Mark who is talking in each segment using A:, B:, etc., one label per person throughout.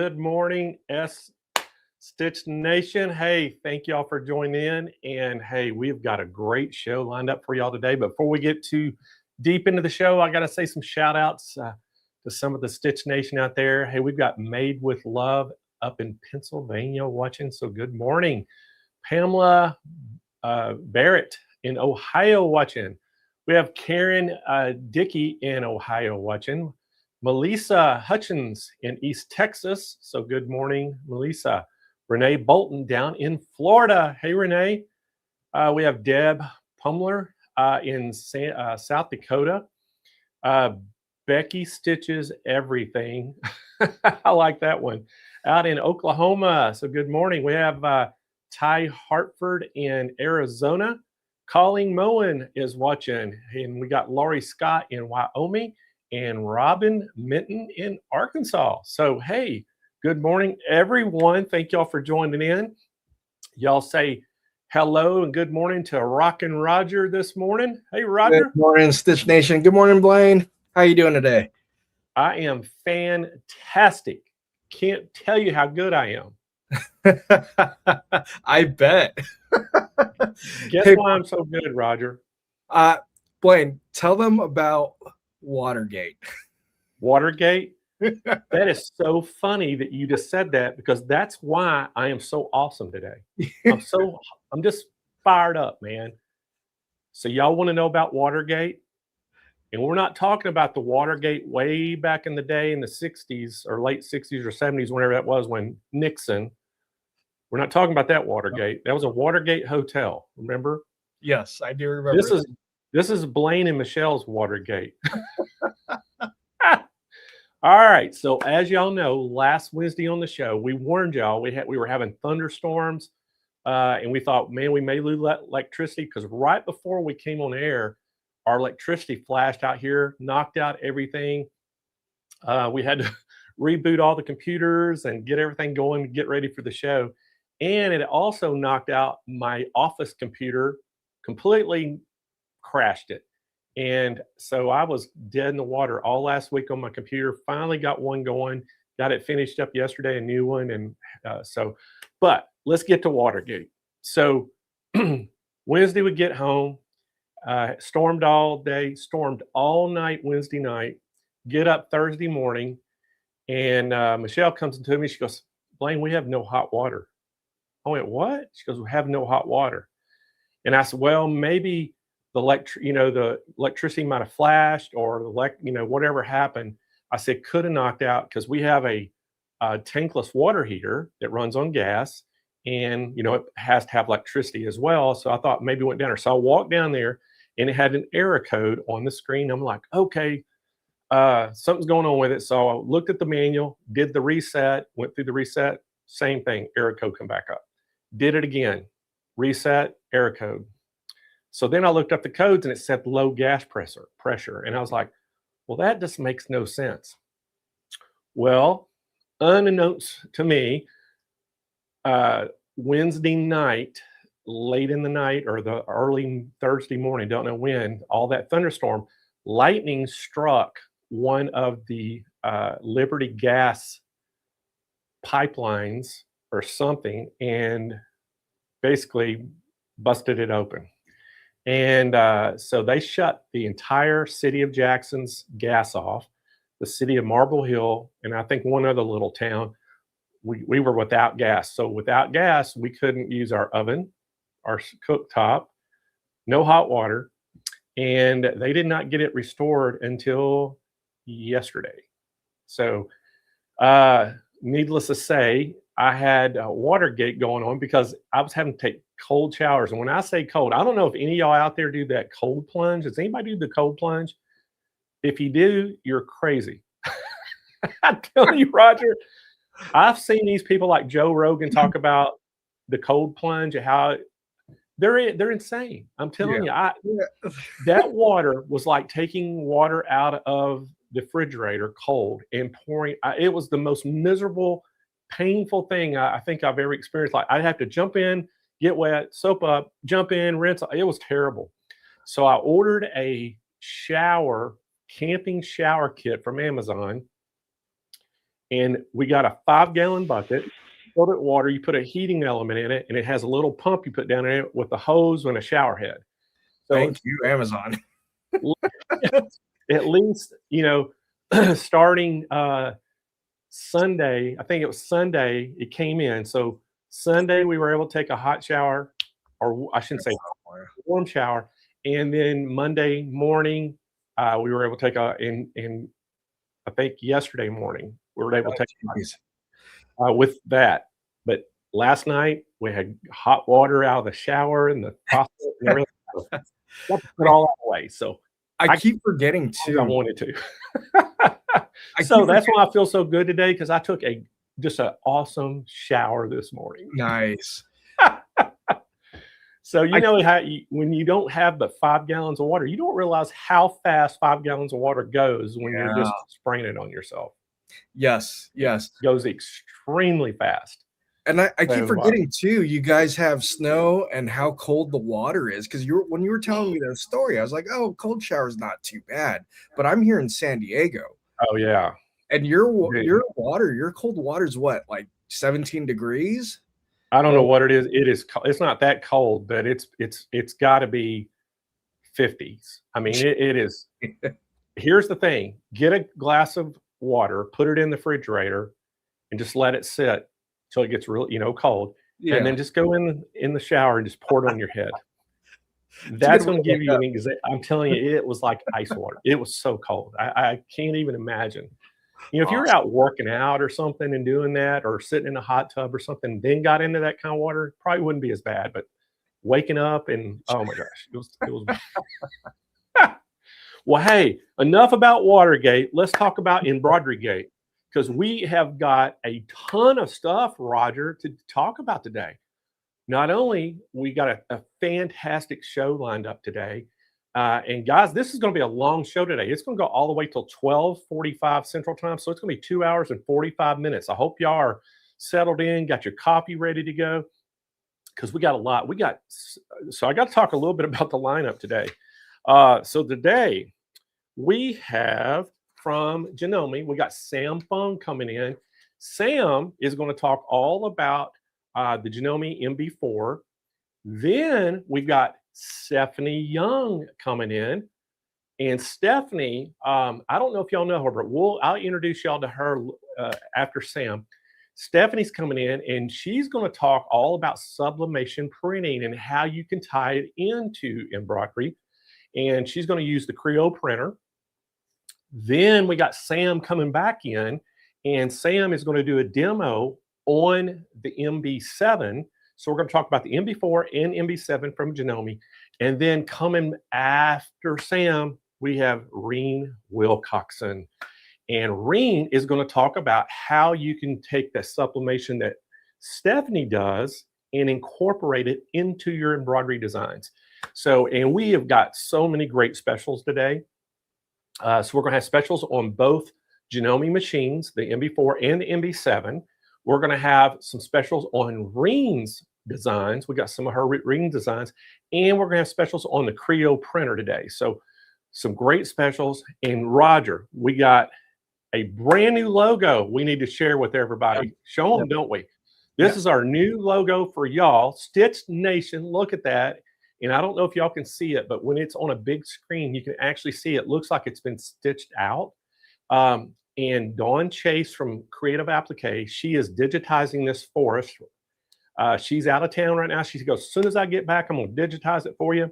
A: Good morning, Stitch Nation. Hey, thank y'all for joining in. And hey, we've got a great show lined up for y'all today. But before we get too deep into the show, I got to say some shout outs to some of the Stitch Nation out there. Hey, we've got Made with Love up in Pennsylvania watching. So good morning. Pamela Barrett in Ohio watching. We have Karen Dickey in Ohio watching. Melissa Hutchins in East Texas. So good morning, Melissa. Renee Bolton down in Florida. Hey, Renee. We have Deb Pumler in South Dakota. Becky Stitches Everything. I like that one. Out in Oklahoma. So good morning. We have Ty Hartford in Arizona. Colleen Moen is watching. And we got Laurie Scott in Wyoming. And Robin Minton in Arkansas. So, hey, good morning, everyone. Thank y'all for joining in. Y'all say hello and good morning to Rockin' Roger this morning. Hey, Roger.
B: Good morning, Stitch Nation. Good morning, Blaine. How you doing today?
A: I am fantastic. Can't tell you how good I am.
B: I bet.
A: Guess why I'm so good, Roger?
B: Blaine, tell them about Watergate.
A: Watergate? That is so funny that you just said that, because that's why I am so awesome today. I'm just fired up, man. So y'all want to know about Watergate? And we're not talking about the Watergate way back in the day in the 60s or late 60s or 70s, whenever that was, when Nixon. We're not talking about that Watergate. That was a Watergate hotel, remember?
B: Yes, I do remember.
A: This is Blaine and Michelle's Watergate. All right. So as y'all know, last Wednesday on the show, we warned y'all we were having thunderstorms, and we thought, man, we may lose electricity, because right before we came on air, our electricity flashed out here, knocked out everything. We had to reboot all the computers and get everything going to get ready for the show. And it also knocked out my office computer, completely crashed it. And so I was dead in the water all last week on my computer. Finally got one going, got it finished up yesterday, a new one. And but let's get to Watergate. So Wednesday we get home, stormed all day, stormed all night Wednesday night, get up Thursday morning, and Michelle comes to me. She goes, Blaine, we have no hot water. I went, what? She goes, we have no hot water. And I said, well, maybe the electricity might have flashed, or whatever happened. I said, could have knocked out, because we have a tankless water heater that runs on gas, and it has to have electricity as well. So I thought maybe it went down there. So I walked down there, and it had an error code on the screen. I'm like, okay, something's going on with it. So I looked at the manual, did the reset, went through the reset, same thing, error code come back up. Did it again, reset, error code. So then I looked up the codes, and it said low gas pressure. And I was like, well, that just makes no sense. Well, unbeknownst to me, Wednesday night, late in the night, or the early Thursday morning, don't know when, all that thunderstorm, lightning struck one of the Liberty gas pipelines or something, and basically busted it open. And so they shut the entire city of Jackson's gas off, the city of Marble Hill, and I think one other little town. We were without gas. So without gas, we couldn't use our oven, our cooktop, no hot water, and they did not get it restored until yesterday. So needless to say, I had Watergate going on, because I was having to take cold showers. And when I say cold, I don't know if any of y'all out there do that cold plunge. Does anybody do the cold plunge? If you do, you're crazy. I'm telling you, Roger, I've seen these people like Joe Rogan talk about the cold plunge and how they're insane. I'm telling you, that water was like taking water out of the refrigerator cold and pouring. It was the most miserable, painful thing I think I've ever experienced. Like, I'd have to jump in, get wet, soap up, jump in, rinse. It was terrible. So I ordered a camping shower kit from Amazon, And we got a 5-gallon bucket, filled it with water. You put a heating element in it, and it has a little pump you put down in it with a hose and a shower head. So
B: Thank you, Amazon.
A: at least, starting Sunday, I think it was Sunday, it came in. So Sunday we were able to take a hot shower, or I shouldn't say warm shower. And then Monday morning, we were able to take in I think yesterday morning, we were able to take with that. But last night we had hot water out of the shower and the faucet and everything. So put all that away. So
B: I keep forgetting too.
A: I wanted to. So that's why I feel so good today, because I took just an awesome shower this morning.
B: Nice.
A: So when you don't have but 5 gallons of water, you don't realize how fast 5 gallons of water goes when you're just spraying it on yourself.
B: Yes.
A: It goes extremely fast.
B: And I keep forgetting too, you guys have snow and how cold the water is. Because when you were telling me that story, I was like, oh, cold shower is not too bad. But I'm here in San Diego.
A: Oh yeah.
B: And your cold water is what, like 17 degrees?
A: I don't know what it is. It's not that cold, but it's got to be 50s. I mean, it is. Here's the thing: get a glass of water, put it in the refrigerator, and just let it sit till it gets real, cold. Yeah. And then just go in the shower and just pour it on your head. That's going to give you an example. I'm telling you, it was like ice water. It was so cold. I can't even imagine. If you're out working out or something and doing that, or sitting in a hot tub or something, then got into that kind of water, probably wouldn't be as bad. But waking up and oh my gosh, it was. Well, hey, enough about Watergate. Let's talk about Embroidery Gate, because we have got a ton of stuff, Roger, to talk about today. Not only we got a fantastic show lined up today. And guys, this is going to be a long show today. It's going to go all the way till 12:45 Central Time. So it's going to be 2 hours and 45 minutes. I hope y'all are settled in, got your coffee ready to go, because we got a lot. So I got to talk a little bit about the lineup today. So today we have from Janome, we got Fung coming in. Sam is going to talk all about the Janome MB4. Then we've got Stephanie Young coming in. And Stephanie, I don't know if y'all know her, but I'll introduce y'all to her after Sam. Stephanie's coming in, and she's going to talk all about sublimation printing and how you can tie it into embroidery. And she's going to use the Creo printer. Then we got Sam coming back in, and Sam is going to do a demo on the MB7. So we're going to talk about the MB4 and MB7 from Janome. And then coming after Sam, we have Reen Wilcoxson. And Reen is going to talk about how you can take that sublimation that Stephanie does and incorporate it into your embroidery designs. So, and we have got so many great specials today. So we're going to have specials on both Janome machines, the MB4 and the MB7. We're going to have some specials on Reen's designs. We got some of her Reen designs, and we're going to have specials on the Creo printer today. So some great specials. And Roger, we got a brand new logo we need to share with everybody. Show them, don't we? This is our new logo for y'all, Stitched Nation. Look at that. And I don't know if y'all can see it, but when it's on a big screen, you can actually see it looks like it's been stitched out. And Dawn Chase from Creative Applique, she is digitizing this for us. She's out of town right now. She goes, as soon as I get back, I'm going to digitize it for you,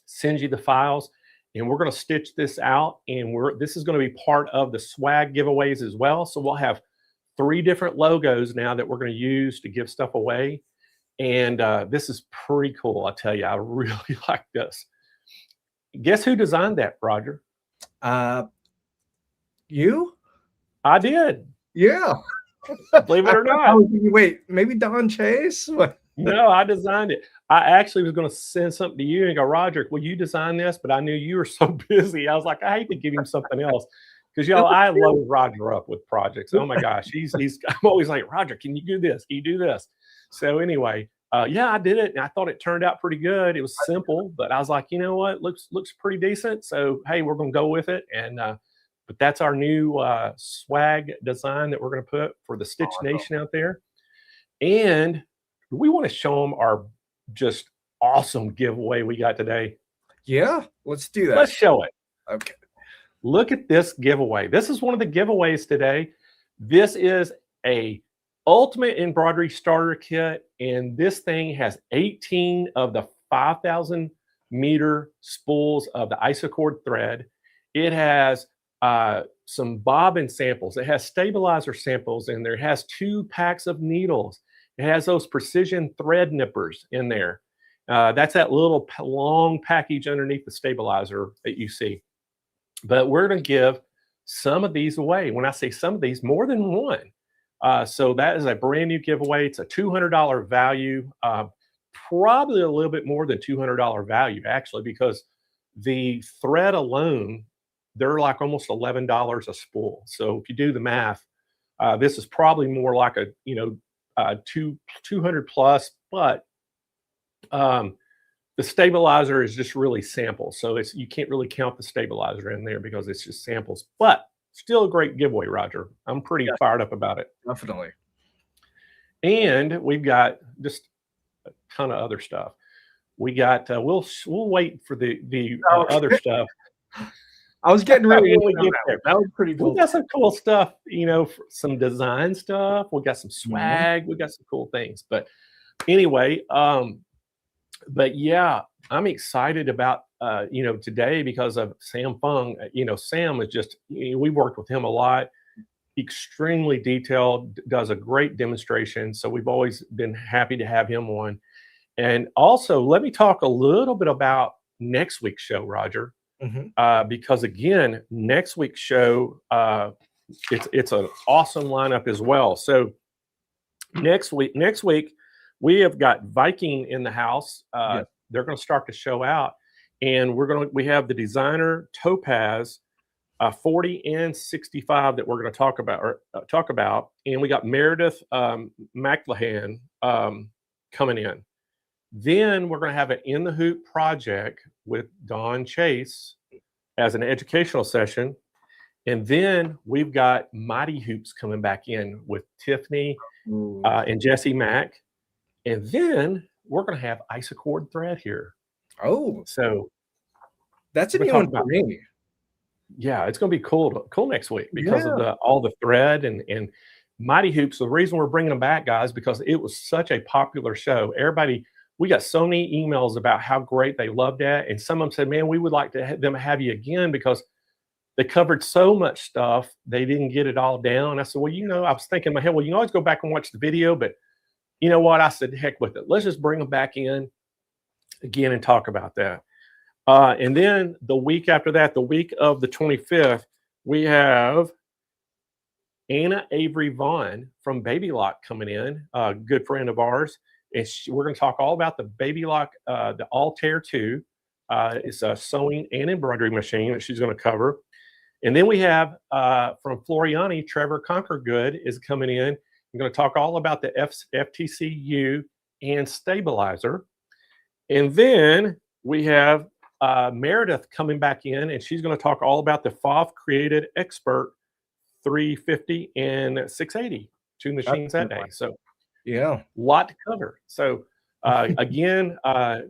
A: send you the files, and we're going to stitch this out. And this is going to be part of the swag giveaways as well. So we'll have 3 different logos now that we're going to use to give stuff away. And this is pretty cool. I tell you, I really like this. Guess who designed that, Roger?
B: You?
A: I did.
B: Yeah.
A: Believe it or not.
B: Wait, maybe Don Chase? What?
A: No, I designed it. I actually was going to send something to you and go, Roger, will you design this? But I knew you were so busy. I was like, I hate to give him something else. Because, y'all, I load Roger up with projects. Oh, my gosh. I'm always like, Roger, can you do this? Can you do this? So anyway, yeah, I did it. And I thought it turned out pretty good. It was simple. But I was like, you know what? Looks pretty decent. So, hey, we're going to go with it. And but that's our new swag design that we're going to put for the Stitch Nation out there. And we want to show them our just awesome giveaway we got today.
B: Yeah, let's do that.
A: Let's show it.
B: Okay.
A: Look at this giveaway. This is one of the giveaways today. This is a ultimate embroidery starter kit, and this thing has 18 of the 5,000 meter spools of the isocord thread. It has some bobbin samples. It has stabilizer samples in there. It has 2 packs of needles. It has those precision thread nippers in there. That's that little long package underneath the stabilizer that you see. But we're going to give some of these away. When I say some of these, more than one. So that is a brand new giveaway. It's a $200 value, probably a little bit more than $200 value, actually, because the thread alone, they're like almost $11 a spool. So if you do the math, this is probably more like a 200 plus, but the stabilizer is just really samples. So you can't really count the stabilizer in there because it's just samples, but still a great giveaway, Roger. I'm pretty fired up about it.
B: Definitely.
A: And we've got just a ton of other stuff. We got, we'll wait for the other stuff.
B: I was getting ready
A: when we get there.
B: That was pretty cool.
A: We got some cool stuff, some design stuff. We got some swag. We got some cool things. But anyway, but yeah, I'm excited about today because of Sam Fung. Sam is just, we worked with him a lot. Extremely detailed, does a great demonstration. So we've always been happy to have him on. And also, let me talk a little bit about next week's show, Roger. Because again, next week's show, it's an awesome lineup as well. So next week we have got Viking in the house. They're going to start the show out, and we have the designer Topaz 40 and 65 that we're going to talk about, and we got Meredith McLahan coming in. Then we're going to have an In the Hoop project with Don Chase as an educational session. And then we've got Mighty Hoops coming back in with Tiffany and Jesse Mack. And then we're going to have isocord thread here. Oh, so
B: that's a new one for me.
A: Yeah, it's going to be cool next week because of all the thread and Mighty Hoops. The reason we're bringing them back, guys, because it was such a popular show. We got so many emails about how great they loved that. And some of them said, man, we would like to have you again because they covered so much stuff. They didn't get it all down. I said, well, I was thinking in my head, well, you can always go back and watch the video. But you know what? I said, heck with it. Let's just bring them back in again and talk about that. And then the week after that, the week of the 25th, we have Anna Avery Vaughn from Baby Lock coming in, a good friend of ours. And we're going to talk all about the Baby Lock, the Altair 2. It's a sewing and embroidery machine that she's going to cover. And then we have from Floriani, Trevor Conquergood is coming in. We're going to talk all about the FTCU and stabilizer. And then we have Meredith coming back in, and she's going to talk all about the FOF Created Expert 350 and 680, 2 machines that day. So a lot to cover. So again,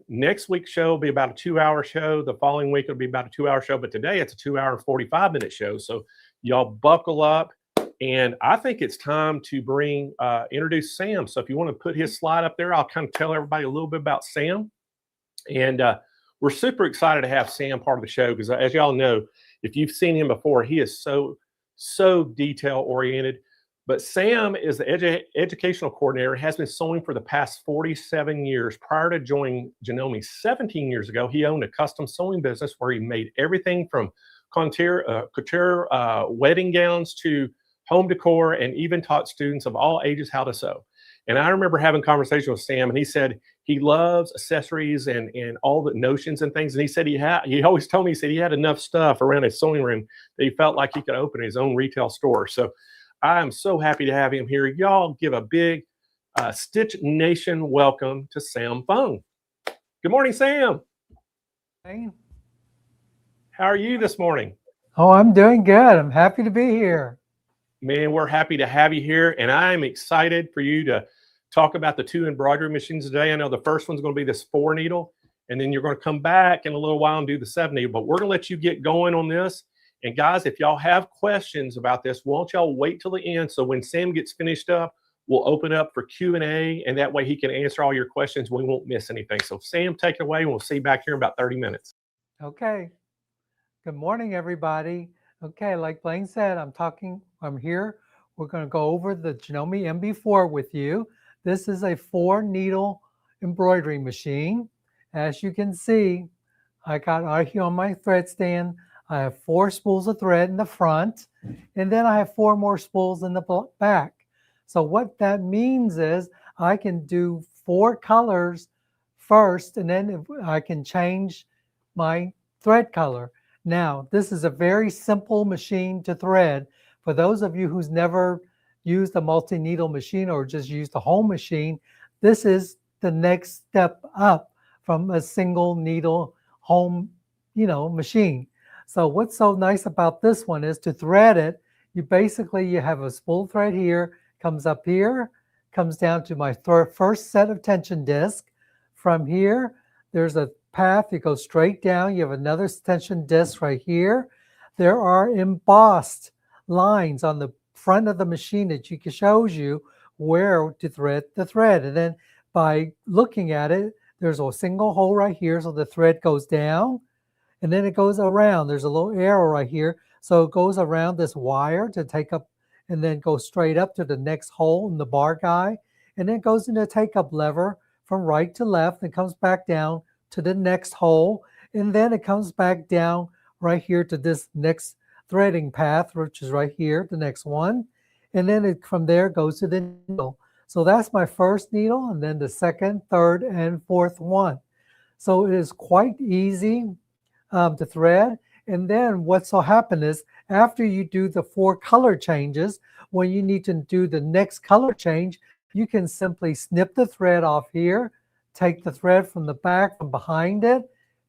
A: next week's show will be about a 2-hour show. The following week it'll be about a 2-hour show, but today it's a 2-hour and 45-minute show. So y'all buckle up, and I think it's time to introduce Sam. So if you want to put his slide up there, I'll kind of tell everybody a little bit about Sam. And we're super excited to have Sam part of the show because, as y'all know, if you've seen him before, he is so detail oriented. But Sam is the educational coordinator, has been sewing for the past 47 years. Prior to joining Janome 17 years ago, he owned a custom sewing business where he made everything from couture wedding gowns to home decor, and even taught students of all ages how to sew. And I remember having a conversation with Sam, and he said he loves accessories and all the notions and things. And he said he always told me, he said he had enough stuff around his sewing room that he felt like he could open his own retail store. So I am so happy to have him here. Y'all give a big Stitch Nation welcome to Sam Fung. Good morning, Sam.
C: Hey.
A: How are you this morning?
C: Oh, I'm doing good. I'm happy to be here.
A: Man, we're happy to have you here, and I'm excited for you to talk about the two embroidery machines today. I know the first one's going to be this 4-needle, and then you're going to come back in a little while and do the 7-needle, but we're going to let you get going on this. And guys, if y'all have questions about this, won't y'all wait till the end, so when Sam gets finished up, we'll open up for Q&A, and that way he can answer all your questions. We won't miss anything. So Sam, take it away, and we'll see you back here in about 30 minutes.
C: Okay. Good morning, everybody. Okay, like Blaine said, I'm here. We're going to go over the Janome MB4 with you. This is a 4-needle embroidery machine. As you can see, I got right here on my thread stand, I have 4 spools of thread in the front, and then I have 4 more spools in the back. So what that means is I can do 4 colors first, and then I can change my thread color. Now, this is a very simple machine to thread. For those of you who's never used a multi-needle machine or just used a home machine, this is the next step up from a single needle home, machine. So what's so nice about this one is to thread it, you have a spool thread here, comes up here, comes down to my first set of tension disc. From here, there's a path, you go straight down, you have another tension disc right here. There are embossed lines on the front of the machine that shows you where to thread the thread. And then by looking at it, there's a single hole right here, so the thread goes down, and then it goes around. There's a little arrow right here, so it goes around this wire to take up, and then go straight up to the next hole in the bar guide, and then it goes into a take-up lever from right to left and comes back down to the next hole, and then it comes back down right here to this next threading path, which is right here, the next one, and then it from there goes to the needle. So that's my first needle, and then the second, third, and fourth one. So it is quite easy to thread. And then what's so happen is after you do the 4 color changes, when you need to do the next color change, you can simply snip the thread off here, take the thread from the back, from behind it,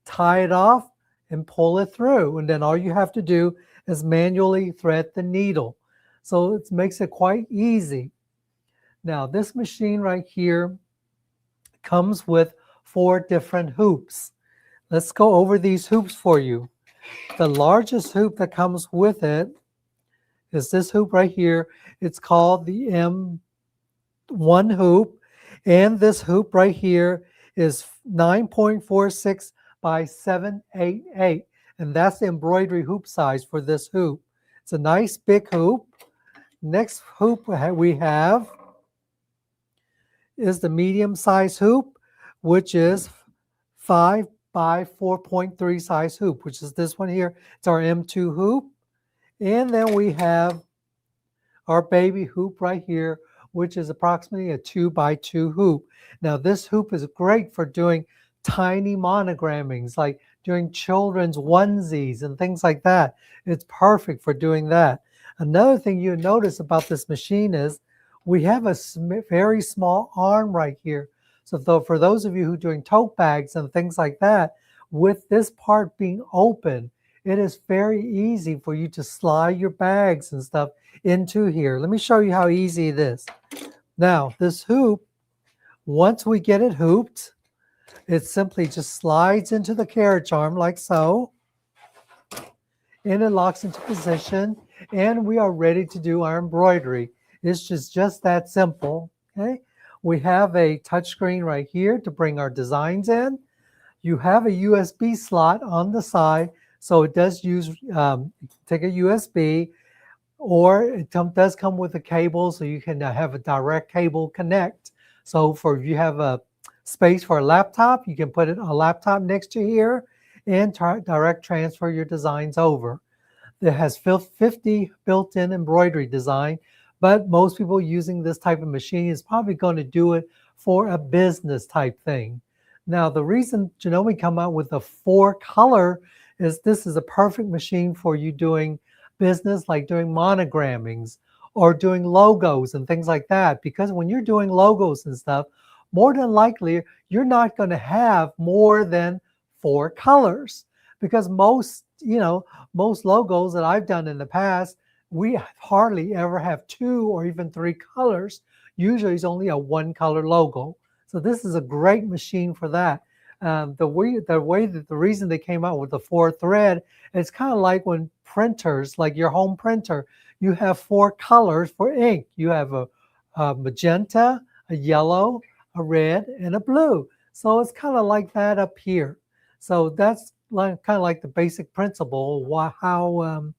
C: tie it off, and pull it through. And then all you have to do is manually thread the needle. So it makes it quite easy. Now, this machine right here comes with 4 different hoops. Let's go over these hoops for you. The largest hoop that comes with it is this hoop right here. It's called the M1 hoop. And this hoop right here is 9.46 by 788. And that's the embroidery hoop size for this hoop. It's a nice big hoop. Next hoop we have is the medium size hoop, which is 5 by 4.3 size hoop, which is this one here. It's our M2 hoop. And then we have our baby hoop right here, which is approximately a 2 by 2 hoop. Now this hoop is great for doing tiny monogrammings, like doing children's onesies and things like that. It's perfect for doing that. Another thing you notice about this machine is we have a very small arm right here. So for those of you who are doing tote bags and things like that, with this part being open, it is very easy for you to slide your bags and stuff into here. Let me show you how easy it is. Now, this hoop, once we get it hooped, it simply just slides into the carriage arm like so, and it locks into position, and we are ready to do our embroidery. It's just that simple, okay? We have a touchscreen right here to bring our designs in. You have a USB slot on the side, so it does use, take a USB, or it does come with a cable, so you can have a direct cable connect. So if you have a space for a laptop, you can put a laptop next to here and direct transfer your designs over. It has 50 built-in embroidery design, but most people using this type of machine is probably going to do it for a business type thing. Now, the reason Janome come out with a 4 color is this is a perfect machine for you doing business, like doing monogrammings or doing logos and things like that. Because when you're doing logos and stuff, more than likely, you're not going to have more than 4 colors. because most, most logos that I've done in the past, we hardly ever have 2 or even 3 colors. Usually it's only a 1 color logo. So this is a great machine for that. The reason they came out with the 4 thread, it's kind of like when printers, like your home printer, you have 4 colors for ink. You have a magenta, a yellow, a red, and a blue. So it's kind of like that up here. So that's kind of like the basic principle how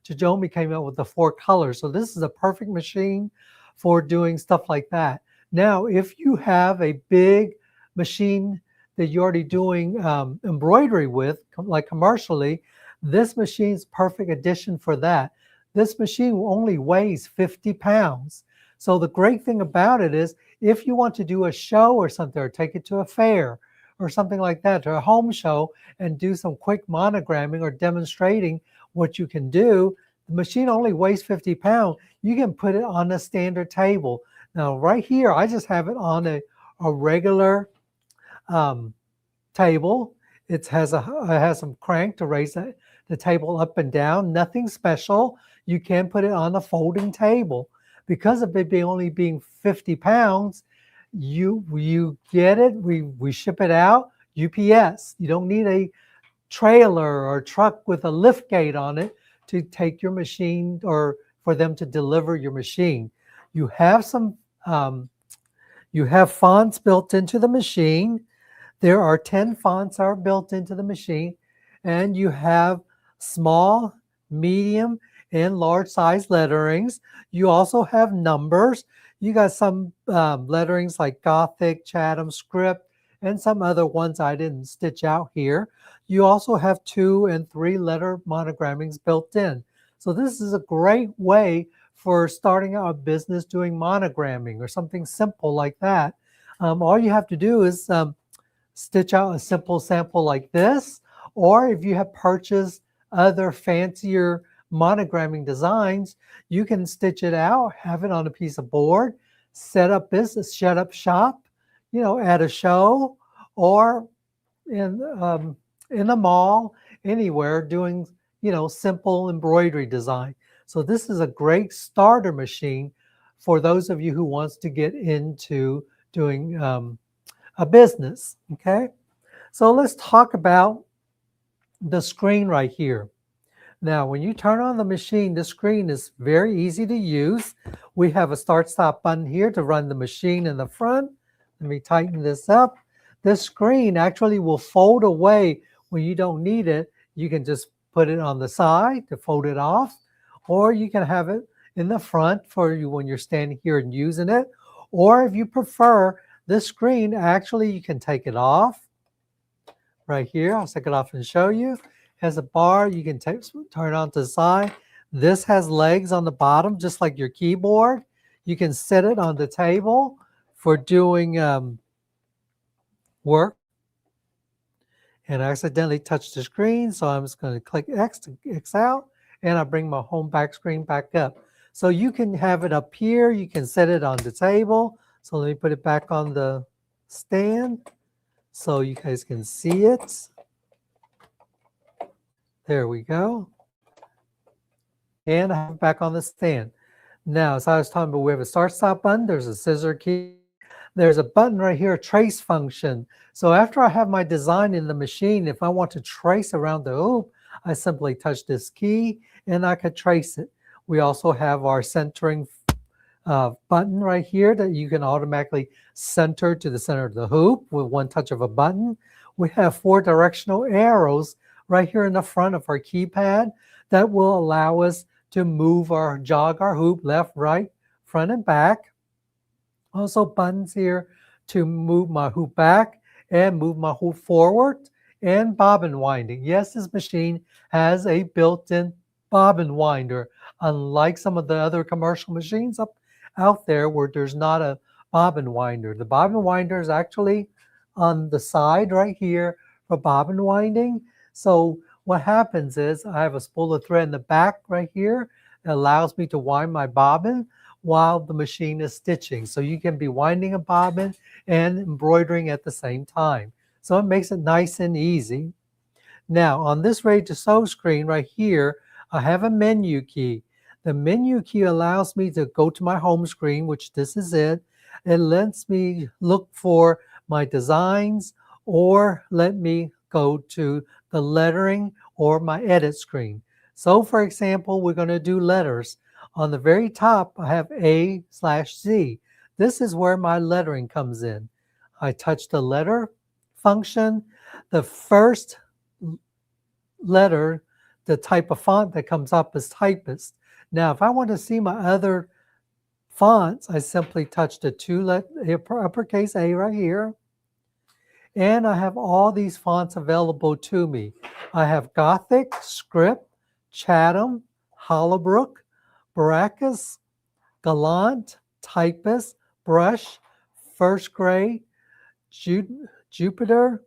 C: Janome came out with the 4 colors. So this is a perfect machine for doing stuff like that. Now, if you have a big machine that you're already doing embroidery with, like commercially, this machine's perfect addition for that. This machine only weighs 50 pounds. So the great thing about it is if you want to do a show or something, or take it to a fair or something like that, to a home show, and do some quick monogramming or demonstrating what you can do, the machine only weighs 50 pounds. You can put it on a standard table. Now, right here, I just have it on a regular table. It has some crank to raise the table up and down. Nothing special. You can put it on a folding table. Because of it only being 50 pounds, you get it. We ship it out UPS. You don't need a trailer or truck with a lift gate on it to take your machine or for them to deliver your machine. You have fonts built into the machine. There are 10 fonts are built into the machine, and you have small, medium, and large size letterings. You also have numbers. You got some letterings like Gothic, Chatham script, and some other ones I didn't stitch out here. You also have 2 and 3 letter monogrammings built in. So this is a great way for starting out a business doing monogramming or something simple like that. All you have to do is stitch out a simple sample like this, or if you have purchased other fancier monogramming designs, you can stitch it out, have it on a piece of board, set up business, set up shop, at a show or in a mall, anywhere, doing simple embroidery design. So this is a great starter machine for those of you who wants to get into doing a business. Okay, so let's talk about the screen right here. Now, when you turn on the machine, the screen is very easy to use. We have a start-stop button here to run the machine in the front. Let me tighten this up. This screen actually will fold away when you don't need it. You can just put it on the side to fold it off, or you can have it in the front for you when you're standing here and using it. Or if you prefer, this screen, actually, you can take it off. Right here, I'll take it off and show you. Has a bar you can turn on to the side. This has legs on the bottom, just like your keyboard. You can set it on the table for doing work. And I accidentally touched the screen, so I'm just going to click X to X out, and I bring my home back screen back up. So you can have it up here. You can set it on the table. So let me put it back on the stand so you guys can see it. There we go. And I have it back on the stand. Now, as I was talking about, we have a start-stop button. There's a scissor key. There's a button right here, a trace function. So after I have my design in the machine, if I want to trace around the hoop, I simply touch this key and I could trace it. We also have our centering button right here that you can automatically center to the center of the hoop with one touch of a button. We have 4 directional arrows right here in the front of our keypad that will allow us to move or jog our hoop left, right, front, and back. Also buttons here to move my hoop back and move my hoop forward, and bobbin winding. Yes, this machine has a built-in bobbin winder, unlike some of the other commercial machines out there where there's not a bobbin winder. The bobbin winder is actually on the side right here for bobbin winding. So what happens is I have a spool of thread in the back right here that allows me to wind my bobbin while the machine is stitching. So you can be winding a bobbin and embroidering at the same time. So it makes it nice and easy. Now, on this Ready to Sew screen right here, I have a menu key. The menu key allows me to go to my home screen, which this is it. It lets me look for my designs or let me go to the lettering or my edit screen. So for example, we're going to do letters. On the very top, I have A/Z. This is where my lettering comes in. I touch the letter function. The first letter, the type of font that comes up is typist. Now, if I want to see my other fonts, I simply touch the uppercase A right here. And I have all these fonts available to me. I have Gothic, Script, Chatham, Hollowbrook, Baracus, Gallant, Typist, Brush, First Grade, Jupiter,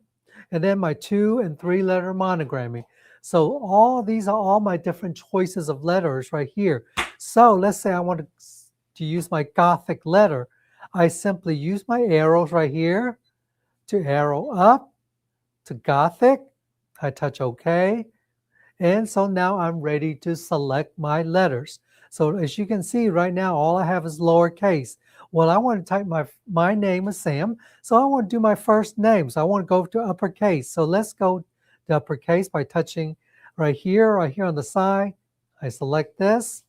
C: and then my 2- and 3-letter monogramming. So all these are all my different choices of letters right here. So let's say I want to use my Gothic letter. I simply use my arrows right here to arrow up to Gothic. I touch OK. And so now I'm ready to select my letters. So as you can see right now, all I have is lowercase. Well, I want to type my name is Sam. So I want to do my first name. So I want to go to uppercase. So let's go to uppercase by touching right here on the side. I select this.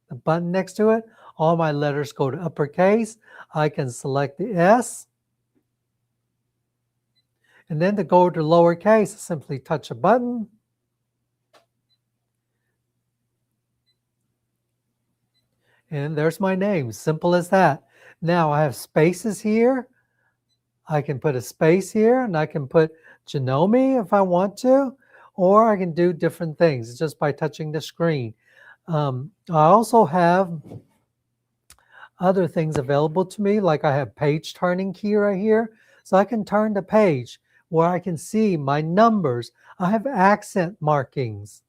C: The button next to it. All my letters go to uppercase. I can select the S. And then to go to lowercase, simply touch a button. And there's my name, simple as that. Now I have spaces here. I can put a space here and I can put Janome if I want to, or I can do different things just by touching the screen. I also have other things available to me, like I have page turning key right here. So I can turn the page where I can see my numbers. I have accent markings.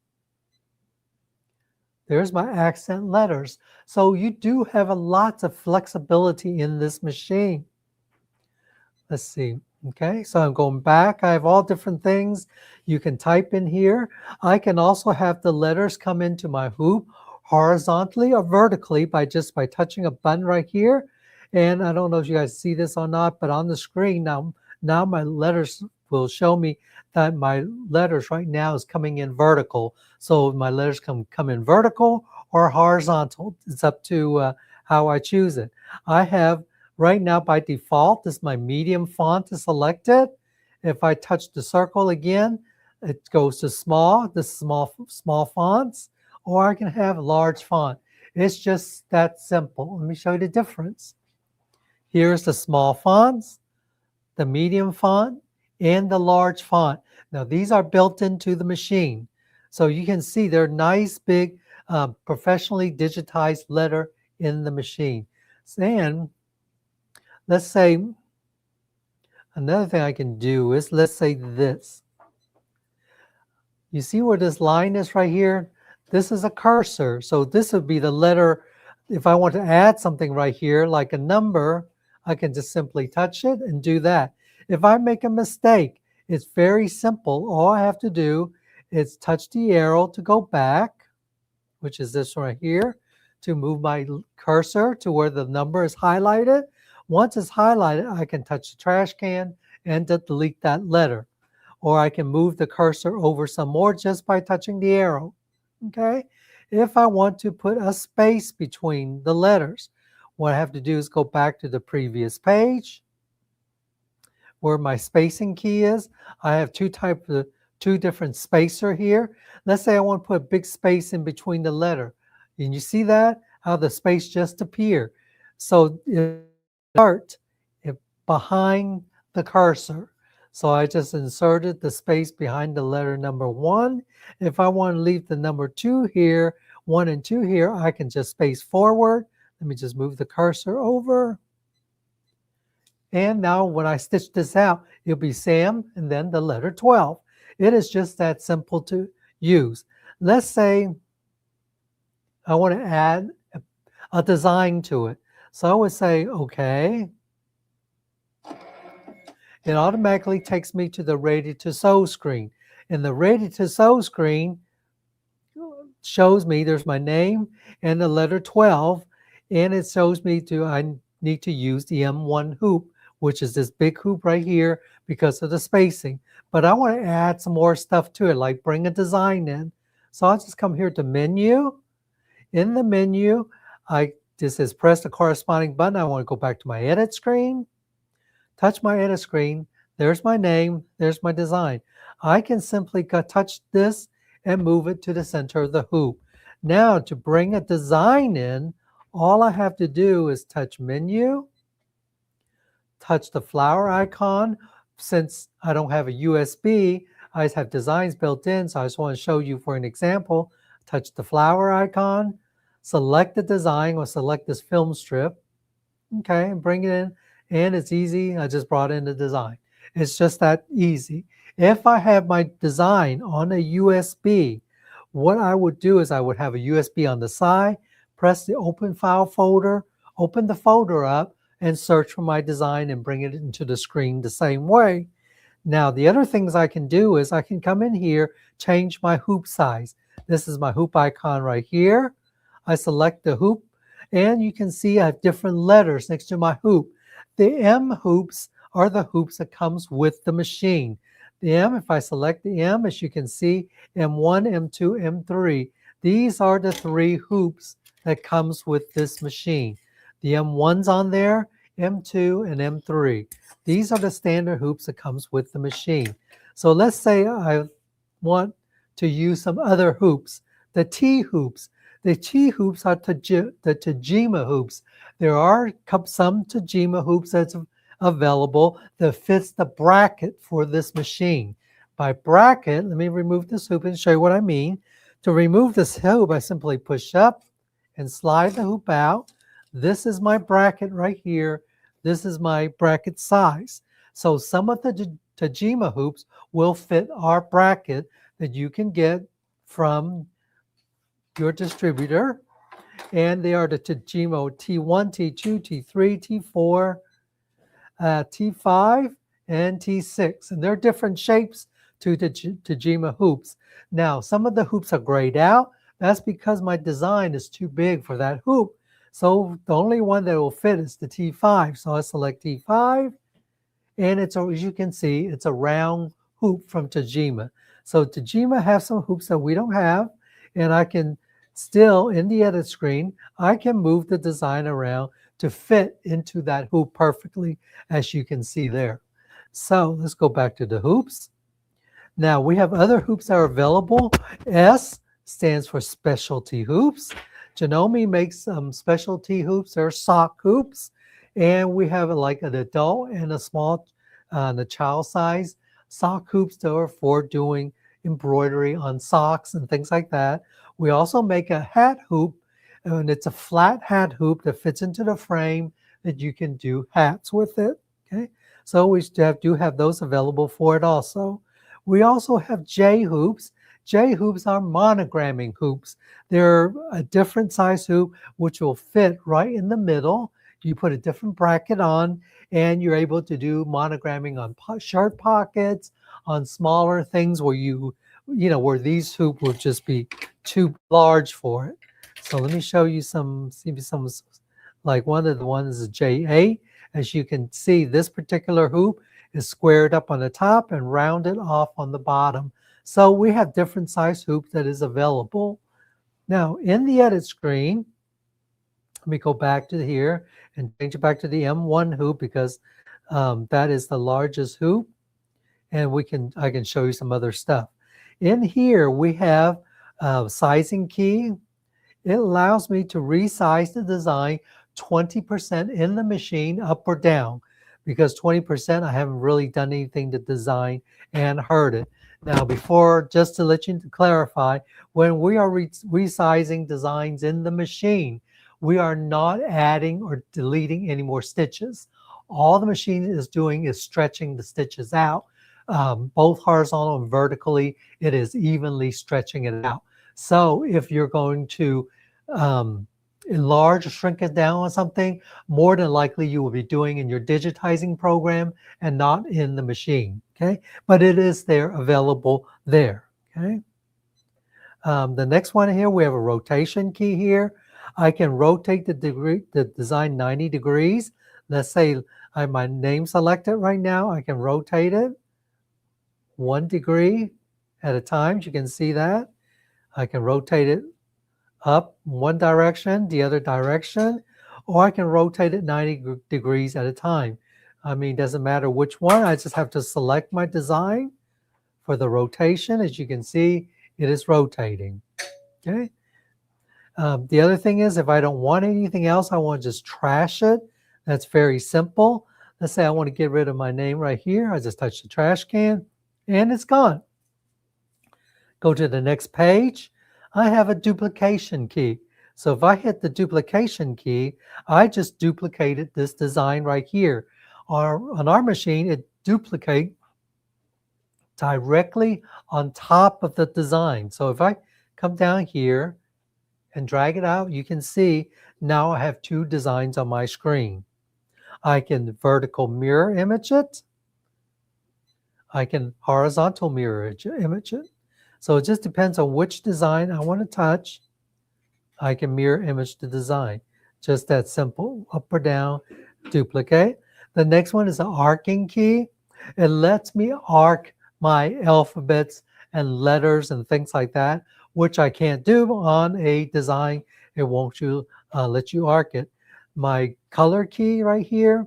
C: There's my accent letters. So you do have a lot of flexibility in this machine. Let's see. Okay, so I'm going back. I have all different things you can type in here. I can also have the letters come into my hoop horizontally or vertically by touching a button right here. And I don't know if you guys see this or not, but on the screen now my letters will show me that my letters right now is coming in vertical. So my letters come in vertical or horizontal. It's up to how I choose it. I have right now by default, this my medium font is selected. If I touch the circle again, it goes to small, the small fonts, or I can have large font. It's just that simple. Let me show you the difference. Here's the small fonts, the medium font, and the large font. Now these are built into the machine. So you can see they're nice, big, professionally digitized letter in the machine. And let's say another thing I can do is, let's say this. You see where this line is right here? This is a cursor. So this would be the letter. If I want to add something right here, like a number, I can just simply touch it and do that. If I make a mistake, it's very simple. All I have to do is touch the arrow to go back, which is this right here, to move my cursor to where the number is highlighted. Once it's highlighted, I can touch the trash can and delete that letter. Or I can move the cursor over some more just by touching the arrow. Okay? If I want to put a space between the letters, what I have to do is go back to the previous page where my spacing key is. I have two different spacer here. Let's say I want to put a big space in between the letter. And you see that? How the space just appeared. So start behind the cursor. So I just inserted the space behind the letter number 1. If I want to leave the number 2 here, 1 and 2 here, I can just space forward. Let me just move the cursor over. And now when I stitch this out, it'll be Sam and then the letter 12. It is just that simple to use. Let's say I want to add a design to it. So I would say, okay. it automatically takes me to the ready to sew screen. And the ready to sew screen shows me there's my name and the letter 12, and it shows me I need to use the M1 hoop, which is this big hoop right here because of the spacing. But I want to add some more stuff to it, like bring a design in. So I'll just come here to menu. In the menu, this says press the corresponding button. I want to go back to my edit screen, touch my edit screen. There's my name, there's my design. I can simply touch this and move it to the center of the hoop. Now to bring a design in, all I have to do is touch menu, touch the flower icon. Since I don't have a USB, I just have designs built in, so I just want to show you for an example. Touch the flower icon, select the design or select this film strip, okay, and bring it in, and it's easy. I just brought in the design. It's just that easy. If I have my design on a USB, what I would do is I would have a USB on the side, press the open file folder, open the folder up, and search for my design and bring it into the screen the same way. Now, the other things I can do is I can come in here, change my hoop size. This is my hoop icon right here. I select the hoop, and you can see I have different letters next to my hoop. The M hoops are the hoops that comes with the machine. The M, if I select the M, as you can see, M1, M2, M3. These are the 3 hoops that comes with this machine. The M1's on there, M2, and M3. These are the standard hoops that comes with the machine. So let's say I want to use some other hoops. The T hoops. The T hoops are the Tajima hoops. There are some Tajima hoops that's available that fits the bracket for this machine. By bracket, let me remove this hoop and show you what I mean. To remove this hoop, I simply push up and slide the hoop out. This is my bracket right here. This is my bracket size. So some of the Tajima hoops will fit our bracket that you can get from your distributor. And they are the Tajima T1, T2, T3, T4, T5, and T6. And they're different shapes to the Tajima hoops. Now, some of the hoops are grayed out. That's because my design is too big for that hoop. So the only one that will fit is the T5. So I select T5, and it's, as you can see, it's a round hoop from Tajima. So Tajima has some hoops that we don't have, and I can still, in the edit screen, I can move the design around to fit into that hoop perfectly, as you can see there. So let's go back to the hoops. Now we have other hoops that are available. S stands for specialty hoops. Janome makes some specialty hoops. They're sock hoops. And we have like an adult and a small, the child size sock hoops that are for doing embroidery on socks and things like that. We also make a hat hoop, and it's a flat hat hoop that fits into the frame that you can do hats with it. Okay, so we do have those available for it also. We also have J hoops. J hoops are monogramming hoops. They're a different size hoop which will fit right in the middle. You put a different bracket on, and you're able to do monogramming on shirt pockets, on smaller things where where these hoops would just be too large for it. So let me show you some, like one of the ones is J8. As you can see, this particular hoop is squared up on the top and rounded off on the bottom. So we have different size hoops that is available. Now in the edit screen, let me go back to here and change it back to the M1 hoop because that is the largest hoop. And I can show you some other stuff. In here we have sizing key. It allows me to resize the design 20% in the machine up or down, because 20% I haven't really done anything to design and hurt it. Now, just to let you clarify, when we are resizing designs in the machine, we are not adding or deleting any more stitches. All the machine is doing is stretching the stitches out, both horizontal and vertically. It is evenly stretching it out. So if you're going to enlarge or shrink it down or something, more than likely you will be doing in your digitizing program and not in the machine, okay? But it is there, available there, okay? The next one here, we have a rotation key here. I can rotate the design 90 degrees. Let's say I have my name selected right now. I can rotate it 1 degree at a time. You can see that. I can rotate it up one direction, the other direction, or I can rotate it 90 degrees at a time. I mean, doesn't matter which one. I just have to select my design for the rotation. As you can see, it is rotating, okay? The other thing is, if I don't want anything else, I want to just trash it. That's very simple. Let's say I want to get rid of my name right here. I just touch the trash can and it's gone. Go to the next page. I have a duplication key. So if I hit the duplication key, I just duplicated this design right here. On our machine, it duplicates directly on top of the design. So if I come down here and drag it out, you can see now I have 2 designs on my screen. I can vertical mirror image it. I can horizontal mirror image it. So it just depends on which design I want to touch. I can mirror image the design. Just that simple, up or down, duplicate. The next one is an arcing key. It lets me arc my alphabets and letters and things like that, which I can't do on a design. It won't let you arc it. My color key right here,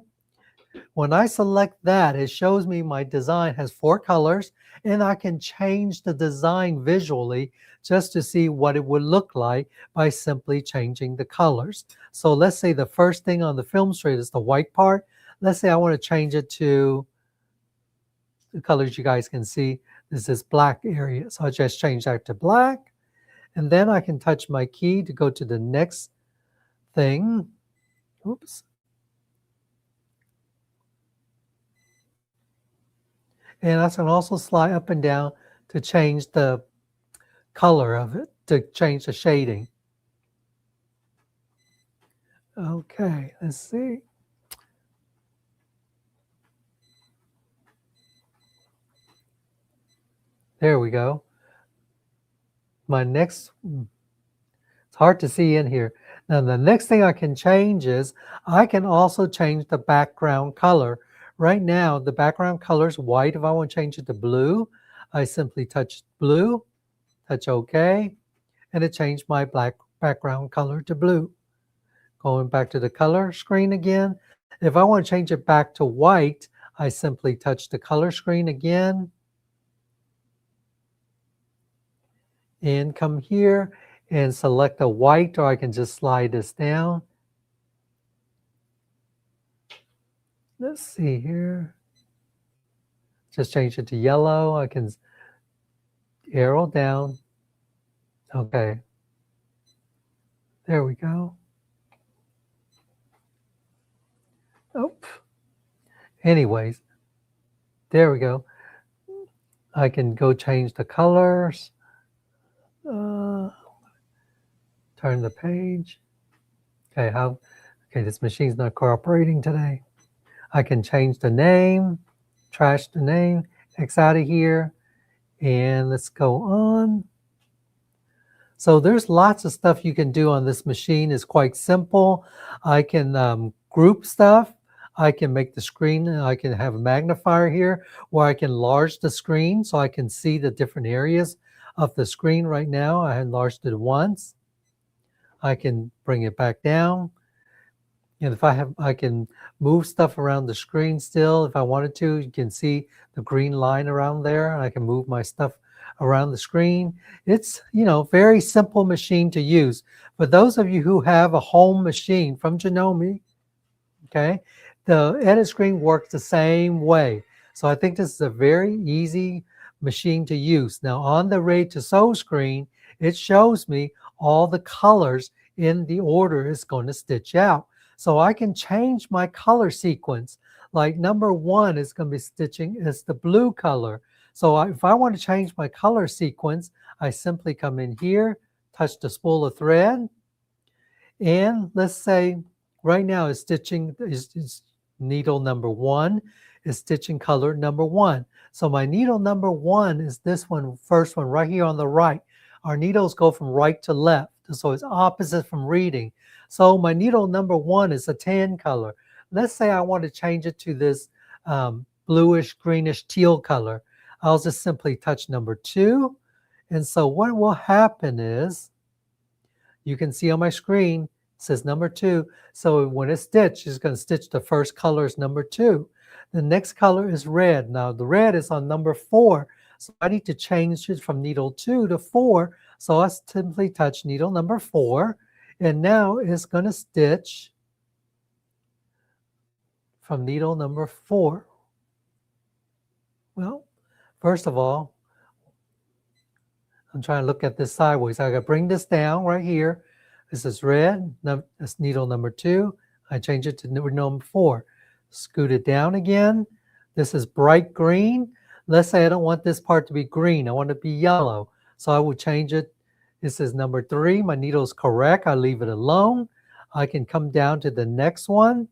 C: when I select that, it shows me my design has 4 colors, and I can change the design visually just to see what it would look like by simply changing the colors. So let's say the first thing on the film strip is the white part. Let's say I want to change it to the colors you guys can see. This is black area. So I just change that to black. And then I can touch my key to go to the next thing. Oops. And I can also slide up and down to change the color of it, to change the shading. Okay, let's see. There we go. My next, it's hard to see in here. Now the next thing I can change is, I can also change the background color. Right now, the background color is white. If I want to change it to blue, I simply touch blue, touch OK, and it changed my black background color to blue. Going back to the color screen again. If I want to change it back to white, I simply touch the color screen again. And come here and select a white, or I can just slide this down. Let's see here. Just change it to yellow. I can arrow down. Okay. There we go. Oh. Anyways, there we go. I can go change the colors. Turn the page. Okay, okay, this machine's not cooperating today. I can change the name, trash the name, X out of here, and let's go on. So there's lots of stuff you can do on this machine. It's quite simple. I can group stuff. I can make the screen, I can have a magnifier here where I can enlarge the screen so I can see the different areas of the screen. Right now I enlarged it once. I can bring it back down. And if I can move stuff around the screen still. If I wanted to, you can see the green line around there, and I can move my stuff around the screen. It's, very simple machine to use. For those of you who have a home machine from Janome, okay, the edit screen works the same way. So I think this is a very easy machine to use. Now on the Ready to Sew screen, it shows me all the colors in the order it's going to stitch out. So I can change my color sequence. Like number 1 is going to be stitching is the blue color. So if I want to change my color sequence, I simply come in here, touch the spool of thread, And let's say right now is stitching is needle number 1 is stitching color number 1. So my needle number 1 is this one, first one right here on the right. Our needles go from right to left, so it's opposite from reading. So my needle number 1 is a tan color. Let's say I want to change it to this bluish, greenish, teal color. I'll just simply touch number 2. And so what will happen is, you can see on my screen, it says number 2. So when it's stitched, it's going to stitch the first color is number 2. The next color is red. Now the red is on number 4. So I need to change it from needle 2 to 4. So I simply touch needle number 4. And now it's going to stitch from needle number 4. Well, first of all, I'm trying to look at this sideways. I got to bring this down right here. This is red. That's needle number 2. I change it to needle number 4. Scoot it down again. This is bright green. Let's say I don't want this part to be green. I want it to be yellow. So I will change it. This is number 3. My needle is correct. I leave it alone. I can come down to the next one.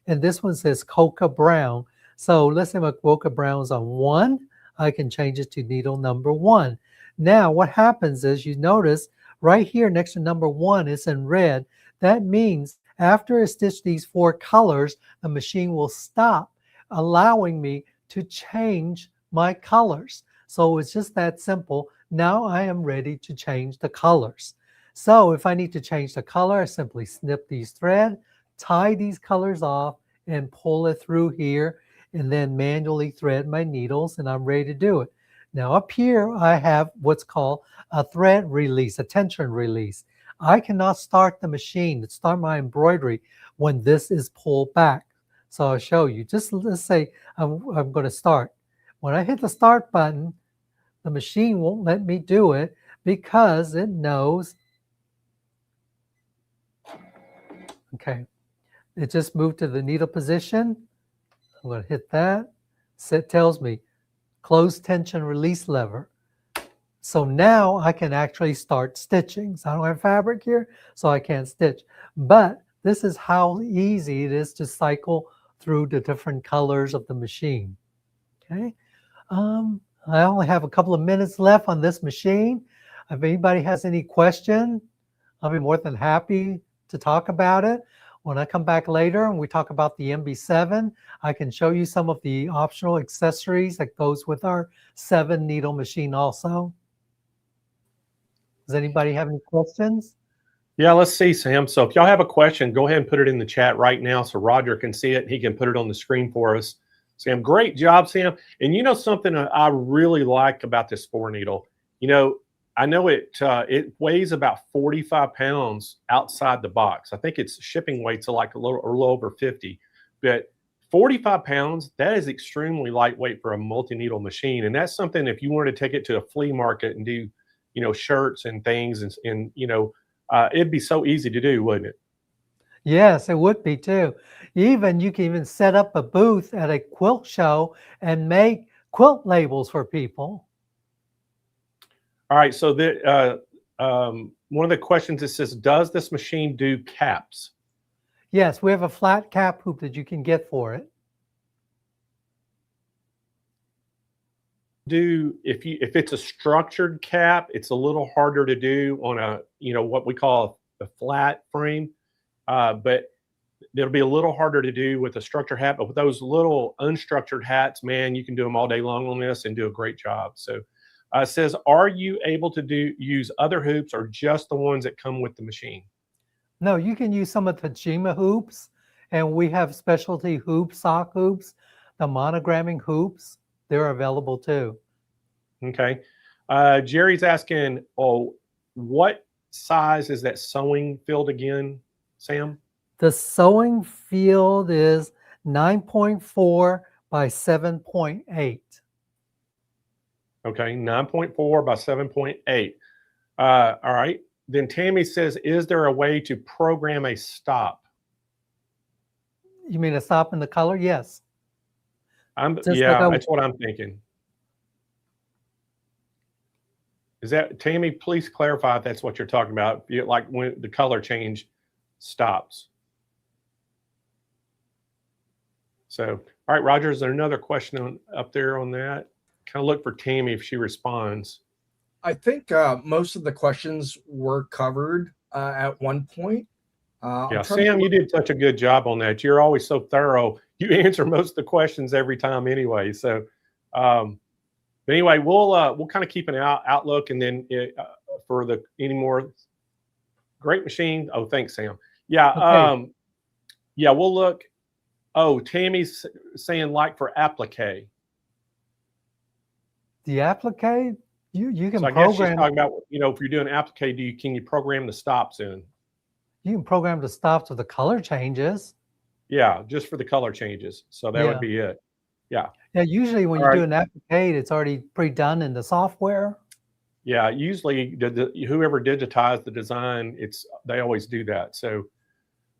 C: And this one says cocoa brown. So let's say my cocoa brown is on 1. I can change it to needle number 1. Now what happens is, you notice right here next to number 1 is in red. That means after I stitch these 4 colors, the machine will stop, allowing me to change my colors. So it's just that simple. Now I am ready to change the colors. So if I need to change the color, I simply snip these threads, tie these colors off, and pull it through here, and then manually thread my needles, and I'm ready to do it. Now up here, I have what's called a thread release, a tension release. I cannot start the machine, start my embroidery when this is pulled back. So I'll show you. Just let's say I'm going to start. When I hit the start button, the machine won't let me do it because it knows. Okay, it just moved to the needle position. I'm going to hit that. It tells me close tension release lever. So now I can actually start stitching. So I don't have fabric here, so I can't stitch. But this is how easy it is to cycle through the different colors of the machine. Okay. I only have a couple of minutes left on this machine. If anybody has any question, I'll be more than happy to talk about it. When I come back later and we talk about the MB7, I can show you some of the optional accessories that goes with our 7 needle machine also. Does anybody have any questions?
A: Yeah, let's see, Sam. So if y'all have a question, go ahead and put it in the chat right now so Roger can see it. He can put it on the screen for us. Sam, great job, Sam. And you know something I really like about this 4 needle? You know, I know it weighs about 45 pounds outside the box. I think its shipping weight's like a little over 50. But 45 pounds, that is extremely lightweight for a multi-needle machine. And that's something, if you wanted to take it to a flea market and do, you know, shirts and things, and you know, it'd be so easy to do, wouldn't it?
C: Yes, it would be too. You can even set up a booth at a quilt show and make quilt labels for people.
A: All right, so one of the questions, it says, does this machine do caps?
C: Yes, we have a flat cap hoop that you can get for it.
A: If it's a structured cap, it's a little harder to do on a, you know, what we call a flat frame, but it'll be a little harder to do with a structured hat. But with those little unstructured hats, man, you can do them all day long on this and do a great job. So it says, are you able to use other hoops or just the ones that come with the machine?
C: No, you can use some of the Tajima hoops, and we have specialty hoops, sock hoops, the monogramming hoops. They're available too.
A: Okay. Jerry's asking, oh, what size is that sewing field again, Sam?
C: The sewing field is 9.4 by 7.8.
A: Okay, 9.4 by 7.8. All right. Then Tammy says, is there a way to program a stop?
C: You mean a stop in the color? Yes.
A: Yeah, that's what I'm thinking. Is that, Tammy, please clarify if that's what you're talking about. Like when the color change stops. So, all right, Roger, is there another question up there on that? Kind of look for Tammy if she responds.
B: I think most of the questions were covered at one point.
A: Yeah, Sam, you did such a good job on that. You're always so thorough. You answer most of the questions every time anyway. So, but anyway, we'll kind of keep an outlook, and then for any more great machine. Oh, thanks, Sam. Yeah,
C: Okay.
A: yeah, we'll look. Oh, Tammy's saying like for applique.
C: The applique, you can
A: So I guess she's
C: program.
A: talking about, if you're doing applique, can you program the stops in?
C: You can program the stops with the color changes.
A: Yeah, just for the color changes. So that would be it. Yeah.
C: Yeah, usually when you do an applique, it's already pre-done in the software.
A: Yeah, usually whoever digitized the design, they always do that. So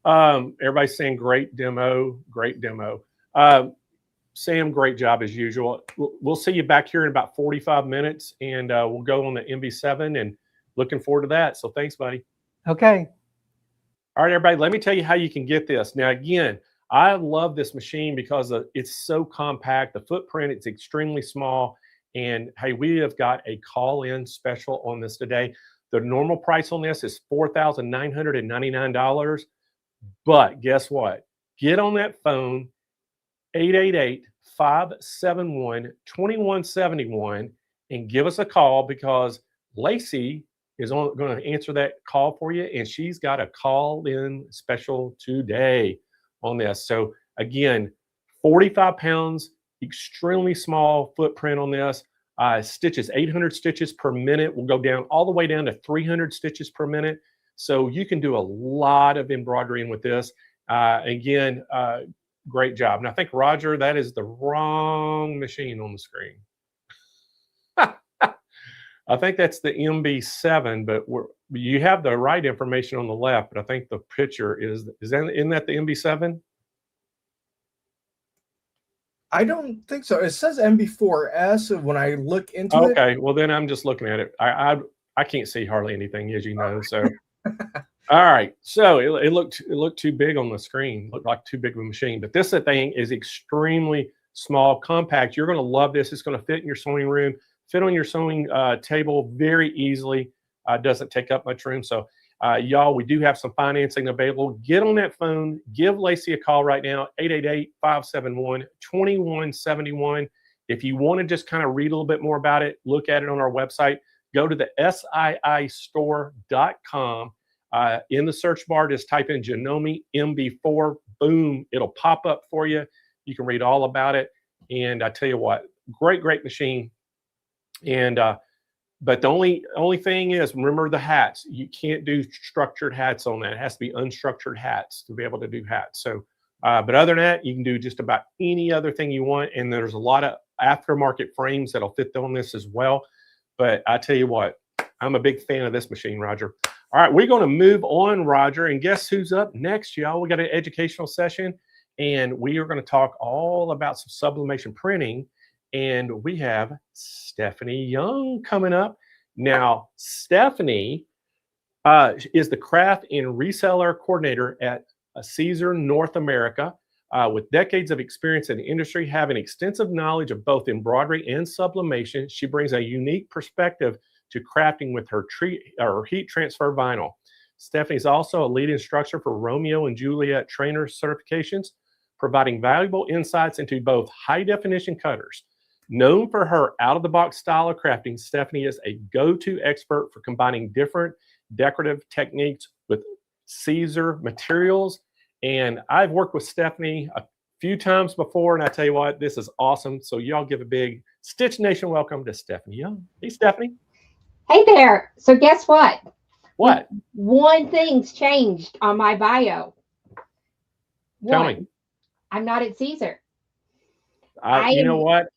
A: everybody's saying great demo. Sam, great job as usual. We'll see you back here in about 45 minutes, and we'll go on the MB7, and looking forward to that. So thanks, buddy.
C: Okay.
A: All right, everybody, let me tell you how you can get this. Now, again, I love this machine because it's so compact. The footprint, it's extremely small. And hey, we have got a call-in special on this today. The normal price on this is $4,999. But guess what? Get on that phone, 888-571-2171, and give us a call, because Lacey is going to answer that call for you, and she's got a call-in special today on this. So again, 45 pounds, extremely small footprint on this. Stitches, 800 stitches per minute. Will go down all the way down to 300 stitches per minute. So you can do a lot of embroidering with this. Again, great job. And I think, Roger, that is the wrong machine on the screen. I think that's the MB7, but you have the right information on the left, but I think the picture isn't that the MB7?
B: I don't think so. It says MB4S when I look into it.
A: Okay, well then I'm just looking at it. I can't see hardly anything, as you know. So, all right. So it looked too big on the screen. It looked like too big of a machine. But this thing is extremely small, compact. You're going to love this. It's going to fit in your sewing room, fit on your sewing table very easily. Doesn't take up much room. So, y'all, we do have some financing available. Get on that phone. Give Lacey a call right now, 888-571-2171. If you want to just kind of read a little bit more about it, look at it on our website. Go to the siistore.com. In the search bar, just type in Janome MB4. Boom, it'll pop up for you. You can read all about it. And I tell you what, great machine. And but the only thing is, remember the hats. You can't do structured hats on that. It has to be unstructured hats to be able to do hats. So, but other than that, you can do just about any other thing you want. And there's a lot of aftermarket frames that'll fit on this as well. But I tell you what, I'm a big fan of this machine, Roger. All right, we're going to move on, Roger. And guess who's up next, y'all? We got an educational session, and we are going to talk all about some sublimation printing. And we have Stephanie Young coming up. Now, Stephanie is the craft and reseller coordinator at Caesar North America. With decades of experience in the industry, having extensive knowledge of both embroidery and sublimation, she brings a unique perspective to crafting with her heat transfer vinyl. Stephanie is also a lead instructor for Romeo and Juliet trainer certifications, providing valuable insights into both high-definition cutters. Known for her out-of-the-box style of crafting, Stephanie is a go-to expert for combining different decorative techniques with Caesar materials. And I've worked with Stephanie a few times before, and I tell you what, this is awesome. So y'all give a big Stitch Nation welcome to Stephanie Young. Hey, Stephanie.
D: Hey there. So guess what?
A: What?
D: One thing's changed on my bio.
A: Tell me.
D: I'm not at Caesar.
A: You know what?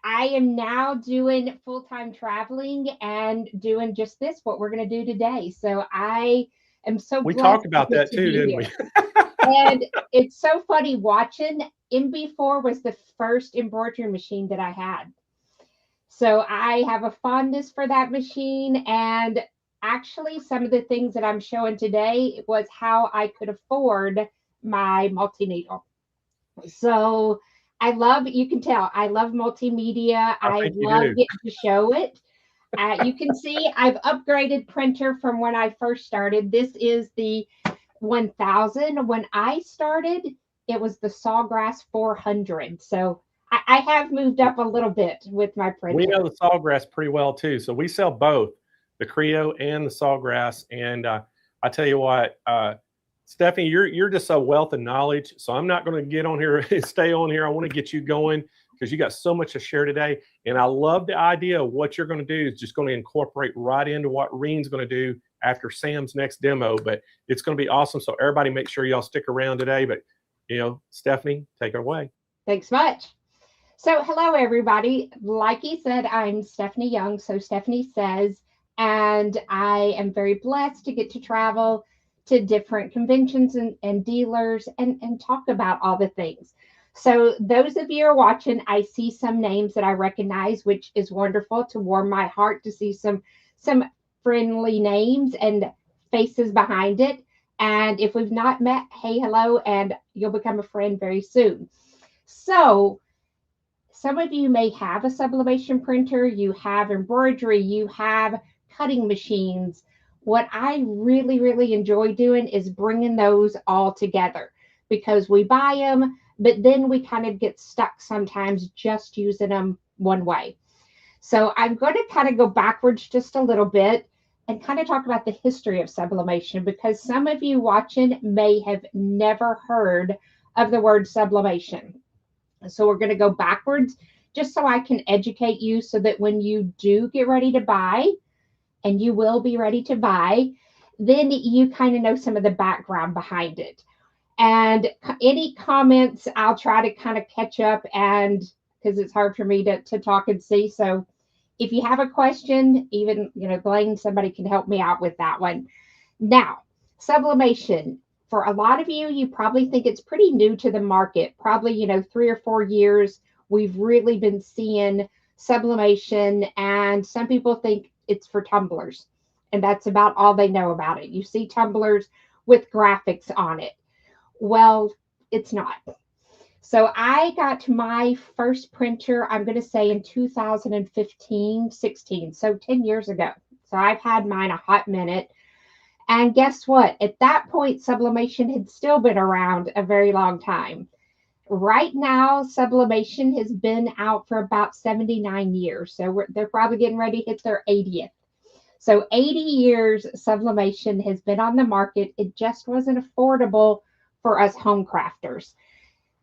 D: I am now doing full-time traveling and doing just this, what we're going to do today. So I am so
A: We talked about that too, didn't we?
D: And it's so funny watching. MB4 was the first embroidery machine that I had. So I have a fondness for that machine, and actually, some of the things that I'm showing today was how I could afford my multi-needle. So I love, you can tell, I love multimedia.
A: I
D: I
A: think you
D: love
A: do.
D: getting to show it. You can see I've upgraded printer from when I first started. This is the 1000. When I started, it was the Sawgrass 400. So I have moved up a little bit with my printer.
A: We know the Sawgrass pretty well too. So we sell both the Creo and the Sawgrass. And I tell you what, Stephanie, you're just a wealth of knowledge. So I'm not going to get on here and stay on here. I want to get you going because you got so much to share today. And I love the idea of what you're going to do is just going to incorporate right into what Reen's going to do after Sam's next demo. But it's going to be awesome. So everybody make sure y'all stick around today. But, you know, Stephanie, take it away.
D: Thanks much. So hello, everybody. Like he said, I'm Stephanie Young. So Stephanie Says, and I am very blessed to get to travel to different conventions and dealers and talk about all the things. So those of you who are watching, I see some names that I recognize, which is wonderful to warm my heart to see some friendly names and faces behind it. And if we've not met, hey, hello, and you'll become a friend very soon. So some of you may have a sublimation printer, you have embroidery, you have cutting machines. What I really, really enjoy doing is bringing those all together because we buy them, but then we kind of get stuck sometimes just using them one way. So I'm going to kind of go backwards just a little bit and kind of talk about the history of sublimation because some of you watching may have never heard of the word sublimation. So we're going to go backwards just so I can educate you so that when you do get ready to buy, and you will be ready to buy, then you kind of know some of the background behind it. And any comments, I'll try to kind of catch up and because it's hard for me to talk and see. So if you have a question, even, you know, Blaine, somebody can help me out with that one. Now, sublimation. For a lot of you, you probably think it's pretty new to the market. Probably, you know, 3 or 4 years, we've really been seeing sublimation. And some people think it's for tumblers. And that's about all they know about it. You see tumblers with graphics on it. Well, it's not. So I got my first printer, I'm going to say in 2015, 16. So 10 years ago. So I've had mine a hot minute. And guess what? At that point, sublimation had still been around a very long time. Right now, sublimation has been out for about 79 years. So they're probably getting ready to hit their 80th. So 80 years, sublimation has been on the market. It just wasn't affordable for us home crafters.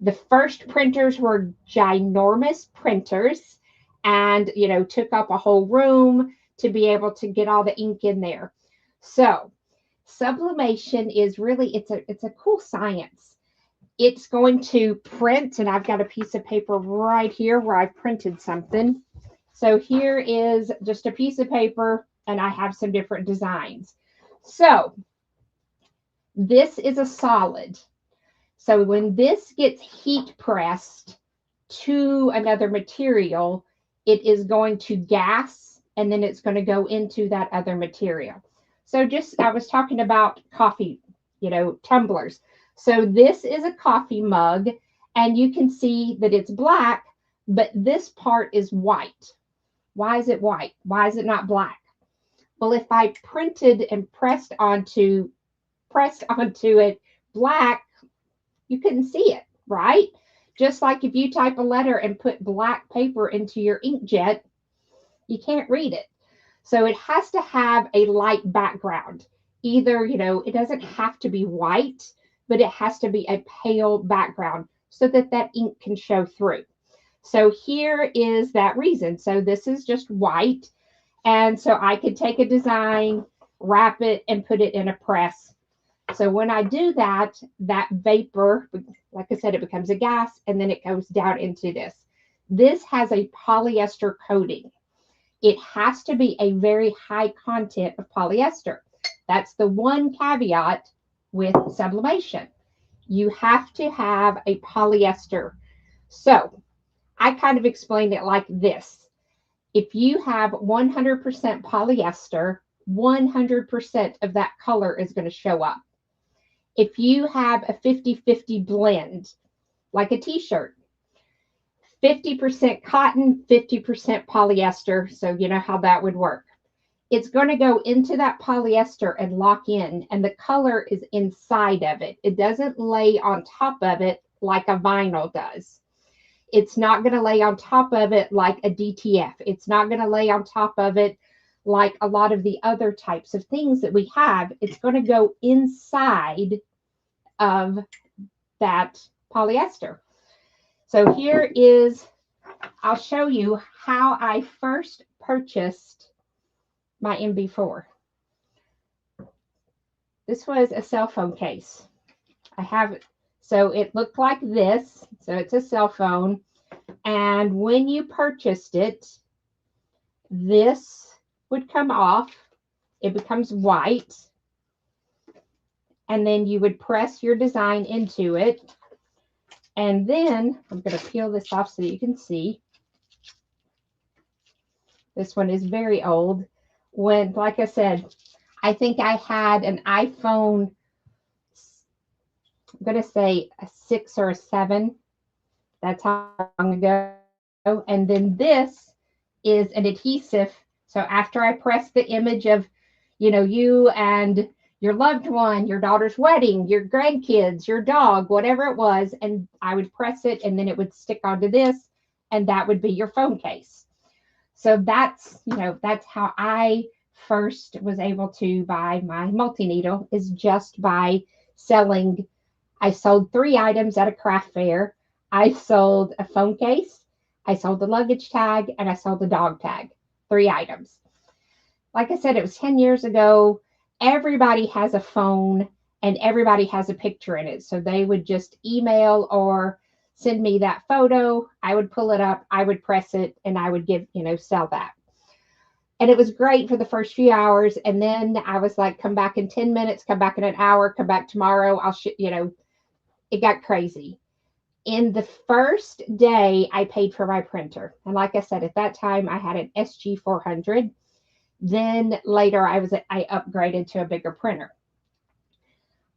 D: The first printers were ginormous printers and, you know, took up a whole room to be able to get all the ink in there. So sublimation is really, it's a cool science. It's going to print, and I've got a piece of paper right here where I printed something. So here is just a piece of paper, and I have some different designs. So this is a solid. So when this gets heat pressed to another material, it is going to gas, and then it's going to go into that other material. So just, I was talking about coffee, you know, tumblers. So this is a coffee mug, and you can see that it's black, but this part is white. Why is it white? Why is it not black? Well, if I printed and pressed onto it black, you couldn't see it, right? Just like if you type a letter and put black paper into your inkjet, you can't read it. So it has to have a light background. Either, you know, it doesn't have to be white, but it has to be a pale background so that that ink can show through. So here is that reason. So this is just white. And so I could take a design, wrap it, and put it in a press. So when I do that, that vapor, like I said, it becomes a gas, and then it goes down into this. This has a polyester coating. It has to be a very high content of polyester. That's the one caveat with sublimation. You have to have a polyester. So I kind of explained it like this. If you have 100% polyester, 100% of that color is going to show up. If you have a 50-50 blend, like a t-shirt, 50% cotton, 50% polyester, so you know how that would work. It's going to go into that polyester and lock in, and the color is inside of it. It doesn't lay on top of it like a vinyl does. It's not going to lay on top of it like a DTF. It's not going to lay on top of it like a lot of the other types of things that we have. It's going to go inside of that polyester. So here is, I'll show you how I first purchased my MB4. This was a cell phone case. I have it. So it looked like this. So it's a cell phone. And when you purchased it, this would come off. It becomes white. And then you would press your design into it. And then I'm going to peel this off so you can see. This one is very old. When, like I said, I think I had an iPhone, I'm going to say a 6 or a 7. That's how long ago. And then this is an adhesive. So after I press the image of, you know, you and your loved one, your daughter's wedding, your grandkids, your dog, whatever it was, and I would press it and then it would stick onto this, and that would be your phone case. So that's, you know, that's how I first was able to buy my multi-needle, is just by selling. I sold 3 items at a craft fair. I sold a phone case, I sold the luggage tag, and I sold the dog tag. 3 items. Like I said, it was 10 years ago. Everybody has a phone and everybody has a picture in it. So they would just email or send me that photo. I would pull it up, I would press it, and I would give, you know, sell that. And it was great for the first few hours. And then I was like, come back in 10 minutes, come back in an hour, come back tomorrow. I'll you know, it got crazy. In the first day, I paid for my printer. And like I said, at that time, I had an SG400. Then later, I upgraded to a bigger printer.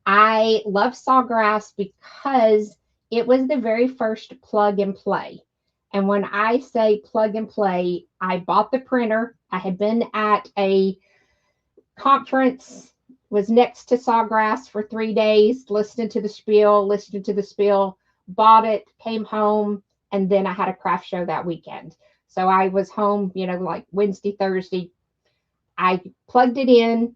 D: I love Sawgrass because it was the very first plug and play. And when I say plug and play, I bought the printer. I had been at a conference, was next to Sawgrass for 3 days, listening to the spiel, bought it, came home, and then I had a craft show that weekend. So I was home, you know, like Wednesday, Thursday. I plugged it in,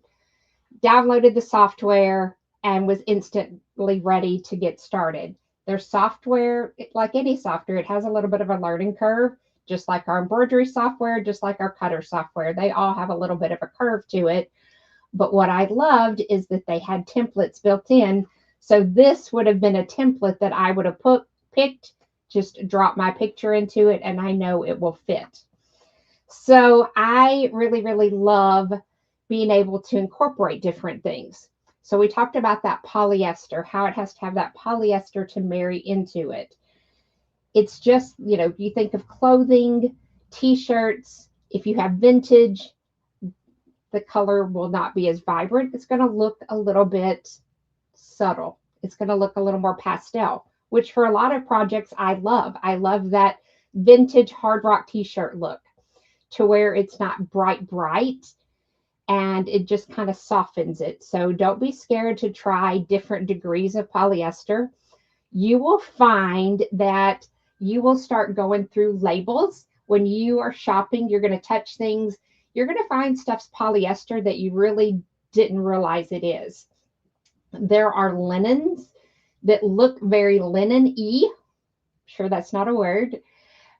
D: downloaded the software, and was instantly ready to get started. Their software, like any software, it has a little bit of a learning curve, just like our embroidery software, just like our cutter software. They all have a little bit of a curve to it. But what I loved is that they had templates built in. So this would have been a template that I would have picked, just drop my picture into it, and I know it will fit. So I really, really love being able to incorporate different things. So we talked about that polyester, how it has to have that polyester to marry into it. It's just, you know, you think of clothing, t-shirts, if you have vintage, the color will not be as vibrant. It's going to look a little bit subtle. It's going to look a little more pastel, which for a lot of projects I love. I love that vintage hard rock t-shirt look, to where it's not bright, and it just kind of softens it. So don't be scared to try different degrees of polyester. You will find that you will start going through labels. When you are shopping, you're going to touch things. You're going to find stuff's polyester that you really didn't realize it is. There are linens that look very linen-y. Sure, that's not a word,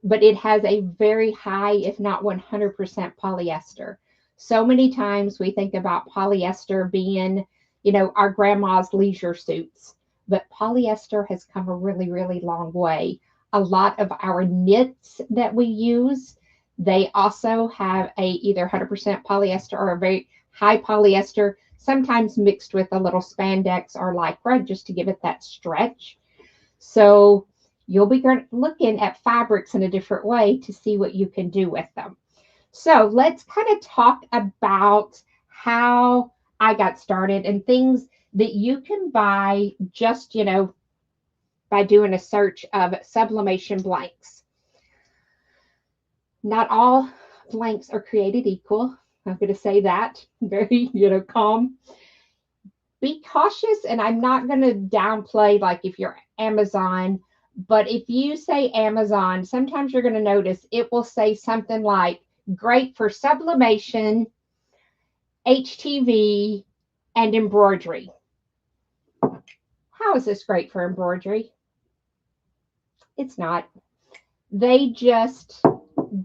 D: but it has a very high, if not 100% polyester. So many times we think about polyester being, you know, our grandma's leisure suits, but polyester has come a really, really long way. A lot of our knits that we use, they also have a either 100% polyester or a very high polyester, sometimes mixed with a little spandex or lycra, just to give it that stretch. So you'll be looking at fabrics in a different way to see what you can do with them. So let's kind of talk about how I got started and things that you can buy just, by doing a search of sublimation blanks. Not all blanks are created equal. I'm going to say that very, calm. Be cautious, and I'm not going to downplay like if you're Amazon, but if you say Amazon, sometimes you're going to notice it will say something like great for sublimation, HTV, and embroidery. How is this great for embroidery? It's not. They just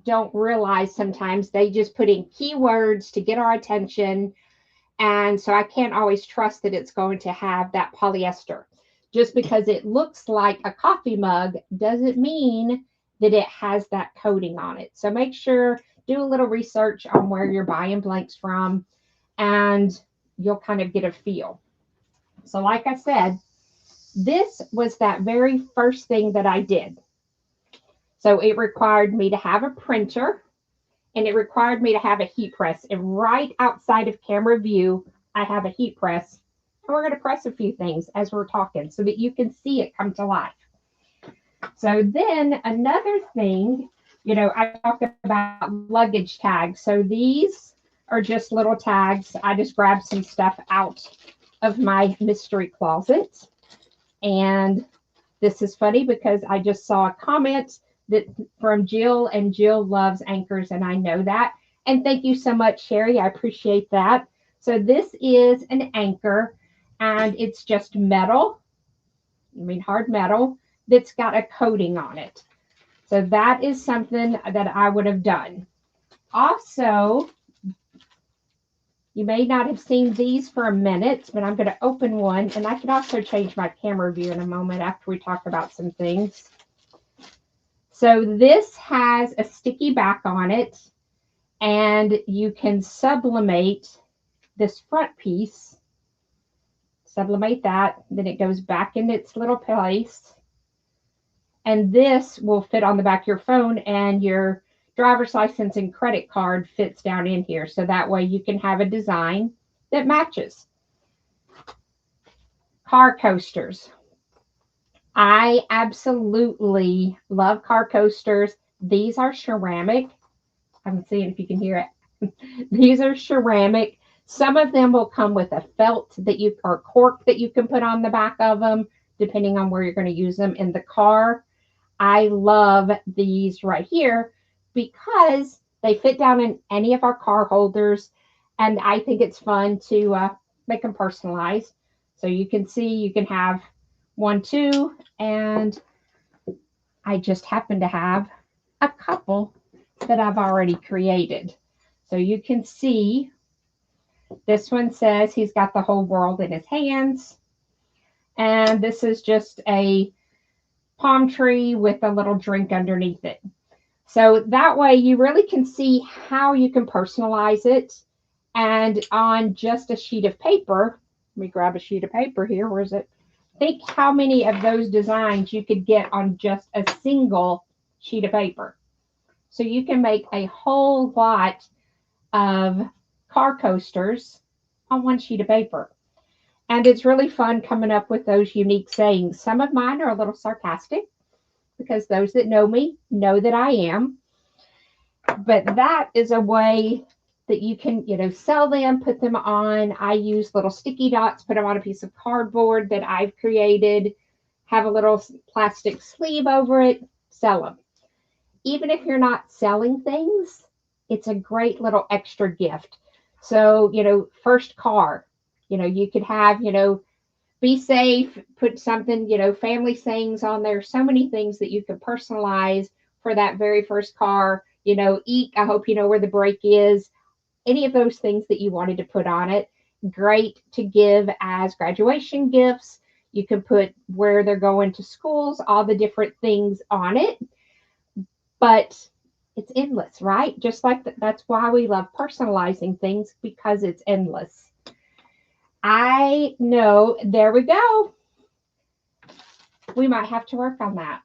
D: don't realize sometimes they just put in keywords to get our attention. And so I can't always trust that it's going to have that polyester. Just because it looks like a coffee mug doesn't mean that it has that coating on it. So make sure, do a little research on where you're buying blanks from, and you'll kind of get a feel. So like I said, this was that very first thing that I did. So it required me to have a printer, and it required me to have a heat press. And right outside of camera view, I have a heat press. And we're going to press a few things as we're talking so that you can see it come to life. So then another thing, I talked about luggage tags. So these are just little tags. I just grabbed some stuff out of my mystery closet. And this is funny because I just saw a comment that from Jill, and Jill loves anchors, and I know that. And thank you so much, Sherry. I appreciate that. So this is an anchor, and it's just metal, hard metal, that's got a coating on it. So that is something that I would have done. Also, you may not have seen these for a minute, but I'm going to open one, and I can also change my camera view in a moment after we talk about some things. So this has a sticky back on it, and you can sublimate this front piece. Sublimate that, then it goes back in its little place. And this will fit on the back of your phone, and your driver's license and credit card fits down in here. So that way you can have a design that matches. Car coasters. I absolutely love car coasters. These are ceramic. I'm seeing if you can hear it. These are ceramic. Some of them will come with a felt or cork that you can put on the back of them, depending on where you're going to use them in the car. I love these right here because they fit down in any of our car holders, and I think it's fun to make them personalized. So you can see you can have 1, 2, and I just happen to have a couple that I've already created. So you can see this one says he's got the whole world in his hands, and this is just a palm tree with a little drink underneath it. So that way you really can see how you can personalize it. And on just a sheet of paper, let me grab a sheet of paper here. Where is it? Think how many of those designs you could get on just a single sheet of paper. So you can make a whole lot of car coasters on one sheet of paper. And it's really fun coming up with those unique sayings. Some of mine are a little sarcastic because those that know me know that I am. But that is a way that you can, sell them, put them on. I use little sticky dots, put them on a piece of cardboard that I've created, have a little plastic sleeve over it, sell them. Even if you're not selling things, it's a great little extra gift. So, first car, you could have, be safe, put something, family sayings on there, so many things that you could personalize for that very first car. Eek, I hope you know where the brake is. Any of those things that you wanted to put on it, great to give as graduation gifts. You can put where they're going to schools, all the different things on it. But it's endless, right? Just like that's why we love personalizing things, because it's endless. I know, there we go. We might have to work on that.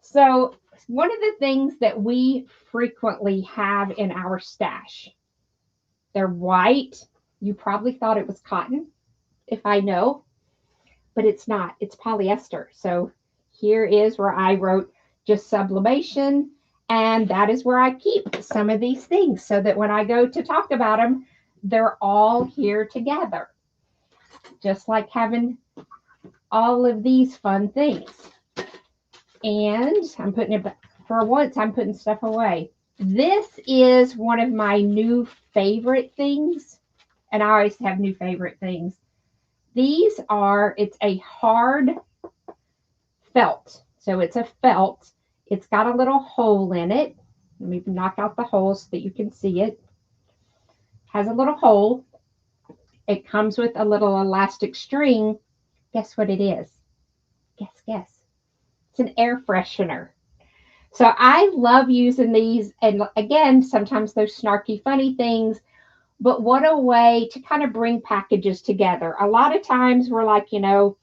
D: So one of the things that we frequently have in our stash, they're white You probably thought it was cotton, if I know, but it's not. It's polyester. So here is where I wrote just sublimation, and that is where I keep some of these things so that when I go to talk about them, they're all here together. Just like having all of these fun things. And I'm putting it back. For once, I'm putting stuff away. This is one of my new favorite things. And I always have new favorite things. These are, it's a hard felt. So it's a felt. It's got a little hole in it. Let me knock out the hole so that you can see it. Has a little hole. It comes with a little elastic string. Guess what it is? Guess. It's an air freshener. So I love using these. And again, sometimes those snarky, funny things. But what a way to kind of bring packages together. A lot of times we're like, you know,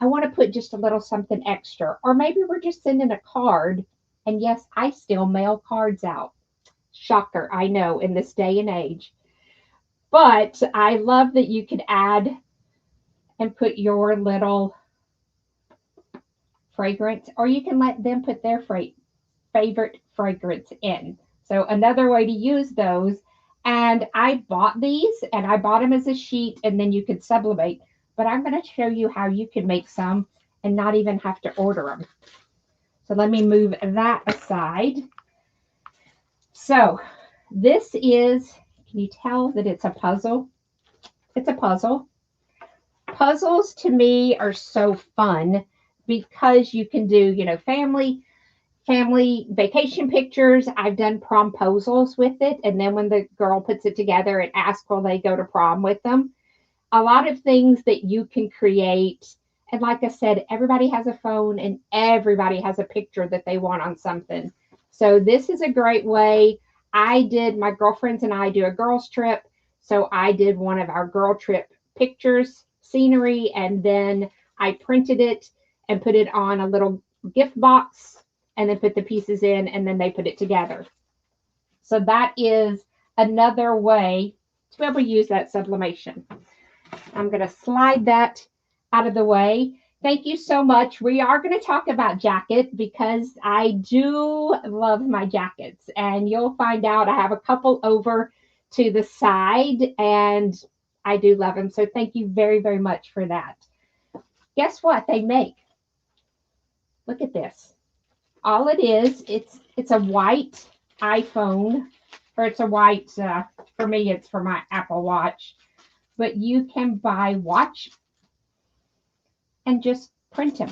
D: I want to put just a little something extra. Or maybe we're just sending a card. And yes, I still mail cards out. Shocker, I know, in this day and age. But I love that you could add and put your little fragrance, or you can let them put their favorite fragrance in. So another way to use those. And I bought these, and I bought them as a sheet, and then you could sublimate. But I'm going to show you how you can make some and not even have to order them. So let me move that aside. So this is, can you tell that it's a puzzle? It's a puzzle. Puzzles to me are so fun because you can do, you know, family vacation pictures. I've done promposals with it. And then when the girl puts it together, it asks, will they go to prom with them? A lot of things that you can create. And like I said, everybody has a phone and everybody has a picture that they want on something. So this is a great way. My girlfriends and I do a girls trip. So I did one of our girl trip pictures, scenery, and then I printed it and put it on a little gift box and then put the pieces in, and then they put it together. So that is another way to be able to use that sublimation. I'm going to slide that out of the way. Thank you so much. We are going to talk about jacket because I do love my jackets, and you'll find out I have a couple over to the side and I do love them. So thank you very, very much for that. Guess what they make? Look at this. All it is, it's a white iPhone, or it's a white, for me, it's for my Apple Watch. But you can buy watch and just print them,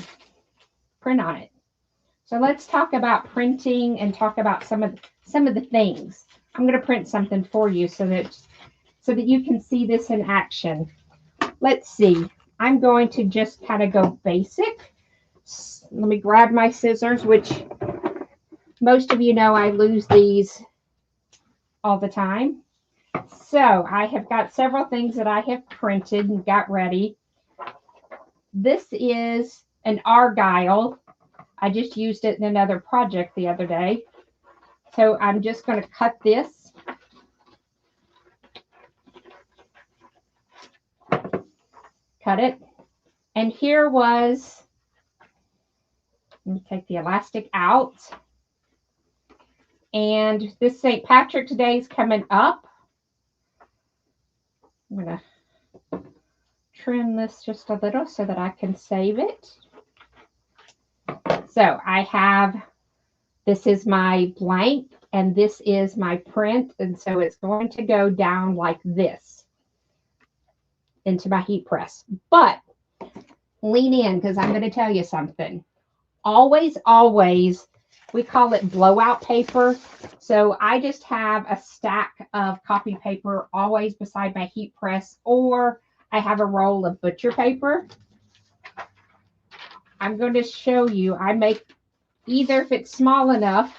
D: print on it. So let's talk about printing and talk about some of the things. I'm going to print something for you so that you can see this in action. Let's see. I'm going to just kind of go basic. Let me grab my scissors, which most of you know I lose these all the time. So I have got several things that I have printed and got ready. This is an argyle. I just used it in another project the other day. So I'm just going to cut this. Cut it. And here was, let me take the elastic out. And this St. Patrick's Day is coming up. I'm going to trim this just a little so that I can save it. So I have, this is my blank and this is my print. And so it's going to go down like this into my heat press. But lean in because I'm going to tell you something. Always, we call it blowout paper. So I just have a stack of copy paper always beside my heat press, or I have a roll of butcher paper. I'm going to show you, I make either, if it's small enough,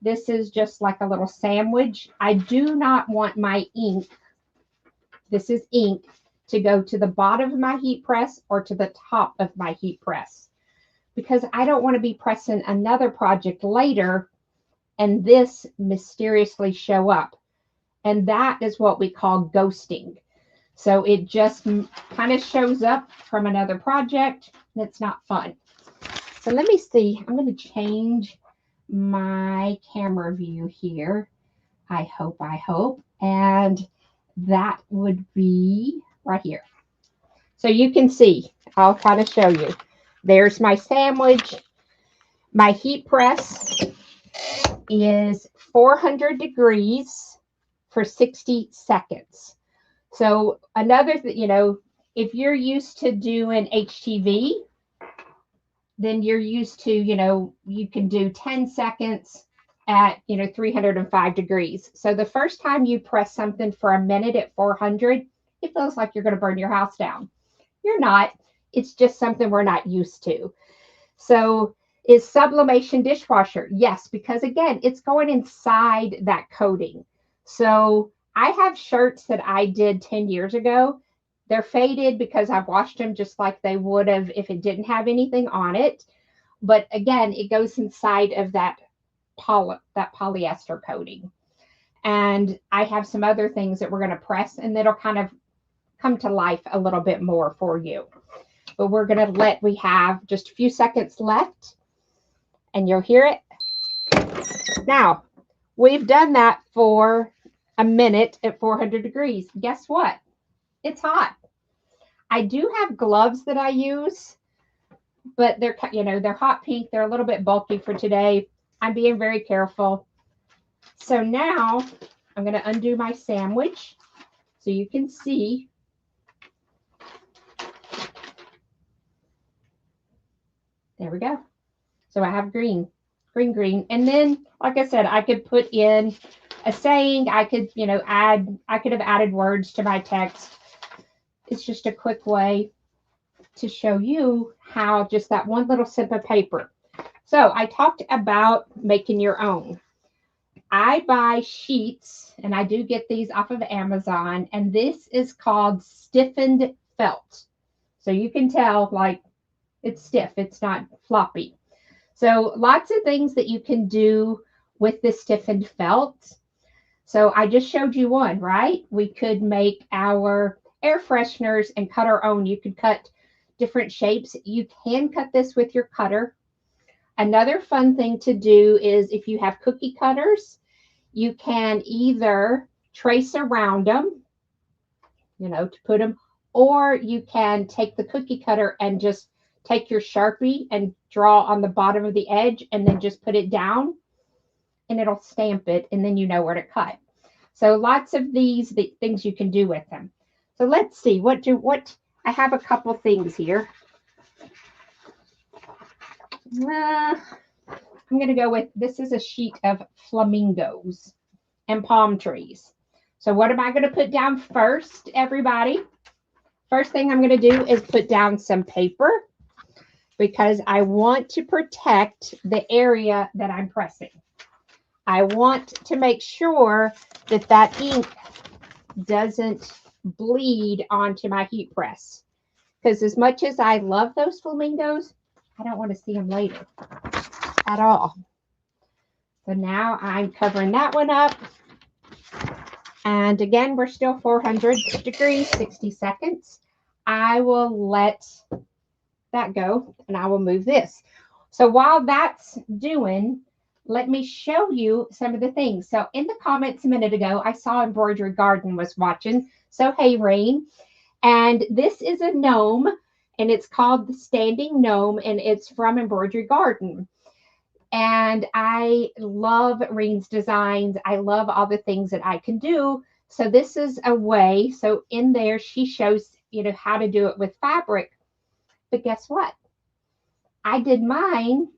D: this is just like a little sandwich. I do not want my ink, this is ink, to go to the bottom of my heat press or to the top of my heat press, because I don't want to be pressing another project later and this mysteriously show up. And that is what we call ghosting. So it just kind of shows up from another project, and it's not fun. So let me see. I'm going to change my camera view here. I hope. And that would be right here. So you can see, I'll kind of show you. There's my sandwich. My heat press is 400 degrees for 60 seconds. So another, if you're used to doing HTV, then you're used to, you can do 10 seconds at, 305 degrees. So the first time you press something for a minute at 400, it feels like you're going to burn your house down. You're not. It's just something we're not used to. So is sublimation dishwasher? Yes, because again, it's going inside that coating. So I have shirts that I did 10 years ago. They're faded because I've washed them just like they would have if it didn't have anything on it. But again, it goes inside of that polyester coating. And I have some other things that we're going to press, and that'll kind of come to life a little bit more for you. But we're going to we have just a few seconds left, and you'll hear it. Now, we've done that for a minute at 400 degrees. Guess what? It's hot. I do have gloves that I use, but they're hot pink. They're a little bit bulky for today. I'm being very careful. So now I'm going to undo my sandwich so you can see. There we go. So I have green. And then, like I said, I could put in a saying. I could, I could have added words to my text. It's just a quick way to show you how just that one little sip of paper. So I talked about making your own. I buy sheets, and I do get these off of Amazon, and this is called stiffened felt. So you can tell, like, it's stiff. It's not floppy. So lots of things that you can do with this stiffened felt. So I just showed you one, right? We could make our air fresheners and cut our own. You could cut different shapes. You can cut this with your cutter. Another fun thing to do is if you have cookie cutters, you can either trace around them, to put them, or you can take the cookie cutter and just take your Sharpie and draw on the bottom of the edge and then just put it down, and it'll stamp it, and then you know where to cut. So lots of these things you can do with them. So let's see, I have a couple things here. I'm going to go with, this is a sheet of flamingos and palm trees. So what am I going to put down first, everybody? First thing I'm going to do is put down some paper, because I want to protect the area that I'm pressing. I want to make sure that that ink doesn't bleed onto my heat press, because as much as I love those flamingos, I don't want to see them later at all. So now I'm covering that one up. And again, we're still 400 degrees, 60 seconds. I will let that go, and I will move this. So while that's doing, let me show you some of the things. So in the comments a minute ago, I saw Embroidery Garden was watching. So hey, Reen. And this is a gnome, and it's called the Standing Gnome, and it's from Embroidery Garden. And I love Reen's designs. I love all the things that I can do. So this is a way. So in there, she shows, how to do it with fabric. But guess what? I did mine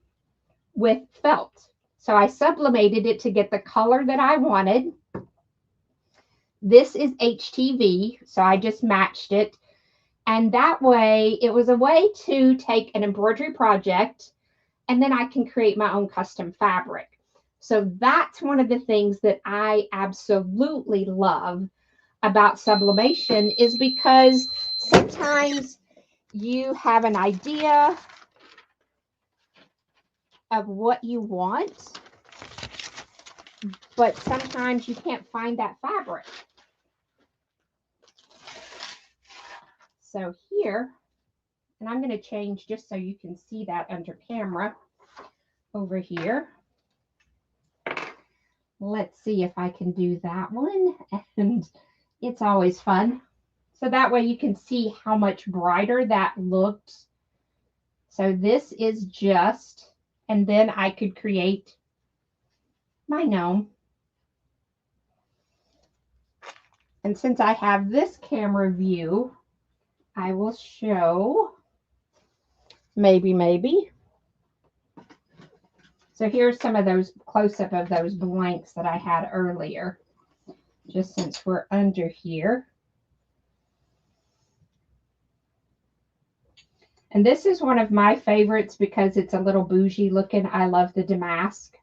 D: with felt. So I sublimated it to get the color that I wanted. This is HTV, so I just matched it. And that way, it was a way to take an embroidery project, and then I can create my own custom fabric. So that's one of the things that I absolutely love about sublimation, is because sometimes you have an idea of what you want, but sometimes you can't find that fabric. So here, and I'm going to change just so you can see that under camera over here. Let's see if I can do that one. And it's always fun. So that way you can see how much brighter that looked. So this is just, and then I could create my gnome. And since I have this camera view, I will show maybe. So here's some of those close-up of those blanks that I had earlier, just since we're under here. And this is one of my favorites because it's a little bougie looking. I love the damask.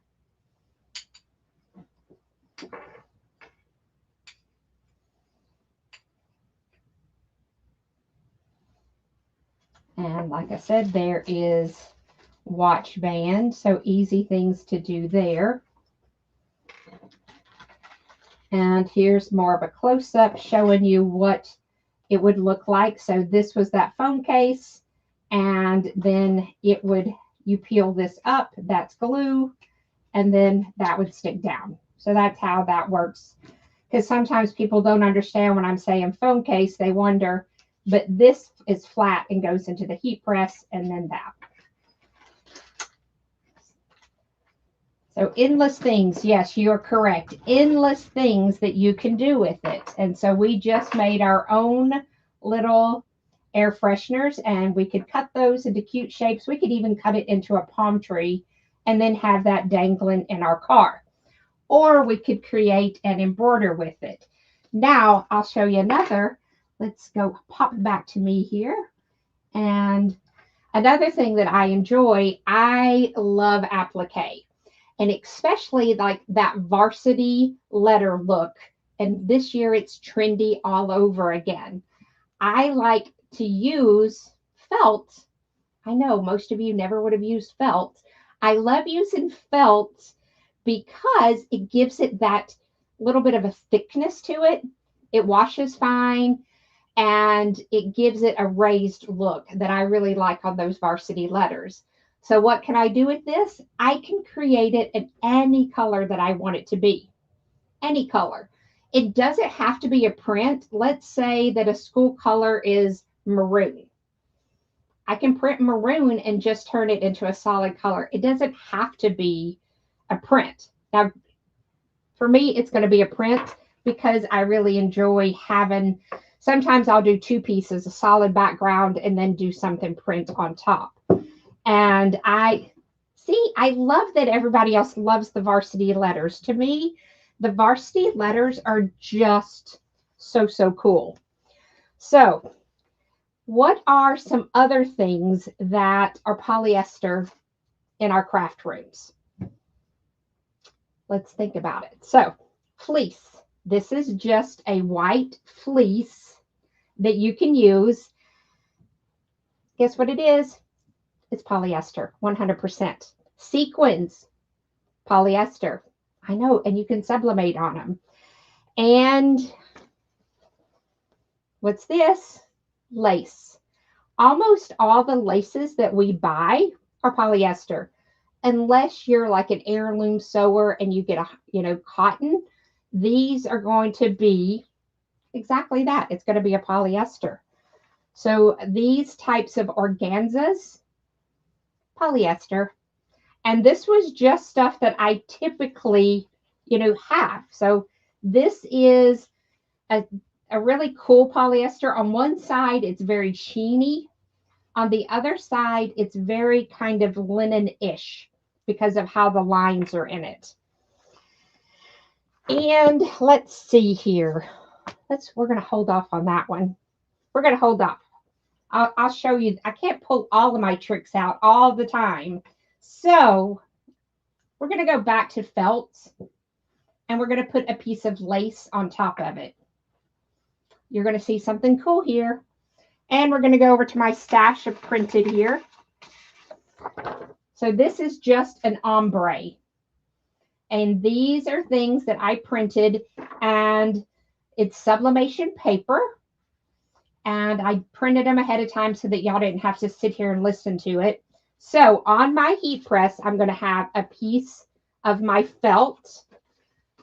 D: And like I said, there is watch band, so easy things to do there. And here's more of a close-up showing you what it would look like. So this was that phone case, and then it would, you peel this up, that's glue, and then that would stick down. So that's how that works. Because sometimes people don't understand when I'm saying phone case, they wonder, but this is flat and goes into the heat press, and then that. So endless things. Yes, you're correct. Endless things that you can do with it. And so we just made our own little air fresheners, and we could cut those into cute shapes. We could even cut it into a palm tree and then have that dangling in our car. Or we could create and embroider with it. Now I'll show you another. Let's go pop back to me here. And another thing that I enjoy, I love applique. And especially like that varsity letter look. And this year it's trendy all over again. I like to use felt. I know most of you never would have used felt. I love using felt because it gives it that little bit of a thickness to it. It washes fine, and it gives it a raised look that I really like on those varsity letters. So what can I do with this? I can create it in any color that I want it to be. Any color. It doesn't have to be a print. Let's say that a school color is maroon. I can print maroon and just turn it into a solid color. It doesn't have to be a print. Now, for me, it's going to be a print because I really enjoy having, sometimes I'll do two pieces, a solid background, and then do something print on top. And I love that everybody else loves the varsity letters. To me, the varsity letters are just so, so cool. So what are some other things that are polyester in our craft rooms? Let's think about it. So fleece. This is just a white fleece that you can use. Guess what it is? It's polyester, 100%. Sequins, polyester. I know, and you can sublimate on them. And what's this? Lace. Almost all the laces that we buy are polyester, unless you're like an heirloom sewer and you get a, cotton. These are going to be exactly that. It's going to be a polyester. So these types of organzas, polyester. And this was just stuff that I typically, have. So this is a really cool polyester. On one side, it's very sheeny. On the other side, it's very kind of linen-ish because of how the lines are in it. And let's see here. We're going to hold off on that one. We're going to hold off. I'll show you. I can't pull all of my tricks out all the time. So we're going to go back to felt, and we're going to put a piece of lace on top of it. You're going to see something cool here. And we're going to go over to my stash of printed here. So this is just an ombre. And these are things that I printed, and it's sublimation paper. And I printed them ahead of time so that y'all didn't have to sit here and listen to it. So on my heat press, I'm going to have a piece of my felt,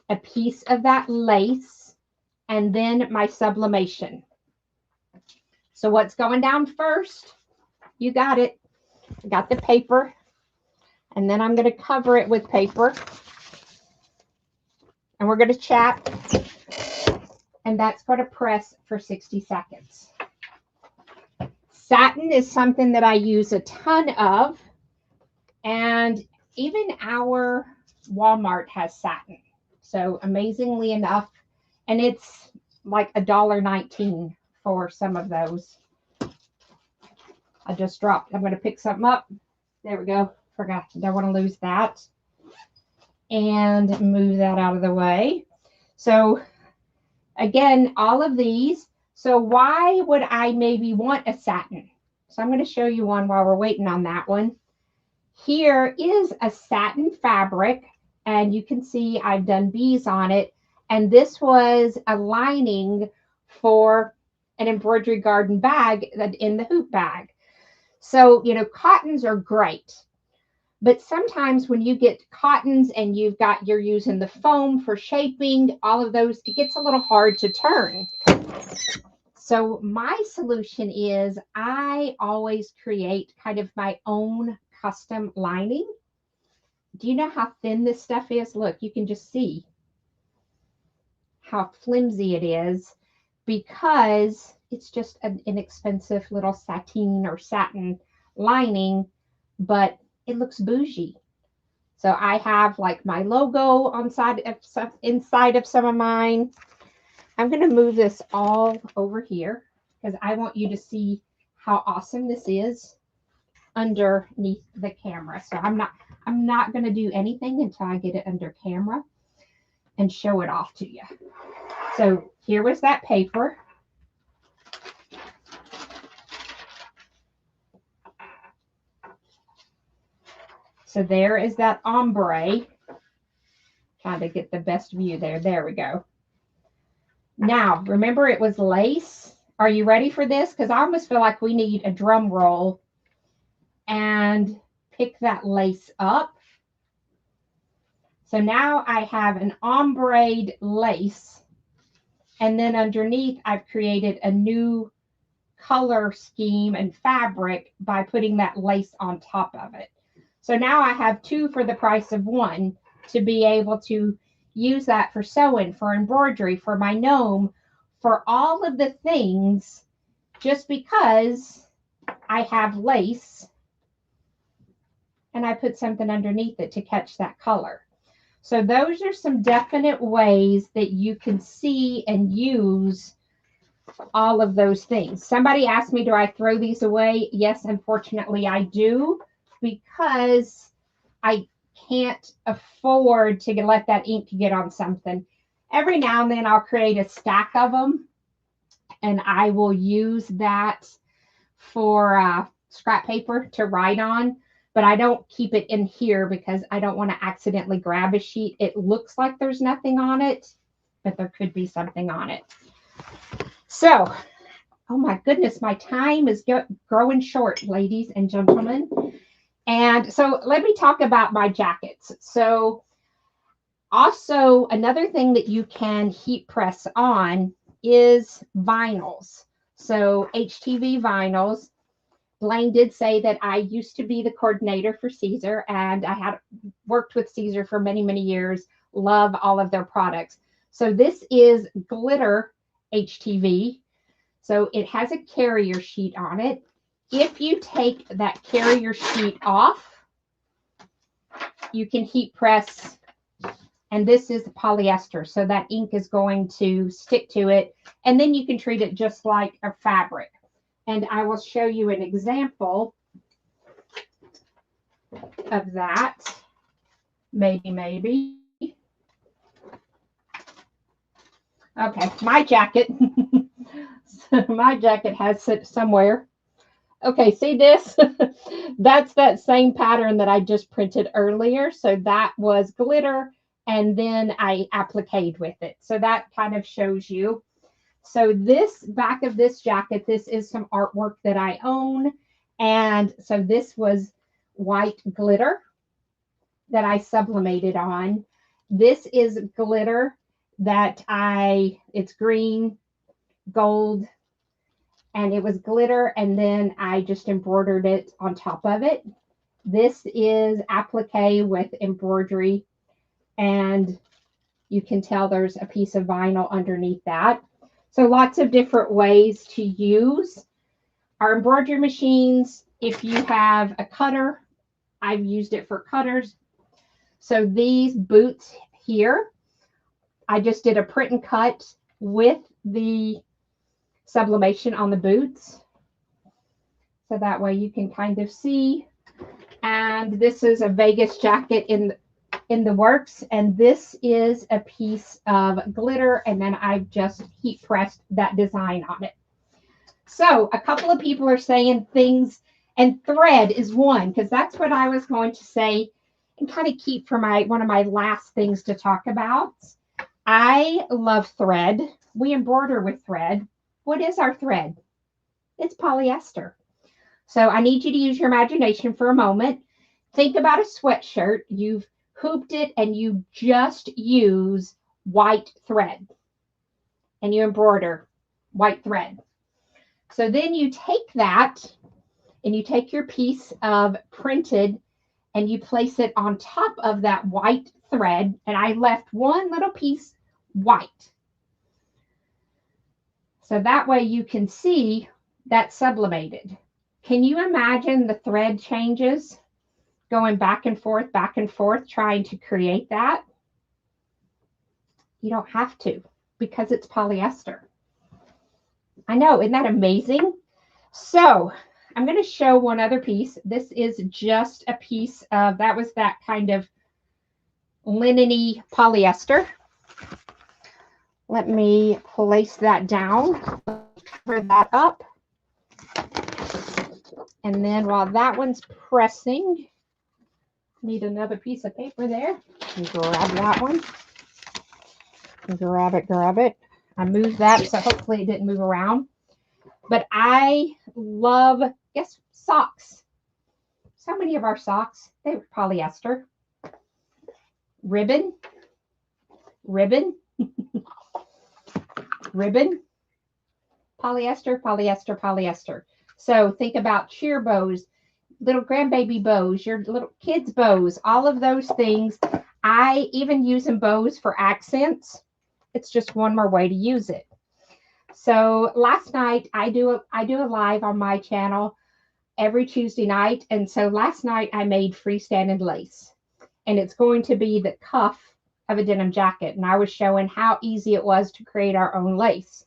D: a piece of that lace, and then my sublimation. So what's going down first? You got it. I got the paper, and then I'm going to cover it with paper, and we're going to chat, and that's going to press for 60 seconds. Satin is something that I use a ton of, and even our Walmart has satin. So amazingly enough, and it's like $1.19 for some of those. I just dropped. I'm going to pick something up. There we go. Forgot. Don't want to lose that. And move that out of the way. So again, all of these. So why would I maybe want a satin? So I'm going to show you one while we're waiting on that one. Here is a satin fabric, and you can see I've done bees on it. And this was a lining for an Embroidery Garden bag in the hoop bag. So, you know, cottons are great. But sometimes when you get cottons and you're using the foam for shaping, all of those, it gets a little hard to turn. So my solution is I always create kind of my own custom lining. Do you know how thin this stuff is? Look, you can just see how flimsy it is because it's just an inexpensive little sateen or satin lining, but it looks bougie. So I have like my logo inside of some of mine. I'm going to move this all over here because I want you to see how awesome this is underneath the camera. So I'm not going to do anything until I get it under camera and show it off to you. So here was that paper. So there is that ombre. Trying to get the best view there. There we go. Now, remember it was lace. Are you ready for this? Because I almost feel like we need a drum roll and pick that lace up. So now I have an ombre lace, and then underneath I've created a new color scheme and fabric by putting that lace on top of it. So now I have two for the price of one to be able to use that for sewing, for embroidery, for my gnome, for all of the things, just because I have lace and I put something underneath it to catch that color. So those are some definite ways that you can see and use all of those things. Somebody asked me, do I throw these away? Yes, unfortunately I do, because I can't afford to let that ink get on something. Every now and then I'll create a stack of them, and I will use that for scrap paper to write on, but I don't keep it in here because I don't want to accidentally grab a sheet. It looks like there's nothing on it, but there could be something on it. So, oh my goodness, my time is growing short, ladies and gentlemen. And so let me talk about my jackets. So also another thing that you can heat press on is vinyls. So HTV vinyls. Blaine did say that I used to be the coordinator for Caesar, and I had worked with Caesar for many, many years. Love all of their products. So this is glitter HTV. So it has a carrier sheet on it. If you take that carrier sheet off, you can heat press, and this is polyester, so that ink is going to stick to it, and then you can treat it just like a fabric. And I will show you an example of that. Maybe. Okay, my jacket. My jacket has it somewhere. Okay, see this? That's that same pattern that I just printed earlier. So that was glitter and then I appliqued with it. So that kind of shows you. So this back of this jacket, this is some artwork that I own. And so this was white glitter that I sublimated on. This is glitter that it's green, gold, and it was glitter, and then I just embroidered it on top of it. This is applique with embroidery, and you can tell there's a piece of vinyl underneath that. So lots of different ways to use our embroidery machines. If you have a cutter, I've used it for cutters. So these boots here, I just did a print and cut with the sublimation on the boots. So that way you can kind of see. And this is a Vegas jacket in the works. And this is a piece of glitter. And then I've just heat pressed that design on it. So a couple of people are saying things, and thread is one, because that's what I was going to say and kind of keep for one of my last things to talk about. I love thread. We embroider with thread. What is our thread? It's polyester. So I need you to use your imagination for a moment. Think about a sweatshirt. You've hooped it and you just use white thread. And you embroider white thread. So then you take that and you take your piece of printed and you place it on top of that white thread. And I left one little piece white. So that way you can see that sublimated. Can you imagine the thread changes going back and forth, trying to create that? You don't have to, because it's polyester. I know, isn't that amazing? So I'm going to show one other piece. This is just a piece of, that was that kind of linen-y polyester. Let me place that down, cover that up. And then while that one's pressing, need another piece of paper there. And grab that one. And grab it. I moved that, so hopefully it didn't move around. But I love, guess, socks. So many of our socks, they were polyester. Ribbon. Polyester. So think about cheer bows, little grandbaby bows, your little kids' bows, all of those things. I even use in bows for accents. It's just one more way to use it. So last night I do a live on my channel every Tuesday night. And so last night I made freestanding lace, and it's going to be the cuff of a denim jacket. And I was showing how easy it was to create our own lace.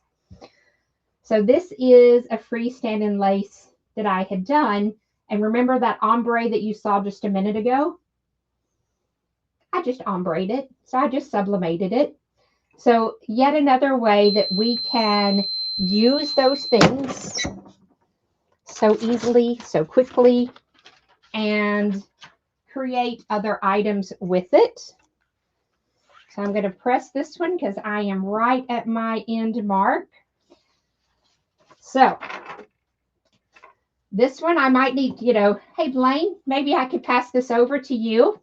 D: So this is a freestanding lace that I had done. And remember that ombre that you saw just a minute ago? I just ombre'd it. So I just sublimated it. So yet another way that we can use those things so easily, so quickly, and create other items with it. So I'm going to press this one because I am right at my end mark. So this one I might need, hey, Blaine, maybe I could pass this over to you.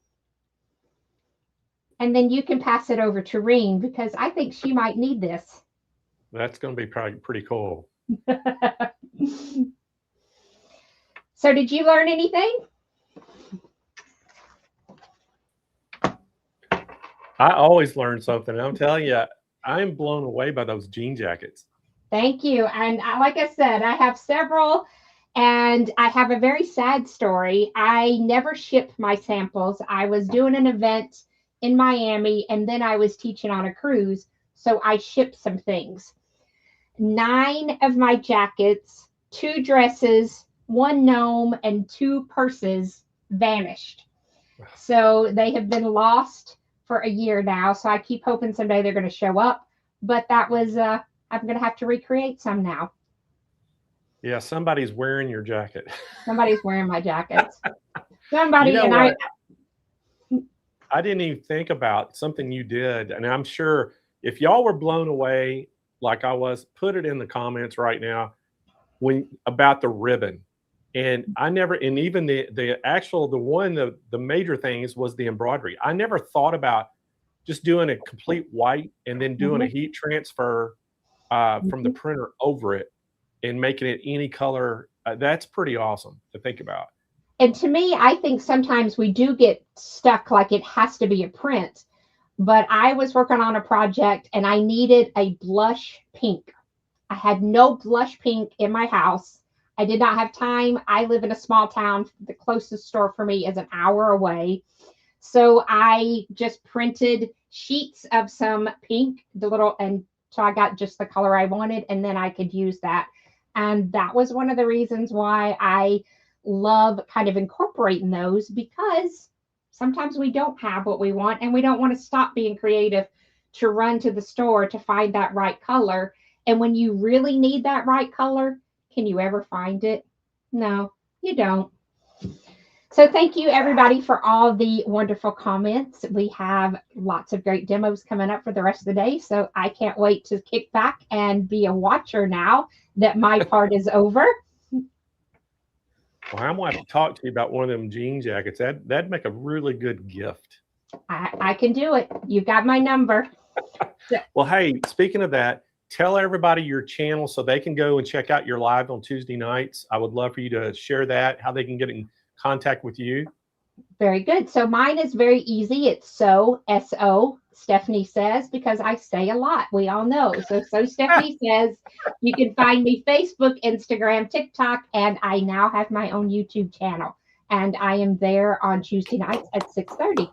D: And then you can pass it over to Reen, because I think she might need this.
A: That's going to be probably pretty cool.
D: So did you learn anything?
A: I always learn something. I'm telling you, I'm blown away by those jean jackets.
D: Thank you. And like I said, I have several, and I have a very sad story. I never shipped my samples. I was doing an event in Miami, and then I was teaching on a cruise. So I shipped some things. 9 of my jackets, 2 dresses, 1 gnome, and 2 purses vanished. So they have been lost for a year now. So I keep hoping someday they're going to show up. But that was, I'm going to have to recreate some now.
A: Yeah, somebody's wearing your jacket.
D: Somebody's wearing my jackets. Somebody,
A: You know
D: and
A: what? I didn't even think about something you did. And I'm sure if y'all were blown away like I was, put it in the comments right now about the ribbon. And I never, and even the major things was the embroidery. I never thought about just doing a complete white and then doing a heat transfer from the printer over it and making it any color. That's pretty awesome to think about.
D: And to me, I think sometimes we do get stuck like it has to be a print. But I was working on a project and I needed a blush pink. I had no blush pink in my house. I did not have time. I live in a small town. The closest store for me is an hour away. So I just printed sheets of some pink, and so I got just the color I wanted, and then I could use that. And that was one of the reasons why I love kind of incorporating those, because sometimes we don't have what we want and we don't want to stop being creative to run to the store to find that right color. And when you really need that right color, can you ever find it? No, you don't. So thank you everybody for all the wonderful comments. We have lots of great demos coming up for the rest of the day. So I can't wait to kick back and be a watcher now that my part is over.
A: Well, I'm going to have to talk to you about one of them jean jackets. That'd make a really good gift.
D: I can do it. You've got my number.
A: Well, hey, speaking of that, tell everybody your channel so they can go and check out your live on Tuesday nights. I would love for you to share that, how they can get in contact with you.
D: Very good. So mine is very easy. It's S-O, Stephanie Says, because I say a lot. We all know. So Stephanie Says. You can find me Facebook, Instagram, TikTok, and I now have my own YouTube channel. And I am there on Tuesday nights at 6:30.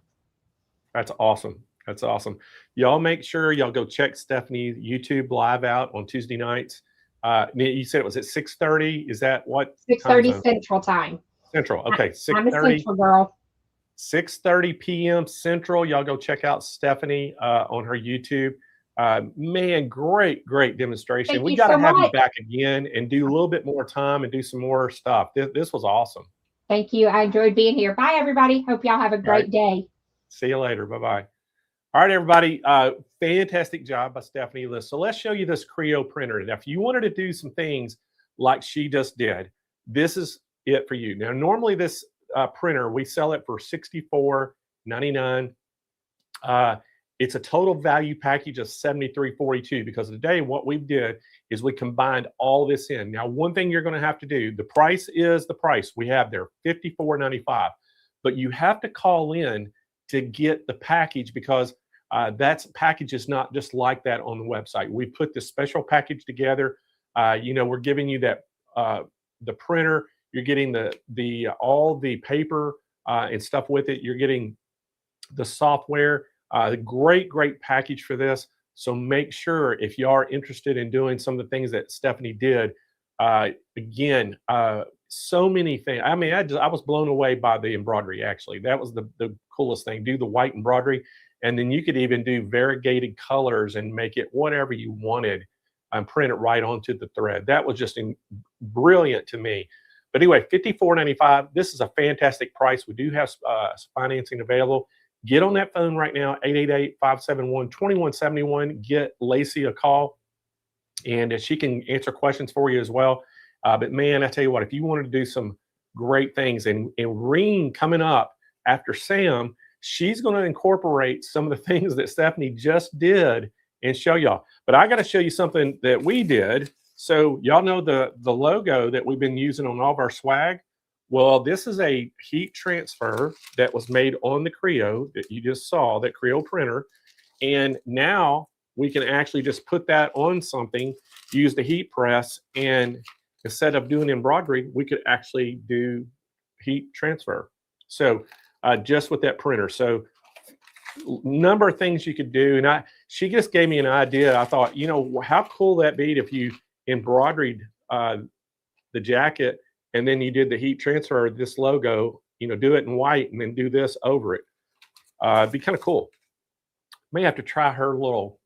A: That's awesome. That's awesome. Y'all make sure y'all go check Stephanie's YouTube live out on Tuesday nights. You said it was at 6:30. Is that what?
D: 6:30 Central Time.
A: Central. Okay. 6:30.
D: I'm a Central girl.
A: 6:30 p.m. Central. Y'all go check out Stephanie on her YouTube. Man, great demonstration. We got to have you back again and do a little bit more time and do some more stuff. This was awesome.
D: Thank you. I enjoyed being here. Bye, everybody. Hope y'all have a great day.
A: See you later. Bye-bye. All right, everybody. Fantastic job by Stephanie. So let's show you this Creo printer. Now, if you wanted to do some things like she just did, this is it for you. Now, normally this printer, we sell it for $64.99. It's a total value package of $73.42 because today what we did is we combined all this in. Now, one thing you're going to have to do, the price is the price we have there, $54.95, but you have to call in to get the package because package is not just like that on the website. We put this special package together. We're giving you that the printer. You're getting all the paper and stuff with it. You're getting the software. Great package for this. So make sure if you are interested in doing some of the things that Stephanie did, again, so many things. I mean, I was blown away by the embroidery. Actually, that was the coolest thing. Do the white embroidery, and then you could even do variegated colors and make it whatever you wanted and print it right onto the thread. That was just brilliant to me. But anyway, $54.95. This is a fantastic price. We do have financing available. Get on that phone right now, 888-571-2171. Get Lacey a call, and she can answer questions for you as well. But man, I tell you what, if you wanted to do some great things, and Reen coming up after Sam, she's going to incorporate some of the things that Stephanie just did and show y'all. But I got to show you something that we did. So y'all know the logo that we've been using on all of our swag. Well, this is a heat transfer that was made on the Creo that you just saw, that Creo printer. And now we can actually just put that on something, use the heat press, and instead of doing embroidery, we could actually do heat transfer. So just with that printer. So number of things you could do. And she just gave me an idea. I thought, how cool that'd be if you embroidered the jacket and then you did the heat transfer of this logo, do it in white and then do this over it. It'd be kind of cool. May have to try her little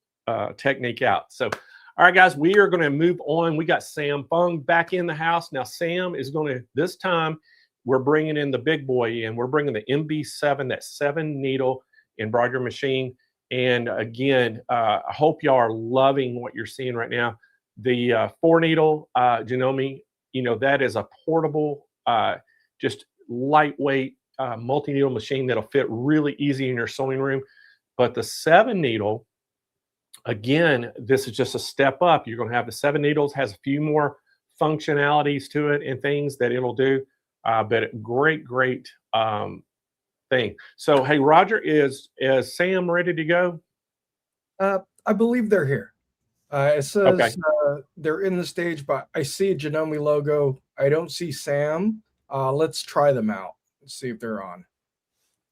A: technique out. So, all right, guys, we are going to move on. We got Sam Fung back in the house. Now, Sam is going to, this time, we're bringing in the big boy in. We're bringing the MB7, that 7 needle embroidery machine. And again, I hope y'all are loving what you're seeing right now. The 4-needle Janome, that is a portable, just lightweight multi-needle machine that'll fit really easy in your sewing room. But the 7-needle, again, this is just a step up. You're going to have the 7 needles, has a few more functionalities to it and things that it'll do. But great thing. So, hey, Roger, is Sam ready to go?
B: I believe they're here. It says
A: Okay.
B: They're in the stage, but I see a Janome logo. I don't see Sam. Let's try them out and see if they're on.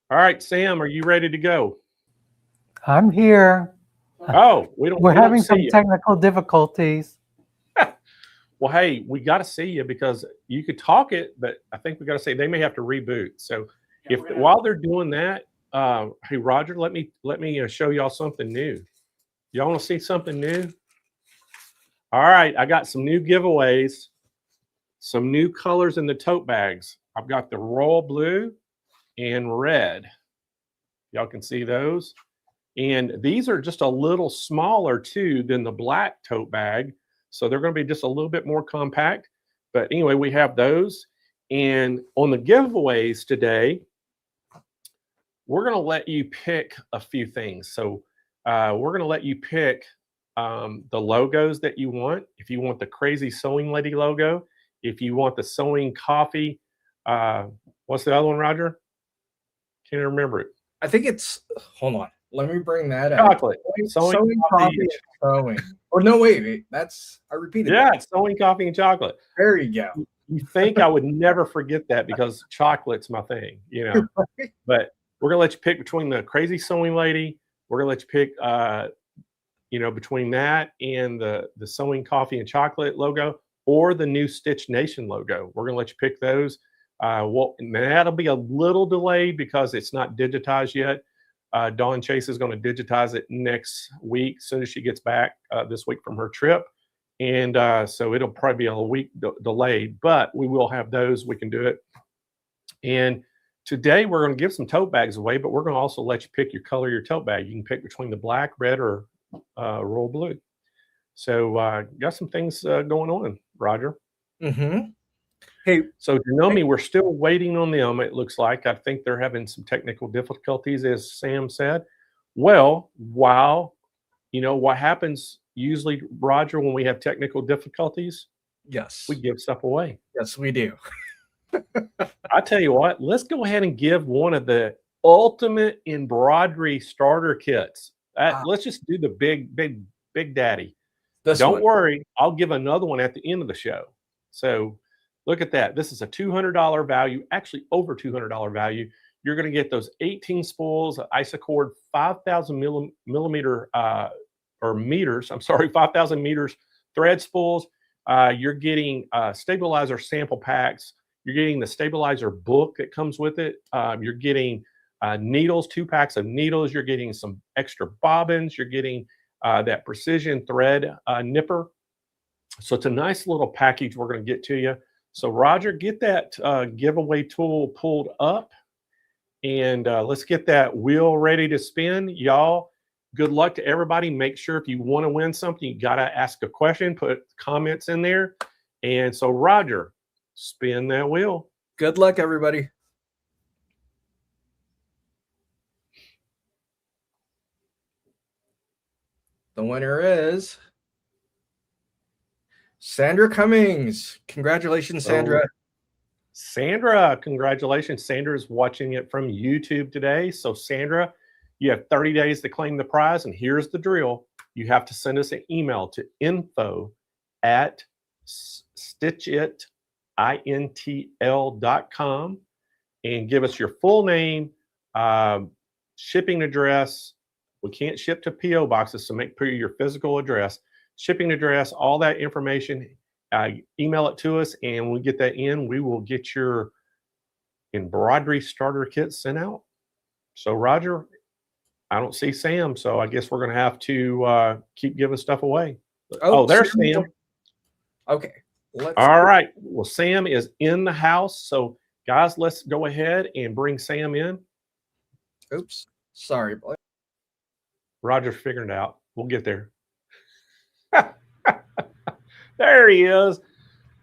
A: All right, Sam, are you ready to go?
C: I'm here.
A: Oh,
C: we're having some technical difficulties.
A: Well, hey, we got to see you because you could talk it, but I think we got to say they may have to reboot. So while they're doing that, hey, Roger, let me show y'all something new. Y'all want to see something new? All right, I got some new giveaways, some new colors in the tote bags. I've got the royal blue and red. Y'all can see those. And these are just a little smaller too than the black tote bag. So they're going to be just a little bit more compact. But anyway, we have those. And on the giveaways today, we're going to let you pick a few things. So we're going to let you pick the logos that you want. If you want the Crazy Sewing Lady logo, if you want the Sewing Coffee, what's the other one, Roger? Can't remember it.
B: I think it's, hold on. Let me bring that
A: Chocolate.
B: up. Sewing coffee and sewing. Or no, wait. I repeated
A: that.
B: It's
A: Sewing Coffee and Chocolate.
B: There you go.
A: You think I would never forget that because chocolate's my thing,
B: Right.
A: But we're going to let you pick between the Crazy Sewing Lady. We're going to let you pick, between that and the Sewing Coffee and Chocolate logo or the new Stitch Nation logo. We're going to let you pick those. And that'll be a little delayed because it's not digitized yet. Dawn Chase is going to digitize it next week as soon as she gets back this week from her trip. And so it'll probably be a week delayed, but we will have those. We can do it. And today we're going to give some tote bags away, but we're going to also let you pick your color, your tote bag. You can pick between the black, red, or royal blue. So got some things going on, Roger.
B: Mm-hmm. Hey,
A: so Janome, we're still waiting on them. It looks like I think they're having some technical difficulties, as Sam said. Well, what happens usually, Roger, when we have technical difficulties?
B: Yes,
A: we give stuff away.
B: Yes, we do.
A: I tell you what, let's go ahead and give one of the ultimate embroidery starter kits. Let's just do the big daddy. Don't worry, I'll give another one at the end of the show. So look at that. This is a $200 value, actually over $200 value. You're going to get those 18 spools, Isacord 5,000 millimeter or meters. I'm sorry, 5,000 meters thread spools. You're getting stabilizer sample packs. You're getting the stabilizer book that comes with it. You're getting needles, 2 packs of needles. You're getting some extra bobbins. You're getting that precision thread nipper. So it's a nice little package we're going to get to you. So Roger, get that giveaway tool pulled up and let's get that wheel ready to spin. Y'all, good luck to everybody. Make sure if you want to win something, you got to ask a question, put comments in there. And so Roger, spin that wheel.
B: Good luck, everybody. The winner is Sandra Cummings. Congratulations, Sandra.
A: Sandra, congratulations. Sandra is watching it from YouTube today. So Sandra, you have 30 days to claim the prize. And here's the drill. You have to send us an email to info@stitchitintl.com and give us your full name, shipping address. We can't ship to P.O. boxes, so make sure your physical address, shipping address, all that information. Email it to us, and when we get that in, we will get your embroidery starter kit sent out. So, Roger, I don't see Sam, so I guess we're going to have to keep giving stuff away. Oh, there's Sam.
B: Okay.
A: All right. Well, Sam is in the house. So, guys, let's go ahead and bring Sam in.
B: Oops. Sorry, Blaine.
A: Roger's figuring it out. We'll get there. There he is.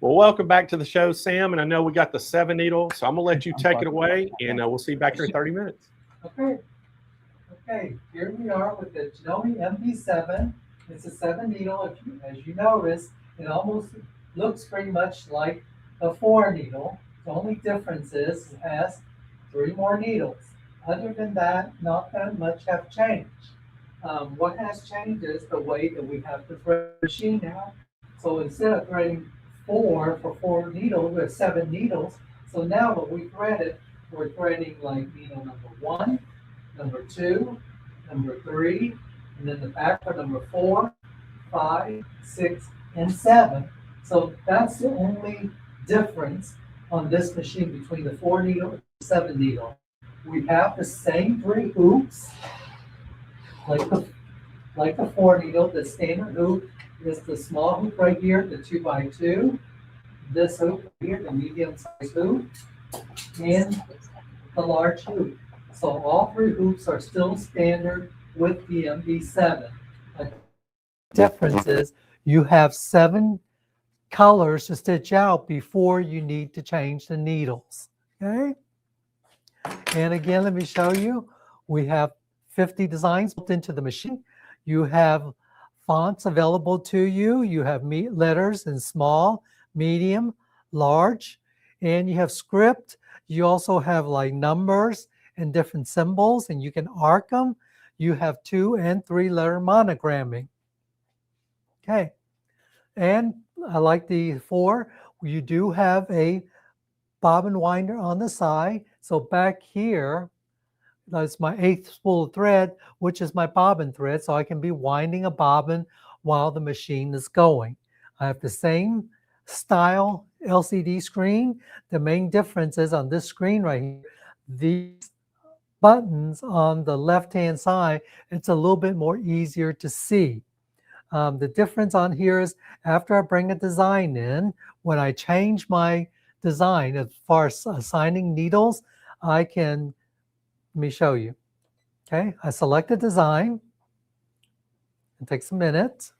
A: Well, welcome back to the show, Sam. And I know we got the 7 needle, so I'm going to let you take it away, and we'll see you back here in 30 minutes.
C: Okay. Okay, here we are with the Janome MB7. It's a 7 needle. As you notice, it almost looks pretty much like a 4 needle. The only difference is it has 3 more needles. Other than that, not that much have changed. What has changed is the way that we have the thread machine now. So instead of threading 4 for 4 needles, we have 7 needles. So now when we thread it, we're threading like needle number 1, number 2, number 3, and then the back for number 4, 5, 6, and 7. So that's the only difference on this machine between the 4 needle and the 7 needle. We have the same 3 hoops, like the 4 needle. The standard hoop is the small hoop right here, the 2x2. This hoop here, the medium-sized hoop, and the large hoop. So all 3 hoops are still standard with the MB7. The difference is you have 7 colors to stitch out before you need to change the needles. Okay? And again, let me show you. We have 50 designs built into the machine. You have fonts available to you. You have letters in small, medium, large, and you have script. You also have like numbers and different symbols, and you can arc them. You have 2 and 3 letter monogramming. Okay. And I like the 4. You do have a bobbin winder on the side. So back here, that's my 8th spool of thread, which is my bobbin thread. So I can be winding a bobbin while the machine is going. I have the same style LCD screen. The main difference is on this screen right here, these buttons on the left-hand side, it's a little bit more easier to see. The difference on here is after I bring a design in, when I change my design as far as assigning needles, I can, let me show you. Okay, I select a design. It takes a minute.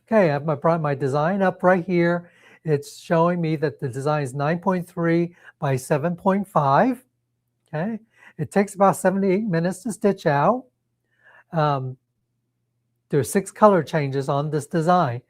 C: Okay, I have my design up right here. It's showing me that the design is 9.3 by 7.5. Okay, it takes about 7 to 8 minutes to stitch out. There's 6 color changes on this design.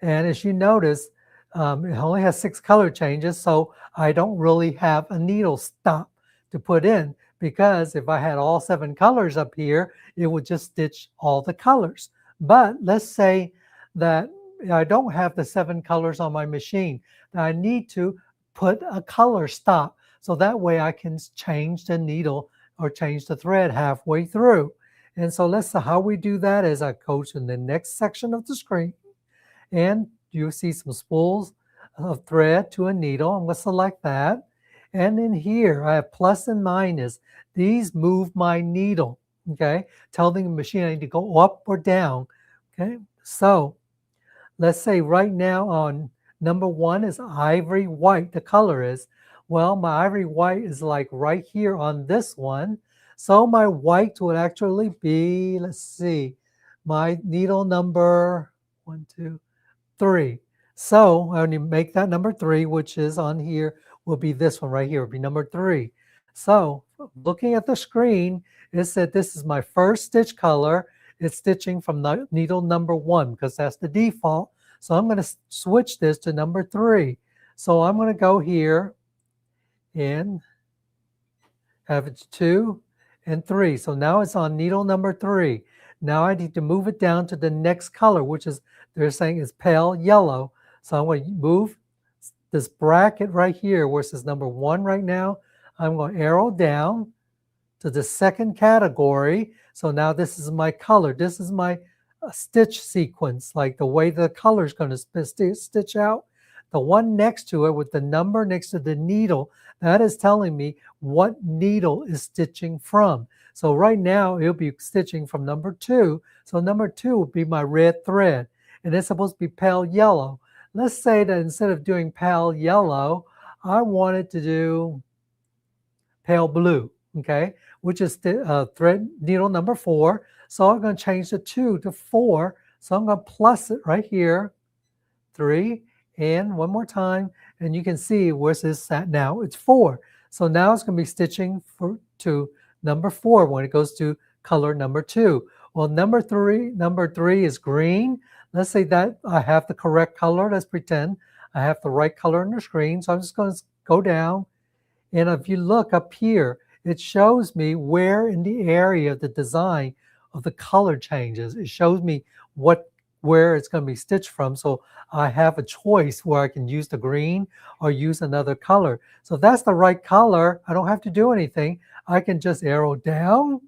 C: And as you notice, it only has 6 color changes, so I don't really have a needle stop to put in, because if I had all 7 colors up here, it would just stitch all the colors. But let's say that I don't have the 7 colors on my machine. I need to put a color stop, so that way I can change the needle or change the thread halfway through. And so let's see how we do that as I go to the next section of the screen. And you see some spools of thread to a needle. I'm going to select that. And in here, I have plus and minus. These move my needle, okay? Telling the machine I need to go up or down, okay? So let's say right now on number 1 is ivory white, the color is. Well, my ivory white is like right here on this one. So my white would actually be, let's see, my needle number 1, 2, 3. So I only make that number 3, which is on here, will be this one right here, will be number 3. So looking at the screen, it said this is my first stitch color. It's stitching from needle number 1 because that's the default. So I'm going to switch this to number 3. So I'm going to go here and have it 2 and 3. So now it's on needle number 3. Now I need to move it down to the next color, which is, they're saying is pale yellow. So I'm going to move this bracket right here where it says number 1 right now. I'm going to arrow down to the second category. So now this is my color. This is my stitch sequence, like the way the color is going to stitch out. The one next to it with the number next to the needle, that is telling me what needle is stitching from. So right now it'll be stitching from number 2. So number 2 will be my red thread, and it's supposed to be pale yellow. Let's say that instead of doing pale yellow, I wanted to do pale blue, okay? which is thread needle number 4. So I'm going to change the 2 to 4. So I'm going to plus it right here, 3, and one more time, and you can see where's this at now. It's 4. So now it's going to be stitching to number 4 when it goes to color number 2. Well, number three is green. Let's say that I have the correct color. Let's pretend I have the right color on the screen. So I'm just going to go down, and if you look up here, it shows me where in the area of the design of the color changes. It shows me where it's going to be stitched from. So I have a choice where I can use the green or use another color. So if that's the right color, I don't have to do anything. I can just arrow down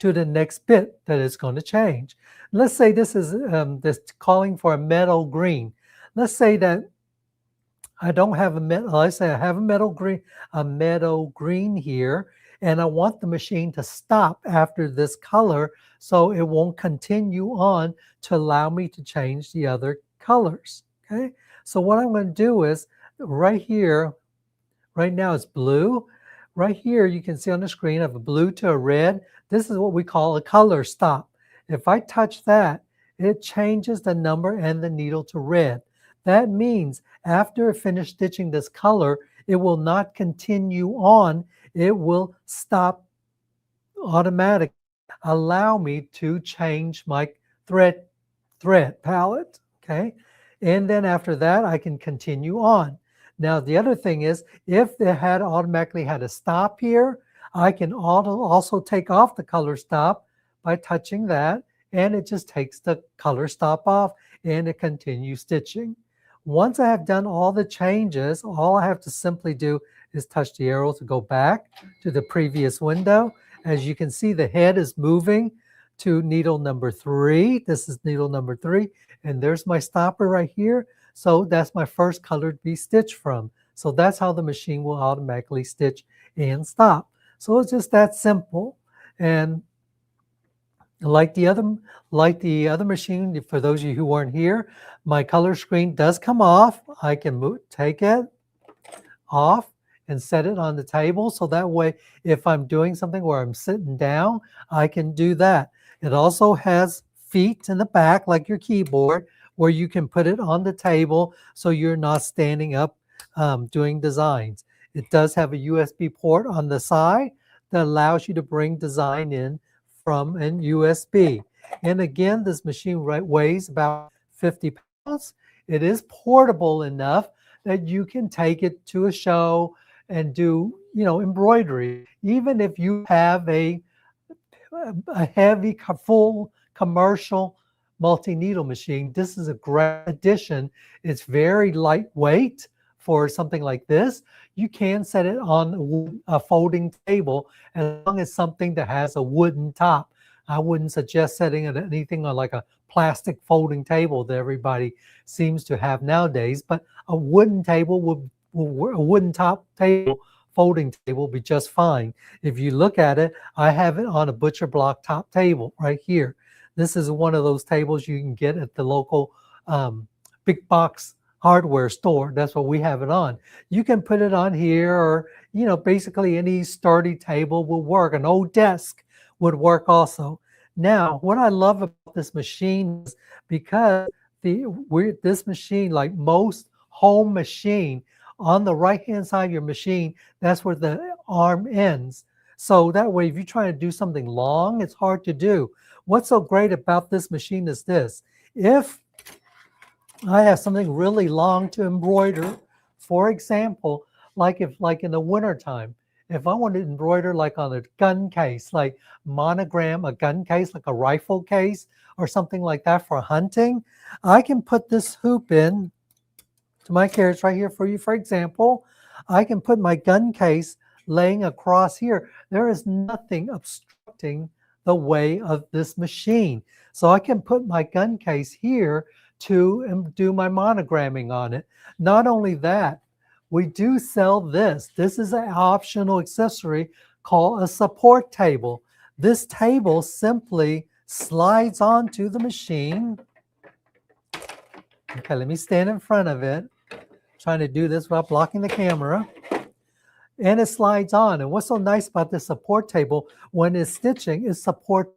C: to the next bit that it's going to change. Let's say this is this calling for a meadow green. Let's say that I don't have a meadow. Let's say I have a meadow green here, and I want the machine to stop after this color so it won't continue on to allow me to change the other colors. Okay, so what I'm going to do is right here, right now it's blue. Right here, you can see on the screen, I have a blue to a red. This is what we call a color stop. If I touch that, it changes the number and the needle to red. That means after I finish stitching this color, it will not continue on. It will stop automatically, allow me to change my thread palette. Okay, and then after that, I can continue on. Now, the other thing is, if it had automatically had a stop here, I can also take off the color stop by touching that, and it just takes the color stop off, and it continues stitching. Once I have done all the changes, all I have to simply do is touch the arrow to go back to the previous window. As you can see, the head is moving to needle number 3. This is needle number 3, and there's my stopper right here. So that's my first color to be stitched from. So that's how the machine will automatically stitch and stop. So it's just that simple. And like the other machine, for those of you who weren't here, my color screen does come off. I can take it off and set it on the table. So that way, if I'm doing something where I'm sitting down, I can do that. It also has feet in the back, like your keyboard, where you can put it on the table so you're not standing up doing designs. It does have a USB port on the side that allows you to bring design in from an USB. And again, this machine weighs about 50 pounds. It is portable enough that you can take it to a show and do, embroidery. Even if you have a heavy, full commercial multi-needle machine, this is a great addition. It's very lightweight for something like this. You can set it on a folding table as long as something that has a wooden top. I wouldn't suggest setting it anything on like a plastic folding table that everybody seems to have nowadays, but a wooden table a wooden top table, folding table will be just fine. If you look at it, I have it on a butcher block top table right here. This is one of those tables you can get at the local big box hardware store. That's what we have it on. You can put it on here, or basically any sturdy table will work. An old desk would work also. Now, what I love about this machine is because this machine, like most home machine, on the right hand side of your machine, that's where the arm ends. So that way, if you're trying to do something long, it's hard to do. What's so great about this machine is this. If I have something really long to embroider, for example, like in the wintertime, if I want to embroider like on a gun case, like monogram a gun case, like a rifle case or something like that for hunting, I can put this hoop in to my carrots right here for you. For example, I can put my gun case laying across here. There is nothing obstructing the way of this machine. So I can put my gun case here to do my monogramming on it. Not only that, we do sell this. This is an optional accessory called a support table. This table simply slides onto the machine. Okay, let me stand in front of it. Trying to do this without blocking the camera. and it slides on. And what's so nice about this support table when it's stitching is support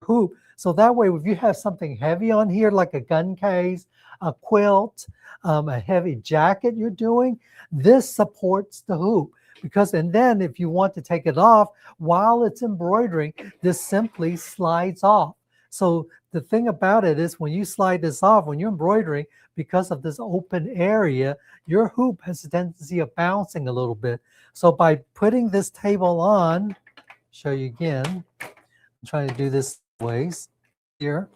C: hoop. So that way, if you have something heavy on here, like a gun case, a quilt, a heavy jacket you're doing, this supports the hoop. Because, and then if you want to take it off while it's embroidering, this simply slides off. So the thing about it is when you slide this off, when you're embroidering, because of this open area, your hoop has a tendency of bouncing a little bit. So by putting this table on, show you again, I'm trying to do this ways here,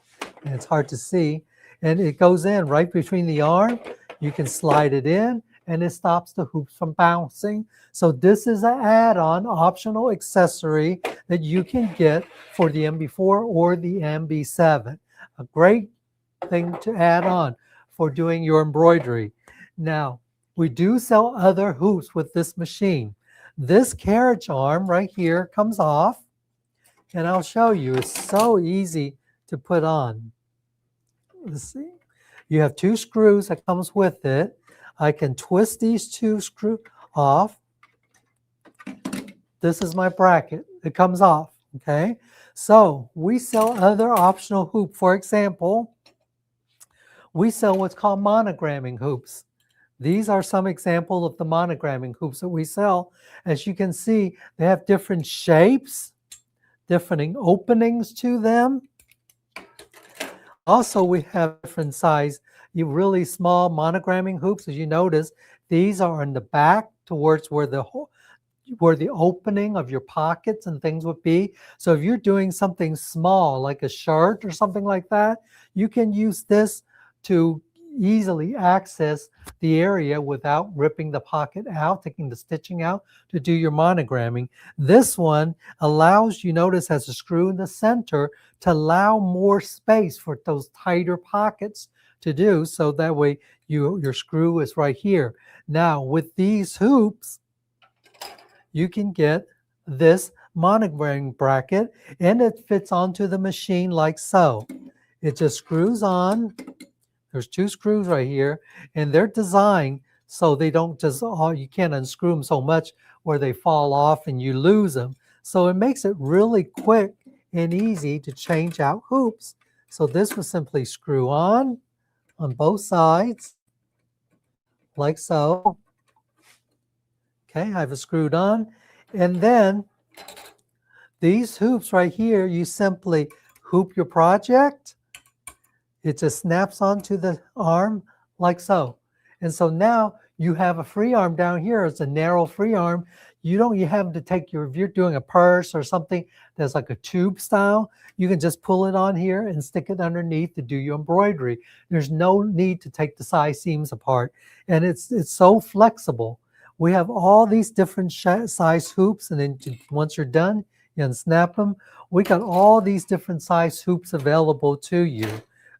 C: and it's hard to see, and it goes in right between the arm. You can slide it in, and it stops the hoops from bouncing. So this is an add-on optional accessory that you can get for the MB4 or the MB7. A great thing to add on for doing your embroidery. Now, we do sell other hoops with this machine. This carriage arm right here comes off, and I'll show you. It's so easy to put on. Let's see. You have 2 screws that comes with it. I can twist these 2 screws off. This is my bracket. It comes off, okay? So we sell other optional hoop. For example, we sell what's called monogramming hoops. These are some examples of the monogramming hoops that we sell. As you can see, they have different shapes, different openings to them. Also, we have different size, really small monogramming hoops. As you notice, these are in the back towards where the opening of your pockets and things would be. So if you're doing something small, like a shirt or something like that, you can use this to easily access the area without ripping the pocket out, taking the stitching out to do your monogramming. This one allows, you notice, has a screw in the center to allow more space for those tighter pockets to do. So that way your screw is right here. Now with these hoops, you can get this monogramming bracket, and it fits onto the machine like so. It just screws on. There's 2 screws right here, and they're designed so they don't just, you can't unscrew them so much where they fall off and you lose them. So it makes it really quick and easy to change out hoops. So this will simply screw on both sides, like so. Okay, I have it screwed on. And then these hoops right here, you simply hoop your project. It just snaps onto the arm like so. And so now you have a free arm down here. It's a narrow free arm. You have to take if you're doing a purse or something that's like a tube style, you can just pull it on here and stick it underneath to do your embroidery. There's no need to take the side seams apart. And it's so flexible. We have all these different size hoops, and then once you're done, you unsnap them. We got all these different size hoops available to you.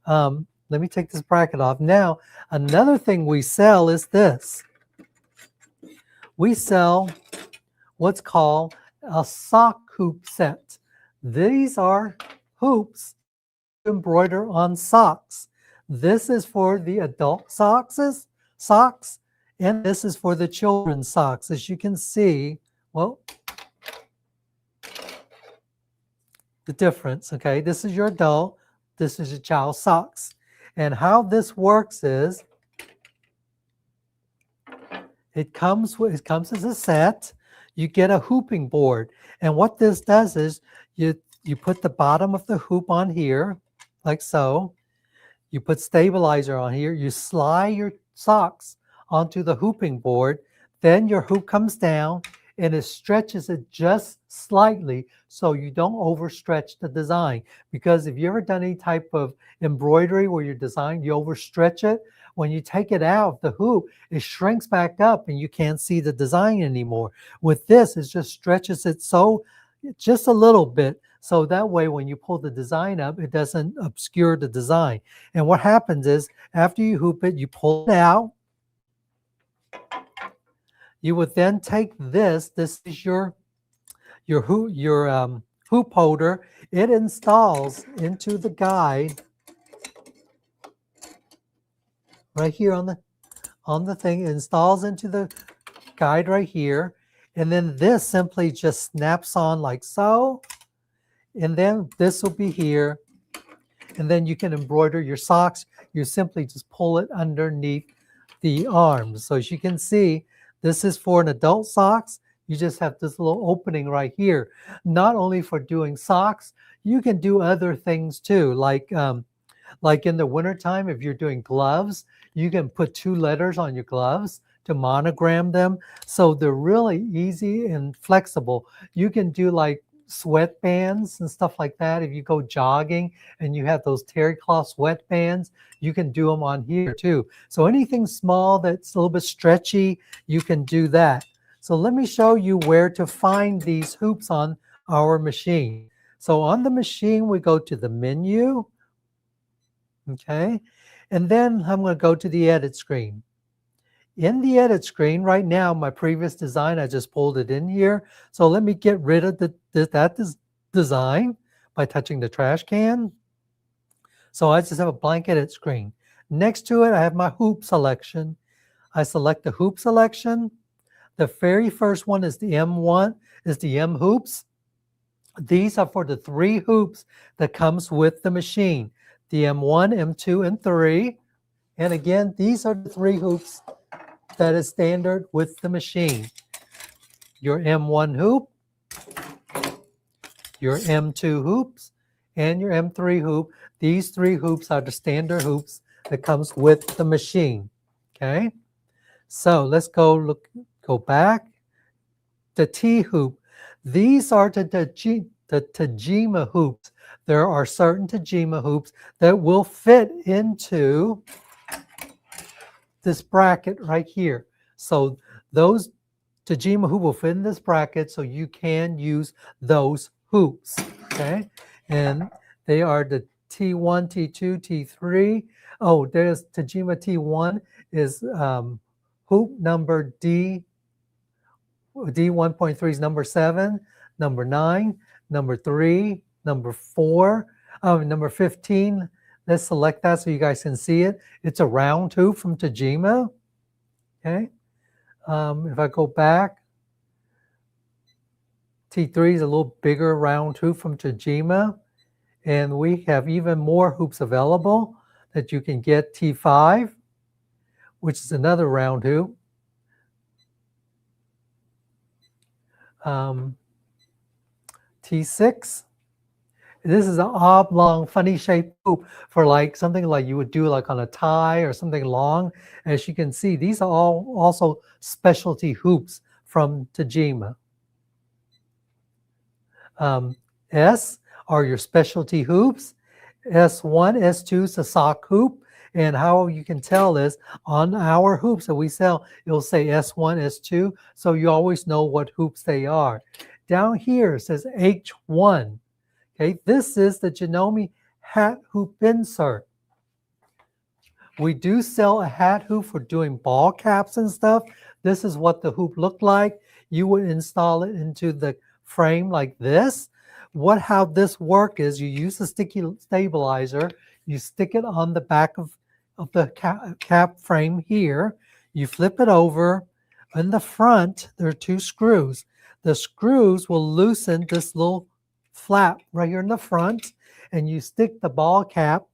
C: Let me take this bracket off. Now, another thing we sell is this. We sell what's called a sock hoop set. These are hoops to embroider on socks. This is for the adult socks, and this is for the children's socks. As you can see, well, the difference, okay? This is your adult, this is your child socks. And how this works is, it comes as a set. You get a hooping board. And what this does is, you put the bottom of the hoop on here, like so. You put stabilizer on here. You slide your socks onto the hooping board. Then your hoop comes down, and it stretches it just slightly so you don't overstretch the design. Because if you ever done any type of embroidery where you overstretch it, when you take it out of the hoop, it shrinks back up and you can't see the design anymore. With this, it just stretches it just a little bit, so that way when you pull the design up, it doesn't obscure the design. And what happens is, after you hoop it, you pull it out. You would then take this is your hoop holder. It installs into the guide right here on the thing. It installs into the guide right here, And then this simply just snaps on like so. And then this will be here. And then you can embroider your socks. You simply just pull it underneath the arms. So as you can see, this is for an adult socks. You just have this little opening right here. Not only for doing socks, you can do other things too. Like in the wintertime, if you're doing gloves, you can put 2 letters on your gloves to monogram them. So they're really easy and flexible. You can do like sweatbands and stuff like that. If you go jogging and you have those terry cloth sweatbands, you can do them on here too. So anything small that's a little bit stretchy, you can do that. So let me show you where to find these hoops on our machine. So on the machine, we go to the menu. Okay, and then I'm going to go to the edit screen. In the edit screen right now, my previous design, I just pulled it in here. So let me get rid of that design by touching the trash can. So I just have a blank edit screen. Next to it, I have my hoop selection. I select the hoop selection. The very first one is the M1, is the M hoops. These are for the 3 hoops that comes with the machine. The M1, M2, and 3. And again, these are the 3 hoops that is standard with the machine. Your M1 hoop, your M2 hoops, and your M3 hoop. These 3 hoops are the standard hoops that comes with the machine. Okay, so let's go back. The T hoop. These are the Tajima hoops. There are certain Tajima hoops that will fit into this bracket right here. So those Tajima hoop will fit in this bracket, so you can use those hoops. Okay, and they are the T1, T2, T3. Oh, there's Tajima T1 is hoop number D. D1.3 is number 7, number 9, number 3, number 4, number 15. Let's select that so you guys can see it. It's a round hoop from Tajima. Okay. If I go back, T3 is a little bigger round hoop from Tajima. And we have even more hoops available that you can get. T5, which is another round hoop. T6. This is an oblong, funny shaped hoop for like something like you would do like on a tie or something long. As you can see, these are all also specialty hoops from Tajima. S are your specialty hoops. S1, S2 is a sock hoop. And how you can tell is on our hoops that we sell, it'll say S1, S2. So you always know what hoops they are. Down here it says H1. Okay, this is the Janome hat hoop insert. We do sell a hat hoop for doing ball caps and stuff. This is what the hoop looked like. You would install it into the frame like this. How this works is you use a sticky stabilizer. You stick it on the back of the cap frame here. You flip it over. In the front, there are 2 screws. The screws will loosen this little flap right here in the front, and you stick the ball cap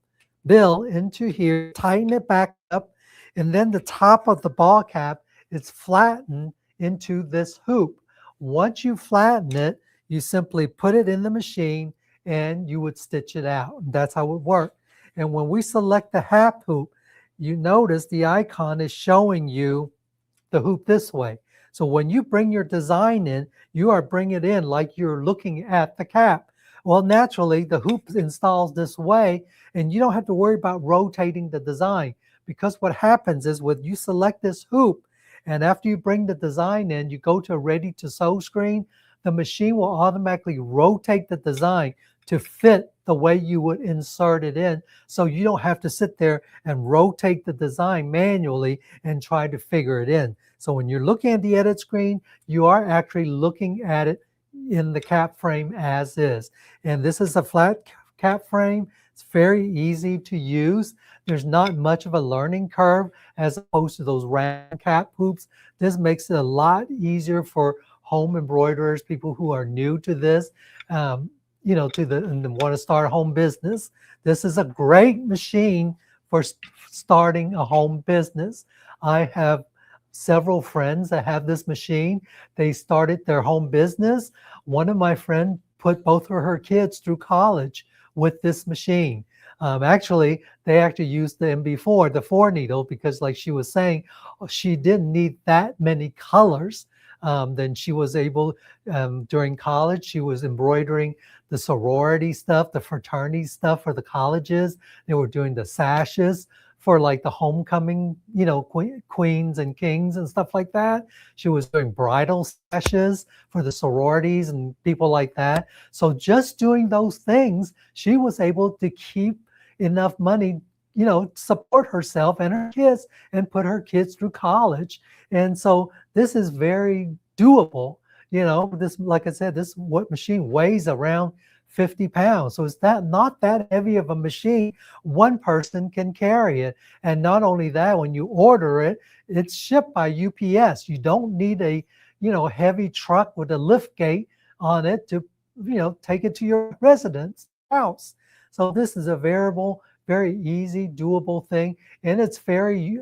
C: bill into here, tighten it back up, and then the top of the ball cap is flattened into this hoop. Once you flatten it, you simply put it in the machine and you would stitch it out. That's how it works. And when we select the hat hoop, you notice the icon is showing you the hoop this way. So when you bring your design in, you are bringing it in like you're looking at the cap. Well, naturally, the hoop installs this way, and you don't have to worry about rotating the design, because what happens is when you select this hoop, and after you bring the design in, you go to a ready to sew screen, the machine will automatically rotate the design to fit the way you would insert it in. So you don't have to sit there and rotate the design manually and try to figure it in. So when you're looking at the edit screen, you are actually looking at it in the cap frame as is. And this is a flat cap frame. It's very easy to use. There's not much of a learning curve as opposed to those round cap hoops. This makes it a lot easier for home embroiderers, people who are new to this, you know, and want to start a home business. This is a great machine for starting a home business. I have several friends that have this machine. They started their home business. One of my friends put both of her kids through college with this machine. Actually, they actually used the MB4, the 4 needle, because like she was saying, she didn't need that many colors. Then she was able, during college, she was embroidering the sorority stuff, the fraternity stuff for the colleges. They were doing the sashes for like the homecoming, you know, queens and kings and stuff like that. She was doing bridal sashes for the sororities and people like that. So just doing those things, she was able to keep enough money, you know, support herself and her kids and put her kids through college. And so this is very doable. You know, this, like I said, this machine weighs around 50 pounds. So it's not that heavy of a machine. One person can carry it. And not only that, when you order it, it's shipped by UPS. You don't need a, you know, heavy truck with a lift gate on it to, you know, take it to your residence house. So this is a very easy, doable thing. And it's very,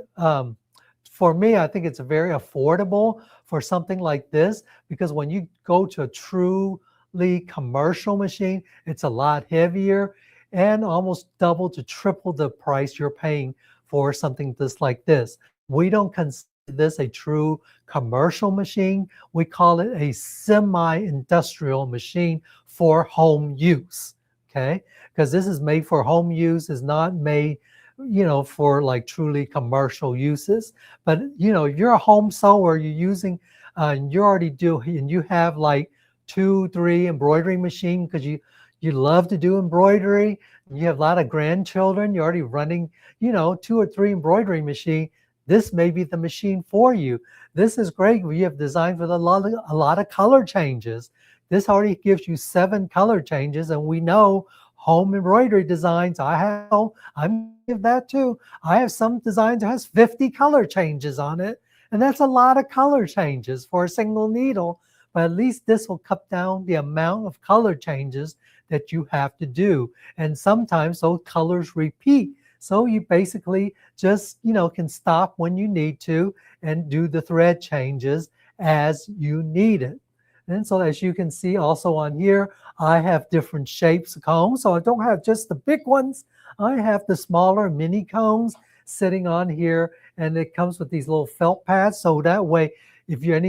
C: for me, I think it's very affordable for something like this, because when you go to a truly commercial machine, it's a lot heavier and almost double to triple the price you're paying for something just like this. We don't consider this a true commercial machine. We call it a semi-industrial machine for home use, okay? Because this is made for home use, is not made, you know, for like truly commercial uses. But, you know, if you're a home sewer, you're using, and you already do, and you have like 2-3 embroidery machines because you love to do embroidery, you have a lot of grandchildren, you're already running, you know, 2 or 3 embroidery machine, this may be the machine for you. This is great. We have designed with a lot of color changes. This already gives you 7 color changes, and we know home embroidery designs, I'm give that too. I have some designs that has 50 color changes on it, and that's a lot of color changes for a single needle. But at least this will cut down the amount of color changes that you have to do. And sometimes those colors repeat. So you basically just, you know, can stop when you need to and do the thread changes as you need it. And so as you can see also on here, I have different shapes of cones. So I don't have just the big ones. I have the smaller mini cones sitting on here, and it comes with these little felt pads. So that way, if you're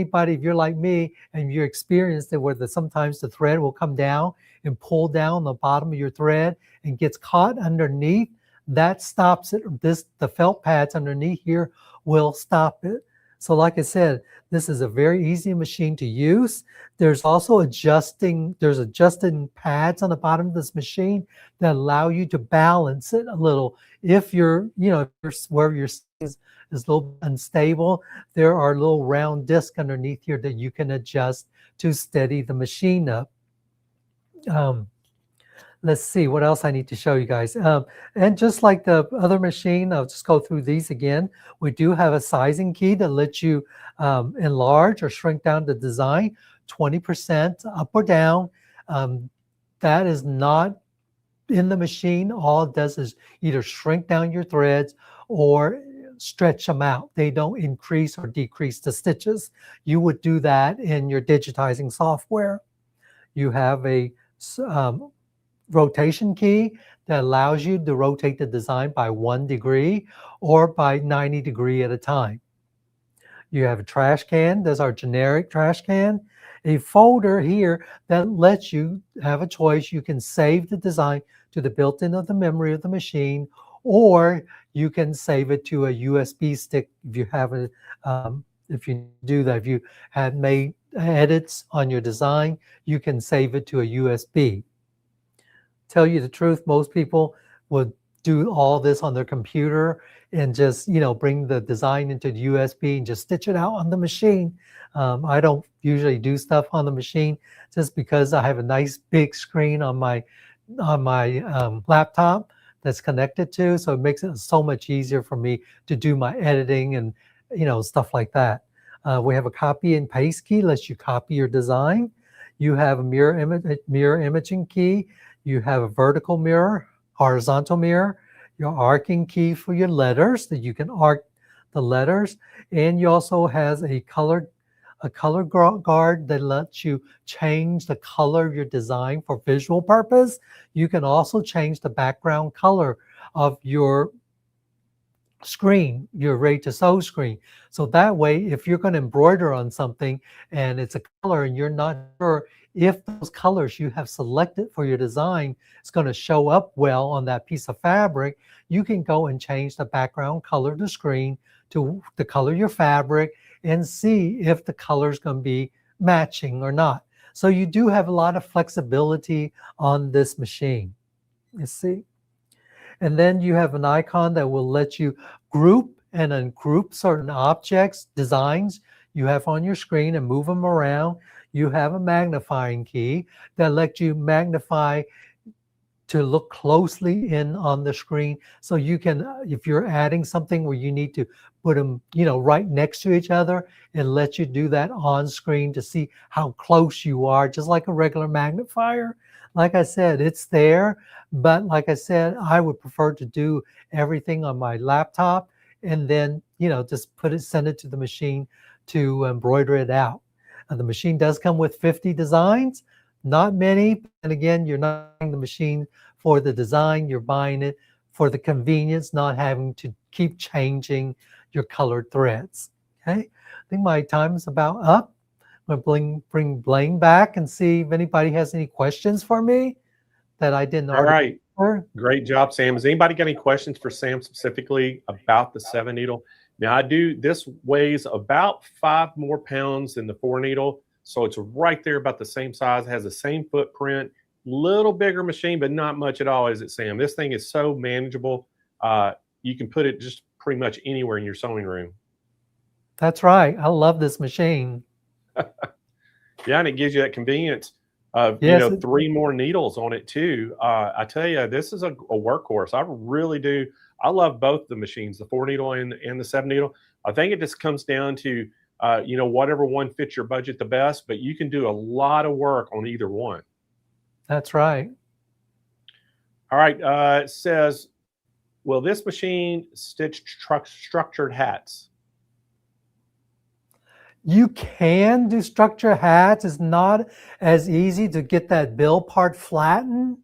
C: like me and you're experienced it where sometimes the thread will come down and pull down the bottom of your thread and gets caught underneath, that stops it. The felt pads underneath here will stop it. So like I said, this is a very easy machine to use. There's also adjusting pads on the bottom of this machine that allow you to balance it a little. If you're, you know, where your is a little unstable, there are little round discs underneath here that you can adjust to steady the machine up. Let's see what else I need to show you guys. And just like the other machine, I'll just go through these again. We do have a sizing key that lets you enlarge or shrink down the design 20% up or down. That is not in the machine. All it does is either shrink down your threads or stretch them out. They don't increase or decrease the stitches. You would do that in your digitizing software. You have a rotation key that allows you to rotate the design by 1 degree or by 90 degrees at a time. You have a trash can. There's our generic trash can. A folder here that lets you have a choice. You can save the design to the built-in of the memory of the machine, or you can save it to a USB stick if you have it. If you do that, if you have made edits on your design, you can save it to a USB. Tell you the truth, most people would do all this on their computer and just, you know, bring the design into the USB and just stitch it out on the machine. I don't usually do stuff on the machine just because I have a nice big screen on my laptop that's connected to, so it makes it so much easier for me to do my editing and, you know, stuff like that. We have a copy and paste key, lets you copy your design. You have a mirror imaging key. You have a vertical mirror, horizontal mirror, your arcing key for your letters that you can arc the letters. And you also has a color guard that lets you change the color of your design for visual purpose. You can also change the background color of your screen, your ready to sew screen. So that way, if you're going to embroider on something and it's a color and you're not sure if those colors you have selected for your design is going to show up well on that piece of fabric, you can go and change the background color of the screen to the color of your fabric and see if the color is going to be matching or not. So you do have a lot of flexibility on this machine. You see? And then you have an icon that will let you group and ungroup certain objects, designs you have on your screen and move them around. You have a magnifying key that lets you magnify to look closely in on the screen. So you can, if you're adding something where you need to put them, right next to each other, it lets you do that on screen to see how close you are, just like a regular magnifier. Like I said, it's there, but like I said, I would prefer to do everything on my laptop and then, just send it to the machine to embroider it out. The machine does come with 50 designs, not many. And again, you're not buying the machine for the design, you're buying it for the convenience, not having to keep changing your colored threads. Okay, I think my time is about up. I'm going to bring Blaine back and see if anybody has any questions for me that I didn't already
A: cover. Great job, Sam. Has anybody got any questions for Sam specifically about the 7 needle? Now this weighs about 5 more pounds than the 4 needle. So it's right there about the same size, has the same footprint, little bigger machine, but not much at all, is it, Sam? This thing is so manageable. You can put it just pretty much anywhere in your sewing room.
C: That's right. I love this machine.
A: Yeah, and it gives you that convenience of, 3 more needles on it too. I tell you, this is a workhorse. I really do. I love both the machines, the 4 needle and the 7 needle. I think it just comes down to, whatever one fits your budget the best, but you can do a lot of work on either one.
C: That's right.
A: All right. It says, will this machine stitch structured hats?
C: You can do structure hats. It's not as easy to get that bill part flattened,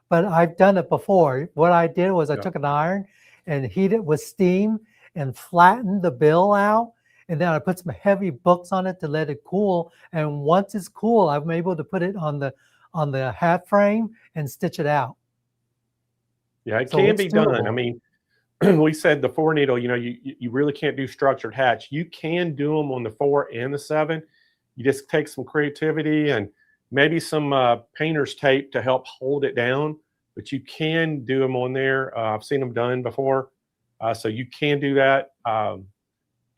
C: but I've done it before. What I did was I took an iron and heated it with steam and flattened the bill out. And then I put some heavy books on it to let it cool. And once it's cool, I'm able to put it on the hat frame and stitch it out.
A: Yeah, it can be done. I mean, we said the 4 needle, you really can't do structured hats. You can do them on the 4 and the 7. You just take some creativity and maybe some painter's tape to help hold it down, but you can do them on there. I've seen them done before. So you can do that.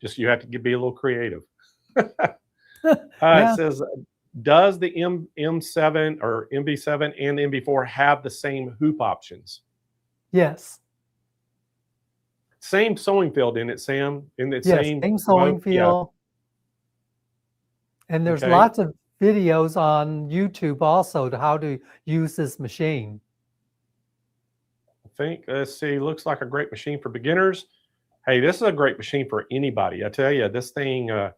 A: Just you have to be a little creative. It says, does the M7 or MB7 and the MB4 have the same hoop options?
C: Yes.
A: Same sewing field in it, Sam?
C: Yes, same sewing field. Yeah. And there's lots of videos on YouTube also to how to use this machine.
A: I think, let's see, looks like a great machine for beginners. Hey, this is a great machine for anybody. I tell you, this thing, I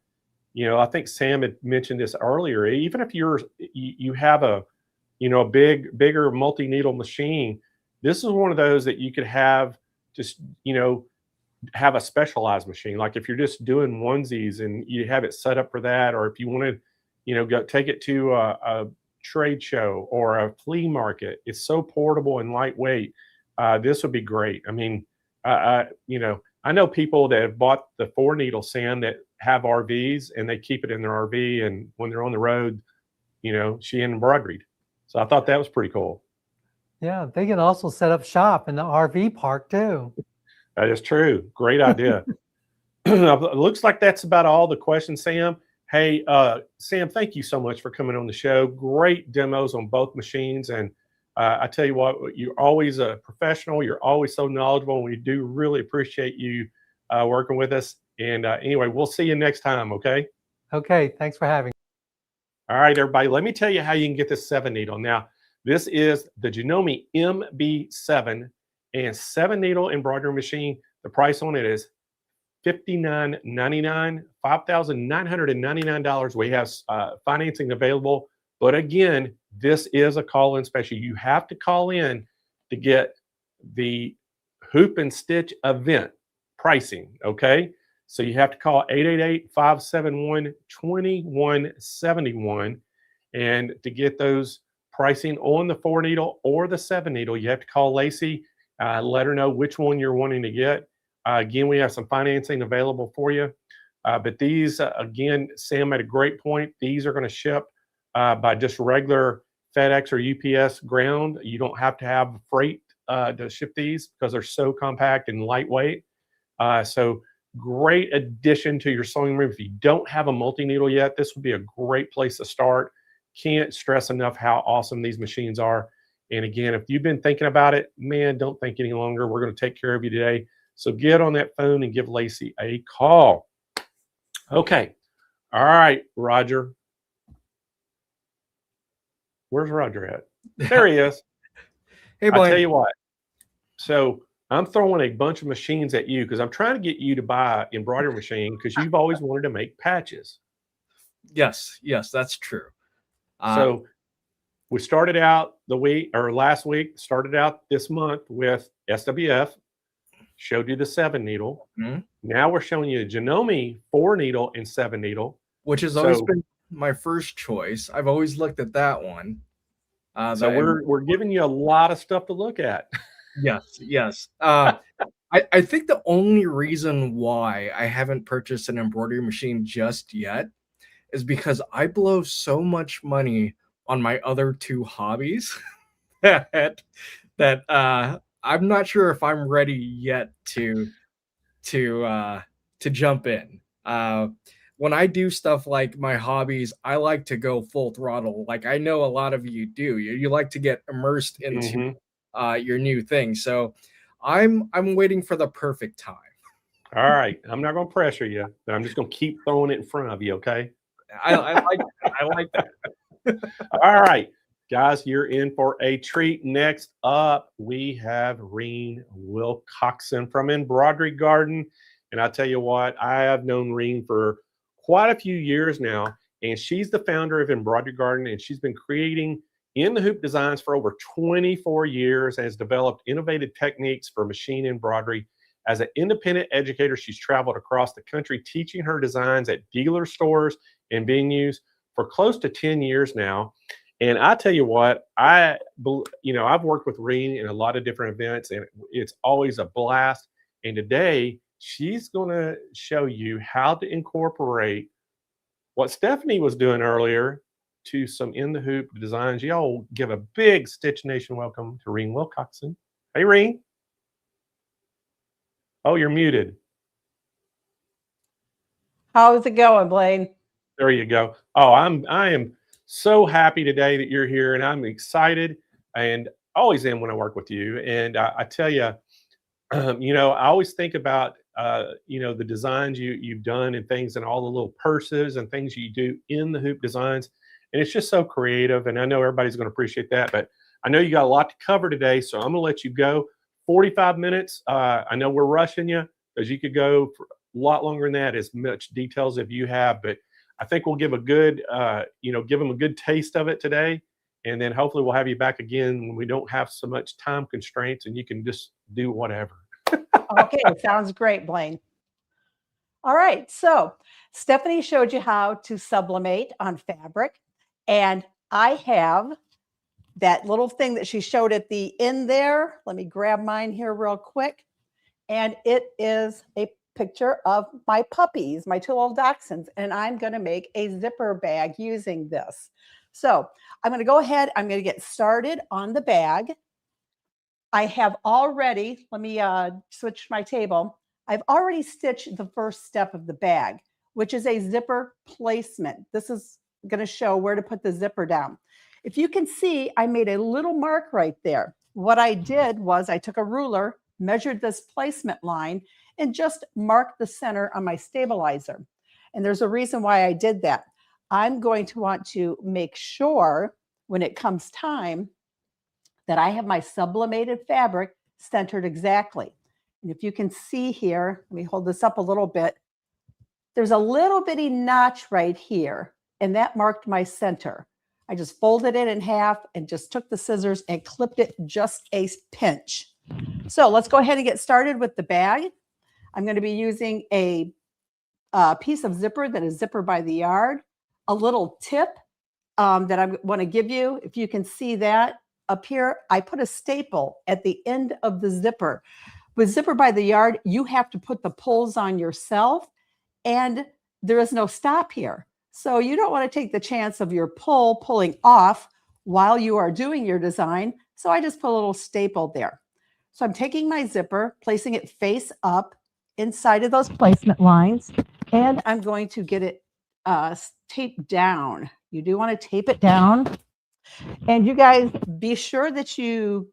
A: think Sam had mentioned this earlier. Even if you have a bigger multi-needle machine, this is one of those that you could have just, have a specialized machine. Like if you're just doing onesies and you have it set up for that, or if you want to, go take it to a trade show or a flea market, it's so portable and lightweight. This would be great. I mean, I know people that have bought the 4 needle, Sam, that have RVs and they keep it in their RV, and when they're on the road, she embroidered. So I thought that was pretty cool.
C: Yeah, they can also set up shop in the RV park too.
A: That is true. Great idea. It looks like that's about all the questions, Sam. Hey, Sam, thank you so much for coming on the show. Great demos on both machines. And I tell you what, you're always a professional. You're always so knowledgeable. And we do really appreciate you working with us. And anyway, we'll see you next time, okay?
C: Okay, thanks for having me.
A: All right, everybody, let me tell you how you can get this 7 needle. Now, this is the Janome MB7 and 7 needle embroidery machine. The price on it is $59.99, $5,999. We have financing available. But again, this is a call-in special. You have to call in to get the hoop and stitch event pricing, okay? So you have to call 888-571-2171. And to get those pricing on the 4 needle or the 7 needle, you have to call Lacey, let her know which one you're wanting to get. Again, we have some financing available for you. But these, again, Sam made a great point. These are going to ship by just regular FedEx or UPS ground. You don't have to have freight to ship these because they're so compact and lightweight. So great addition to your sewing room. If you don't have a multi-needle yet, this would be a great place to start. Can't stress enough how awesome these machines are. And again, if you've been thinking about it, man, don't think any longer. We're going to take care of you today. So get on that phone and give Lacey a call. Okay. All right, Roger. Where's Roger at? There he is.
B: Hey, Blaine.
A: I'll tell you what. So I'm throwing a bunch of machines at you because I'm trying to get you to buy an embroidery machine because you've always wanted to make patches.
B: Yes, that's true.
A: So we started out last week, started out this month with SWF, showed you the 7 needle.
B: Mm-hmm.
A: Now we're showing you a Janome 4 needle and 7 needle.
B: Which has always been my first choice. I've always looked at that one.
A: So we're giving you a lot of stuff to look at.
B: Yes. I think the only reason why I haven't purchased an embroidery machine just yet is because I blow so much money on my other 2 hobbies that I'm not sure if I'm ready yet to jump in. When I do stuff like my hobbies, I like to go full throttle. Like I know a lot of you do. You like to get immersed into your new thing. So I'm waiting for the perfect time.
A: All right. I'm not going to pressure you, but I'm just going to keep throwing it in front of you. Okay.
B: I like that.
A: All right, guys, you're in for a treat. Next up, we have Reen Wilcoxson from Embroidery Garden. And I tell you what, I have known Reen for quite a few years now, and she's the founder of Embroidery Garden, and she's been creating in the hoop designs for over 24 years, has developed innovative techniques for machine embroidery. As an independent educator, she's traveled across the country teaching her designs at dealer stores and venues for close to 10 years now. And I tell you what, I've worked with Reen in a lot of different events, and it's always a blast. And today, she's going to show you how to incorporate what Stephanie was doing earlier to some in the hoop designs. Y'all give a big Stitch Nation welcome to Reen Wilcoxson. Hey, Reen. Oh, you're muted.
E: How's it going, Blaine?
A: There you go. Oh, I am so happy today that you're here, and I'm excited, and always am when I work with you. And I tell you, I always think about the designs you've done and things, and all the little purses and things you do in the hoop designs, and it's just so creative. And I know everybody's going to appreciate that. But I know you got a lot to cover today, so I'm going to let you go. 45 minutes. I know we're rushing you because you could go for a lot longer than that, as much details as you have. But I think we'll give a good, give them a good taste of it today. And then hopefully we'll have you back again when we don't have so much time constraints and you can just do whatever.
E: Okay, sounds great, Blaine. All right, so Stephanie showed you how to sublimate on fabric. And I have that little thing that she showed at the end there. Let me grab mine here real quick. And it is a picture of my puppies, my 2 little dachshunds. And I'm going to make a zipper bag using this. So I'm going to go ahead. I'm going to get started on the bag. I have already, let me switch my table. I've already stitched the first step of the bag, which is a zipper placement. This is going to show where to put the zipper down. If you can see, I made a little mark right there. What I did was I took a ruler, measured this placement line, and just marked the center on my stabilizer. And there's a reason why I did that. I'm going to want to make sure when it comes time that I have my sublimated fabric centered exactly. And if you can see here, let me hold this up a little bit. There's a little bitty notch right here, and that marked my center. I just folded it in half and just took the scissors and clipped it just a pinch. So let's go ahead and get started with the bag. I'm going to be using a piece of zipper that is zipper by the yard. A little tip that I want to give you, if you can see that up here, I put a staple at the end of the zipper. With zipper by the yard, you have to put the pulls on yourself, and there is no stop here. So you don't want to take the chance of your pulling off while you are doing your design. So I just put a little staple there. So I'm taking my zipper, placing it face up inside of those placement lines, and I'm going to get it taped down. You do want to tape it down. And you guys be sure that you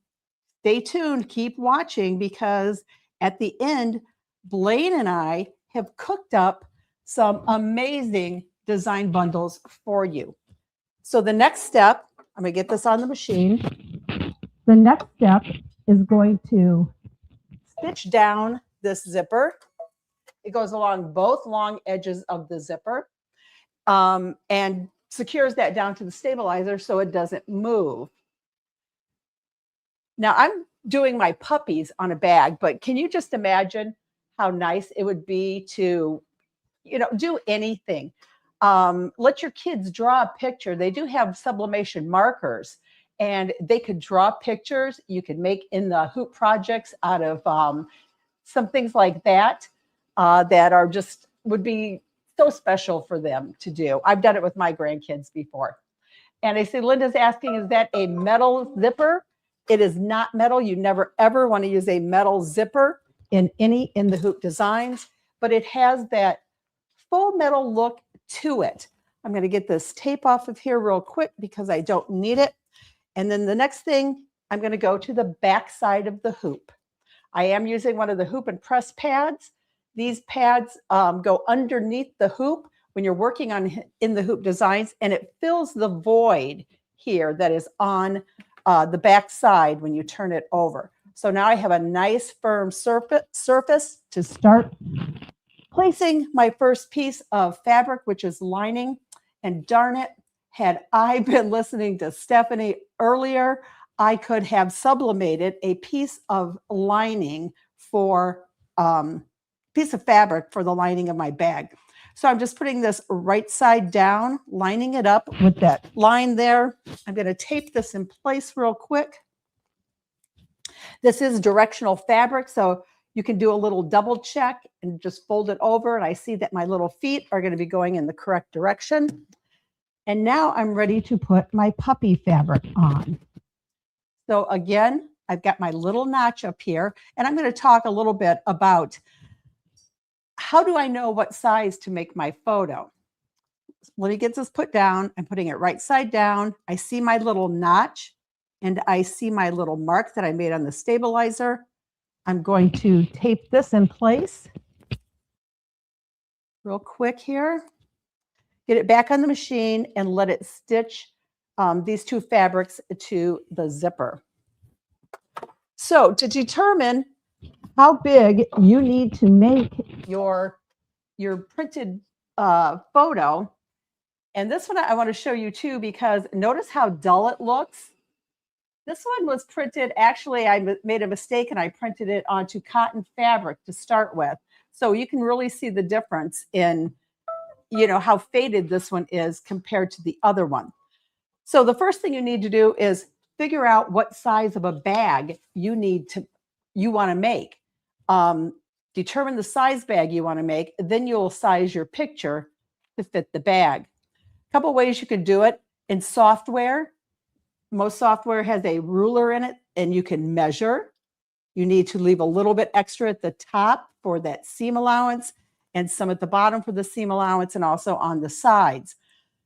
E: stay tuned, keep watching, because at the end, Blaine and I have cooked up some amazing design bundles for you. So the next step, I'm going to get this on the machine. The next step is going to stitch down this zipper. It goes along both long edges of the zipper and secures that down to the stabilizer so it doesn't move. Now I'm doing my puppies on a bag, but can you just imagine how nice it would be to, do anything? Let your kids draw a picture. They do have sublimation markers, and they could draw pictures. You could make in the hoop projects out of some things like that that are just would be so special for them to do. I've done it with my grandkids before. And I see Linda's asking, is that a metal zipper? It is not metal. You never ever want to use a metal zipper in the hoop designs, but it has that full metal look to it. I'm going to get this tape off of here real quick because I don't need it. And then the next thing, I'm going to go to the back side of the hoop. I am using one of the hoop and press pads. These pads go underneath the hoop when you're working in the hoop designs, and it fills the void here that is on the back side when you turn it over. So now I have a nice firm surface to start placing my first piece of fabric, which is lining. And darn it, had I been listening to Stephanie earlier, I could have sublimated a piece of lining for piece of fabric for the lining of my bag. So I'm just putting this right side down, lining it up with that line there. I'm going to tape this in place real quick. This is directional fabric, so you can do a little double check and just fold it over. And I see that my little feet are going to be going in the correct direction. And now I'm ready to put my puppy fabric on. So again, I've got my little notch up here, and I'm going to talk a little bit about how do I know what size to make my photo. Let me get this put down. I'm putting it right side down. I see my little notch, and I see my little mark that I made on the stabilizer. I'm going to tape this in place real quick here. Get it back on the machine and let it stitch these two fabrics to the zipper. So to determine how big you need to make your printed photo, and this one I want to show you too, because notice how dull it looks. This one was printed, actually I made a mistake and I printed it onto cotton fabric to start with. So you can really see the difference in, how faded this one is compared to the other one. So the first thing you need to do is figure out what size of a bag you want to make. Determine the size bag you want to make, then you'll size your picture to fit the bag. A couple ways you can do it. In software, most software has a ruler in it, and you can measure. You need to leave a little bit extra at the top for that seam allowance, and some at the bottom for the seam allowance, and also on the sides.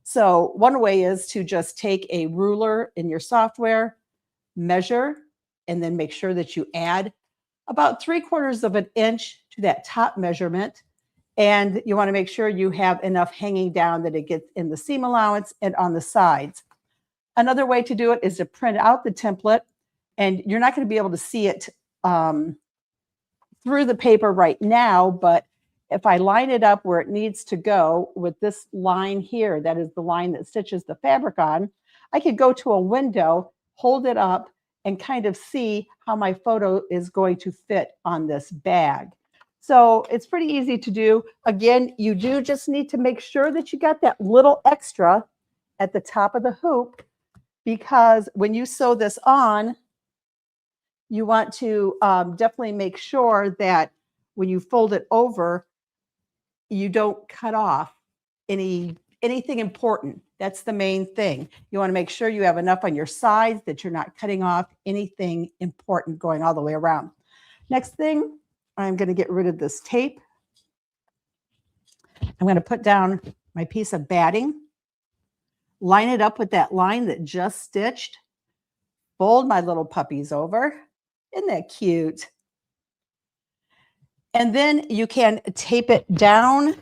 E: So one way is to just take a ruler in your software, measure, and then make sure that you add about 3/4 of an inch to that top measurement. And you want to make sure you have enough hanging down that it gets in the seam allowance and on the sides. Another way to do it is to print out the template, and you're not going to be able to see it through the paper right now, but if I line it up where it needs to go with this line here, that is the line that stitches the fabric on, I could go to a window, hold it up, and kind of see how my photo is going to fit on this bag. So it's pretty easy to do. Again, you do just need to make sure that you got that little extra at the top of the hoop, because when you sew this on, you want to definitely make sure that when you fold it over, you don't cut off anything important. That's the main thing. You want to make sure you have enough on your sides that you're not cutting off anything important going all the way around. Next thing, I'm going to get rid of this tape. I'm going to put down my piece of batting, line it up with that line that just stitched, fold my little puppies over. Isn't that cute? And then you can tape it down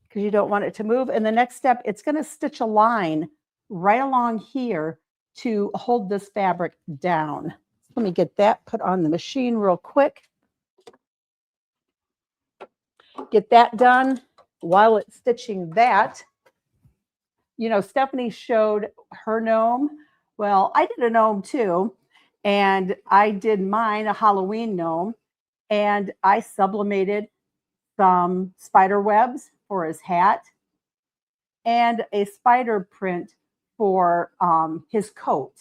E: because you don't want it to move. And the next step, it's going to stitch a line right along here to hold this fabric down. Let me get that put on the machine real quick. Get that done while it's stitching that. You know, Stephanie showed her gnome. Well, I did a gnome too. And I did mine, a Halloween gnome. And I sublimated some spider webs for his hat and a spider print for his coat.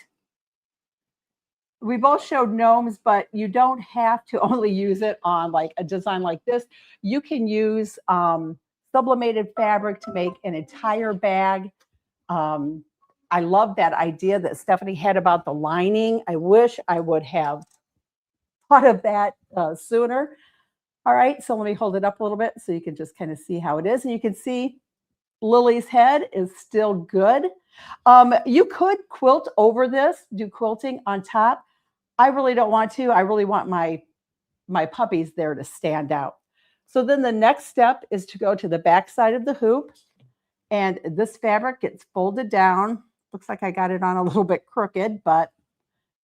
E: We both showed gnomes, but you don't have to only use it on like a design like this. You can use sublimated fabric to make an entire bag. I love that idea that Stephanie had about the lining. I wish I would have thought of that sooner. All right, so let me hold it up a little bit so you can just kind of see how it is. And you can see Lily's head is still good. You could quilt over this, do quilting on top. I really don't want to. I really want my puppies there to stand out. So then the next step is to go to the back side of the hoop, and this fabric gets folded down. Looks like I got it on a little bit crooked, but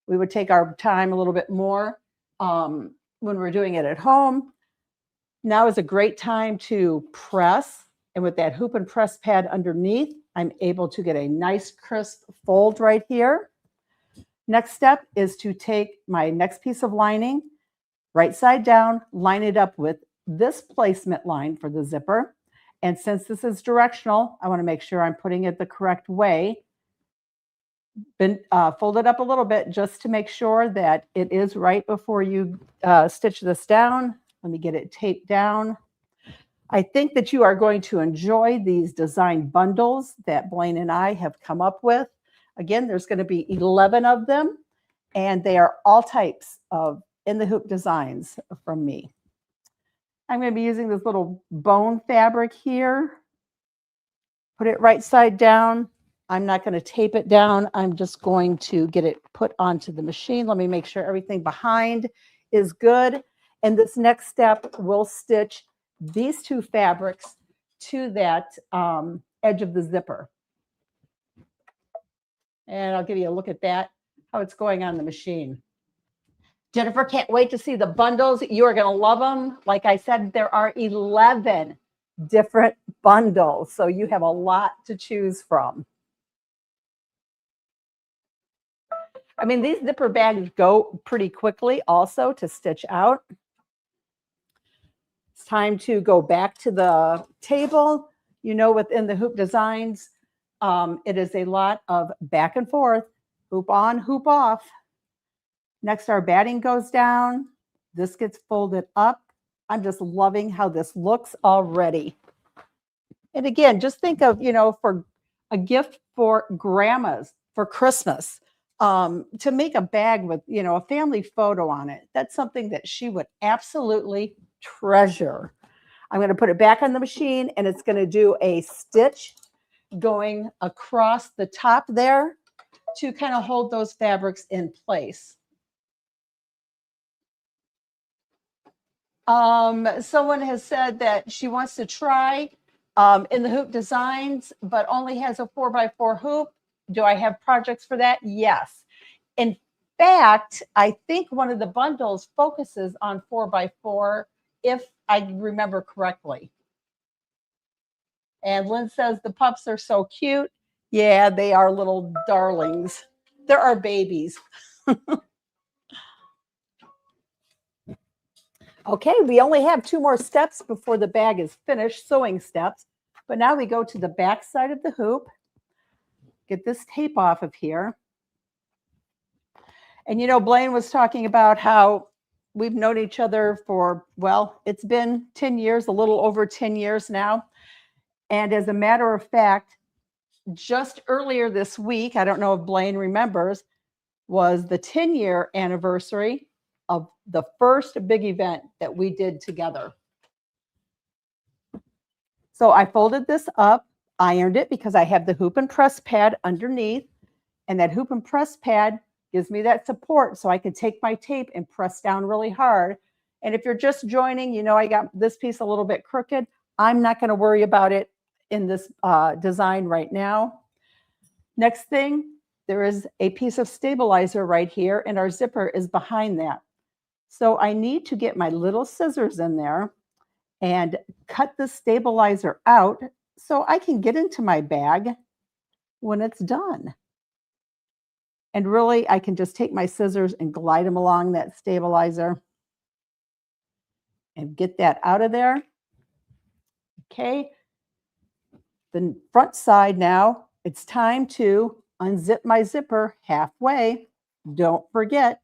E: we would take our time a little bit more when we're doing it at home. Now is a great time to press, and with that hoop and press pad underneath, I'm able to get a nice crisp fold right here. Next step is to take my next piece of lining, right side down, line it up with this placement line for the zipper. And since this is directional, I want to make sure I'm putting it the correct way. Fold it up a little bit just to make sure that it is right before you stitch this down. Let me get it taped down. I think that you are going to enjoy these design bundles that Blaine and I have come up with. Again, there's going to be 11 of them, and they are all types of in the hoop designs from me. I'm going to be using this little bone fabric here. Put it right side down. I'm not going to tape it down. I'm just going to get it put onto the machine. Let me make sure everything behind is good. And this next step will stitch these two fabrics to that edge of the zipper. And I'll give you a look at that, how it's going on the machine. Jennifer, can't wait to see the bundles. You are going to love them. Like I said, there are 11 different bundles, so you have a lot to choose from. I mean, these zipper bags go pretty quickly also to stitch out. It's time to go back to the table. You know, within the hoop designs, it is a lot of back and forth, hoop on, hoop off. Next, our batting goes down. This gets folded up. I'm just loving how this looks already. And again, just think of, you know, for a gift for grandmas for Christmas, to make a bag with, you know, a family photo on it. That's something that she would absolutely treasure. I'm going to put it back on the machine, and it's going to do a stitch going across the top there to kind of hold those fabrics in place. Someone has said that she wants to try in the hoop designs, but only has a 4x4 hoop. Do I have projects for that? Yes. In fact, I think one of the bundles focuses on 4x4, if I remember correctly. And Lynn says the pups are so cute. Yeah, they are little darlings. They're our babies. Okay, we only have 2 more steps before the bag is finished, sewing steps. But now we go to the back side of the hoop. Get this tape off of here. And you know, Blaine was talking about how we've known each other for, well, it's been 10 years, a little over 10 years now. And as a matter of fact, just earlier this week, I don't know if Blaine remembers, was the 10-year anniversary of the first big event that we did together. So I folded this up, ironed it because I have the hoop and press pad underneath, and that hoop and press pad gives me that support so I can take my tape and press down really hard. And if you're just joining, you know, I got this piece a little bit crooked. I'm not going to worry about it in this design right now. Next thing, there is a piece of stabilizer right here, and our zipper is behind that. So I need to get my little scissors in there and cut the stabilizer out so I can get into my bag when it's done. And really, I can just take my scissors and glide them along that stabilizer and get that out of there. Okay. The front side now, it's time to unzip my zipper halfway. Don't forget.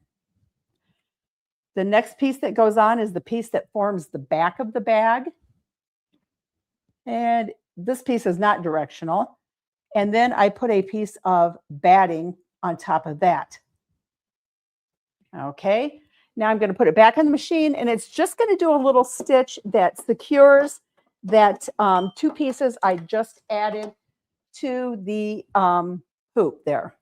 E: The next piece that goes on is the piece that forms the back of the bag. And this piece is not directional. And then I put a piece of batting on top of that. Okay, now I'm going to put it back on the machine, and it's just going to do a little stitch that secures that 2 pieces I just added to the hoop there.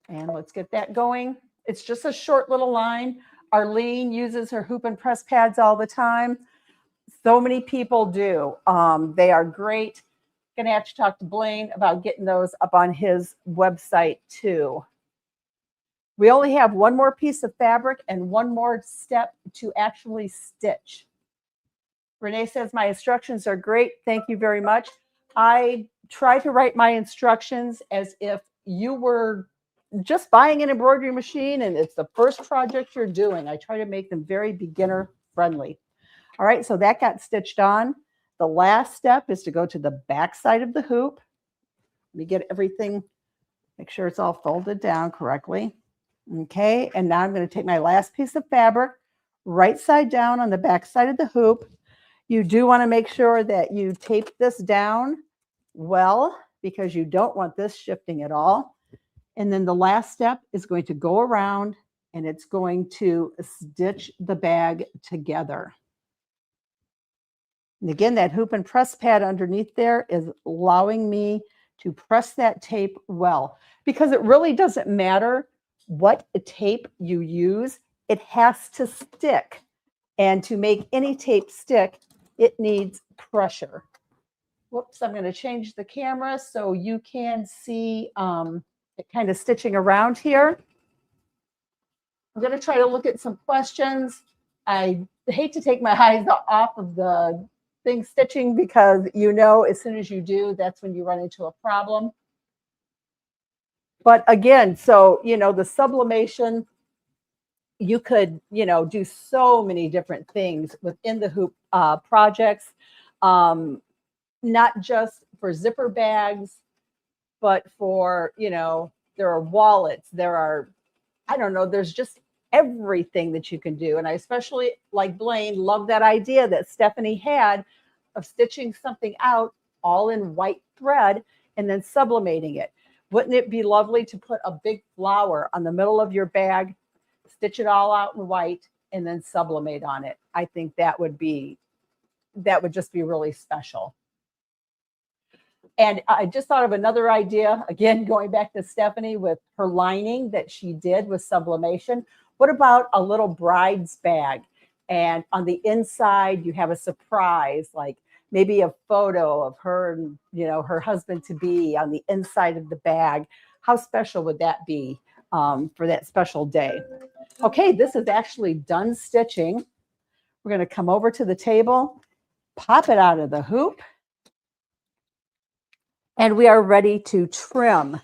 E: And let's get that going. It's just a short little line. Arlene uses her hoop and press pads all the time. So many people do. They are great. Gonna have to talk to Blaine about getting those up on his website too. We only have 1 more piece of fabric and 1 more step to actually stitch. Renee says, my instructions are great. Thank you very much. I try to write my instructions as if you were just buying an embroidery machine and it's the first project you're doing. I try to make them very beginner friendly. All right, so that got stitched on. The last step is to go to the back side of the hoop. Let me get everything, make sure it's all folded down correctly. Okay, and now I'm going to take my last piece of fabric, right side down on the back side of the hoop. You do want to make sure that you tape this down well because you don't want this shifting at all. And then the last step is going to go around and it's going to stitch the bag together. And again, that hoop and press pad underneath there is allowing me to press that tape well, because it really doesn't matter what tape you use, it has to stick. And to make any tape stick, it needs pressure. Whoops, I'm going to change the camera so you can see it kind of stitching around here. I'm going to try to look at some questions. I hate to take my eyes off of the thing stitching because, you know, as soon as you do, that's when you run into a problem. But again, so, you know, the sublimation, you could, you know, do so many different things within the hoop projects, not just for zipper bags, but for, you know, there are wallets, there are, I don't know, there's just everything that you can do. And I especially, like Blaine, love that idea that Stephanie had of stitching something out all in white thread and then sublimating it. Wouldn't it be lovely to put a big flower on the middle of your bag, stitch it all out in white, and then sublimate on it? I think that would just be really special. And I just thought of another idea, again, going back to Stephanie with her lining that she did with sublimation. What about a little bride's bag? And on the inside, you have a surprise, like maybe a photo of her and, you know, her husband to be on the inside of the bag. How special would that be for that special day? Okay, this is actually done stitching. We're going to come over to the table, pop it out of the hoop, and we are ready to trim.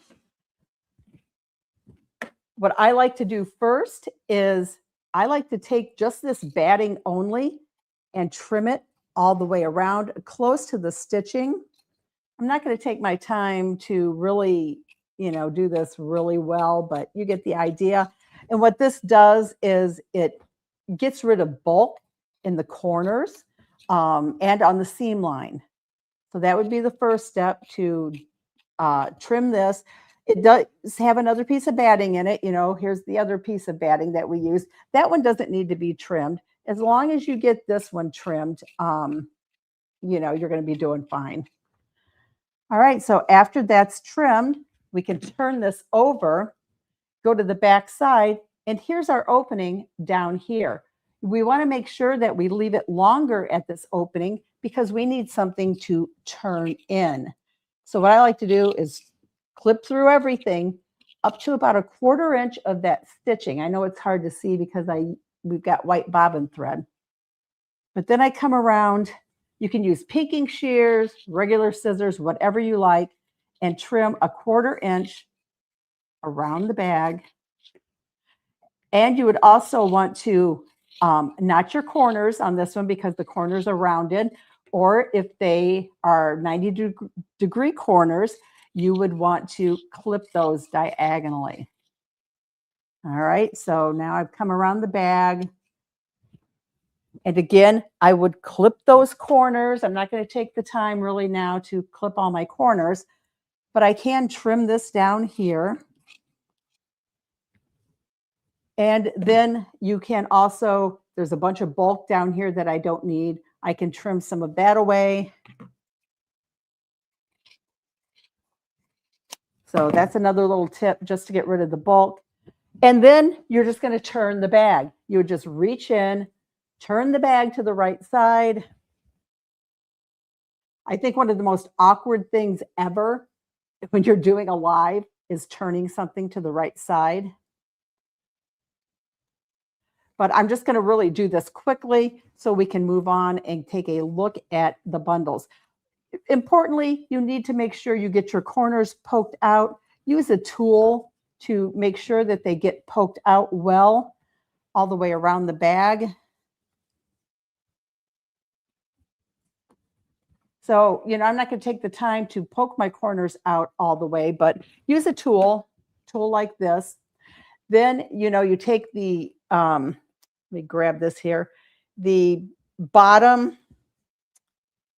E: What I like to do first is I like to take just this batting only and trim it all the way around close to the stitching. I'm not going to take my time to really, you know, do this really well, but you get the idea. And what this does is it gets rid of bulk in the corners and on the seam line. So that would be the first step to trim this. It does have another piece of batting in it. You know, here's the other piece of batting that we use. That one doesn't need to be trimmed. As long as you get this one trimmed, you know, you're going to be doing fine. All right, so after that's trimmed, we can turn this over, go to the back side, and here's our opening down here. We want to make sure that we leave it longer at this opening because we need something to turn in. So what I like to do is clip through everything up to about 1/4 inch of that stitching. I know it's hard to see because we've got white bobbin thread. But then I come around, you can use pinking shears, regular scissors, whatever you like, and trim 1/4 inch around the bag. And you would also want to notch your corners on this one because the corners are rounded, or if they are 90-degree corners, you would want to clip those diagonally. All right, so now I've come around the bag. And again, I would clip those corners. I'm not going to take the time really now to clip all my corners, but I can trim this down here. And then you can also, there's a bunch of bulk down here that I don't need. I can trim some of that away. So that's another little tip just to get rid of the bulk. And then you're just going to turn the bag. You would just reach in, turn the bag to the right side. I think one of the most awkward things ever when you're doing a live is turning something to the right side. But I'm just going to really do this quickly so we can move on and take a look at the bundles. Importantly, you need to make sure you get your corners poked out. Use a tool to make sure that they get poked out well all the way around the bag. So, you know, I'm not going to take the time to poke my corners out all the way, but use a tool like this. Then, you know, you take the, let me grab this here, the bottom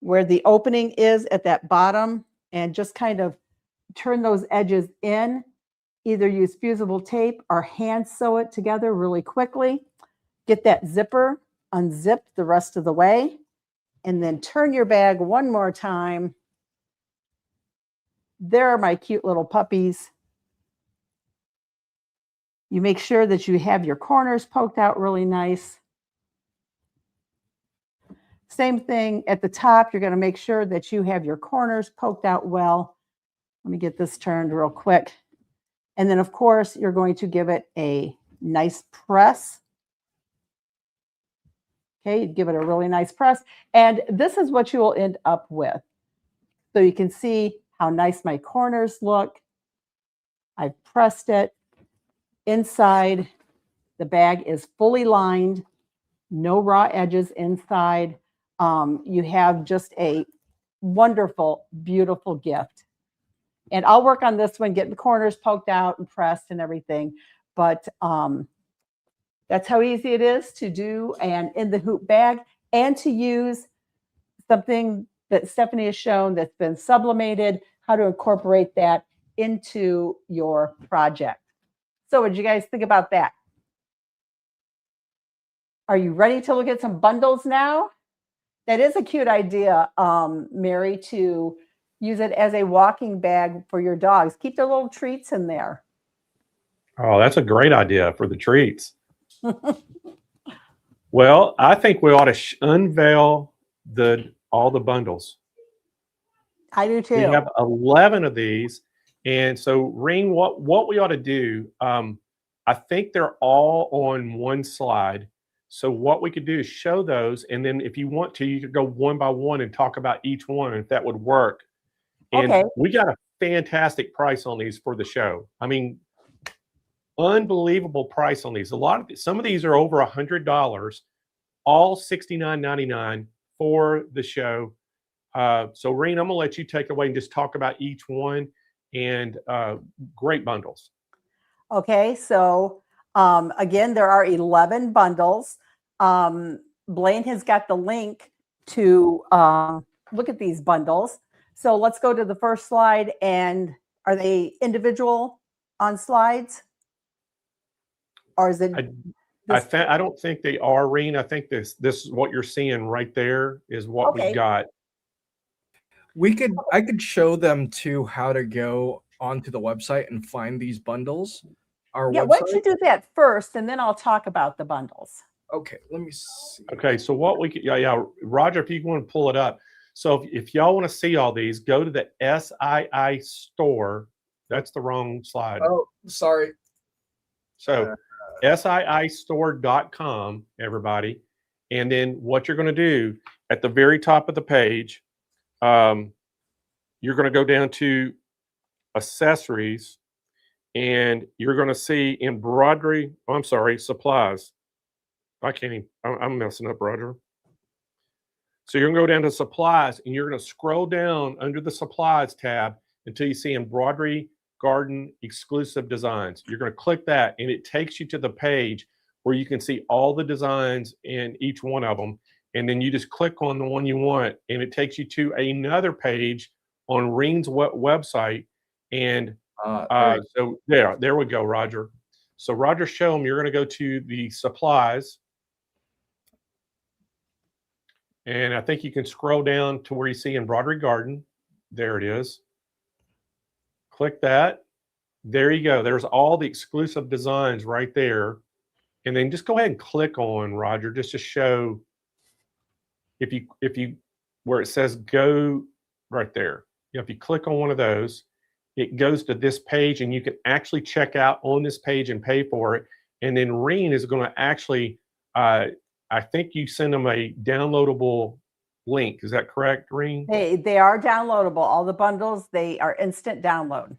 E: where the opening is at that bottom, and just kind of turn those edges in. Either use fusible tape or hand sew it together really quickly. Get that zipper unzipped the rest of the way, and then turn your bag one more time. There are my cute little puppies. You make sure that you have your corners poked out really nice. Same thing at the top. You're going to make sure that you have your corners poked out well. Let me get this turned real quick. And then, of course, you're going to give it a nice press. Okay, give it a really nice press. And this is what you will end up with. So you can see how nice my corners look. I've pressed it. Inside, the bag is fully lined. No raw edges inside. You have just a wonderful, beautiful gift. And I'll work on this one, getting the corners poked out and pressed and everything. But that's how easy it is to do and in the hoop bag, and to use something that Stephanie has shown that's been sublimated, how to incorporate that into your project. So what did you guys think about that? Are you ready to look at some bundles now? That is a cute idea, Mary, to use it as a walking bag for your dogs. Keep their little treats in there.
A: Oh, that's a great idea for the treats. Well, I think we ought to unveil all the bundles.
E: I do too.
A: We have 11 of these. And so, Reen, what we ought to do, I think they're all on one slide. So what we could do is show those, and then if you want to, you could go one by one and talk about each one, if that would work. And
E: Okay.
A: we got a fantastic price on these for the show. I mean, unbelievable price on these. Some of these are over $100, all $69.99 for the show. So Reen, I'm gonna let you take it away and just talk about each one, and great bundles.
E: Okay, so again, there are 11 bundles. Blaine has got the link to look at these bundles. So let's go to the first slide. And are they individual on slides? Or is it?
A: I don't think they are, Reen. I think this is what you're seeing right there is what we've got.
B: I could show them too how to go onto the website and find these bundles. Our
E: website. Why don't you do that first, and then I'll talk about the bundles.
B: Okay, let me see.
A: Okay, so what we could, Roger, if you want to pull it up. So if y'all want to see all these, go to the SII store. That's the wrong slide.
B: Oh, sorry.
A: So SIIstore.com, everybody. And then what you're going to do at the very top of the page, you're going to go down to accessories, and you're going to see embroidery. Oh, I'm sorry, supplies. I can't even, I'm messing up, Roger. So you're going to go down to supplies, and you're going to scroll down under the supplies tab until you see Embroidery Garden exclusive designs. You're going to click that, and it takes you to the page where you can see all the designs in each one of them. And then you just click on the one you want, and it takes you to another page on Reen's website. And so there we go, Roger. So Roger, show them. You're going to go to the supplies. And I think you can scroll down to where you see Embroidery Garden. There it is. Click that. There you go. There's all the exclusive designs right there. And then just go ahead and click on, Roger, just to show if you where it says go right there. If you click on one of those, it goes to this page, and you can actually check out on this page and pay for it. And then Reen is going to actually I think you send them a downloadable link. Is that correct, Reen?
E: They are downloadable. All the bundles, they are instant download.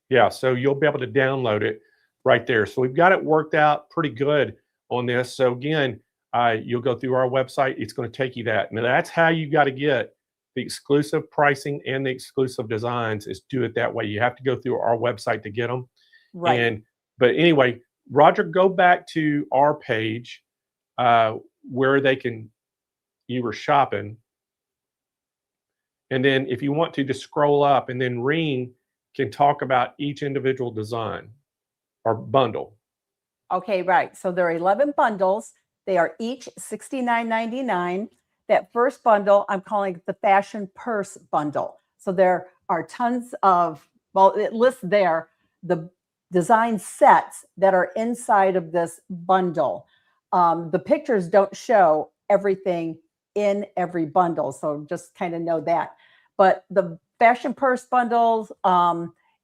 A: Yeah, so you'll be able to download it right there. So we've got it worked out pretty good on this. So again, you'll go through our website. It's going to take you that. Now that's how you got to get the exclusive pricing and the exclusive designs, is do it that way. You have to go through our website to get them.
E: Right.
A: But anyway, Roger, go back to our page where you were shopping. And then if you want to, just scroll up, and then Reen can talk about each individual design or bundle.
E: Okay, right. So there are 11 bundles. They are each $69.99. That first bundle, I'm calling it the Fashion Purse Bundle. So there are tons of, well, it lists there the design sets that are inside of this bundle. The pictures don't show everything in every bundle, so just kind of know that. But the Fashion Purse Bundles,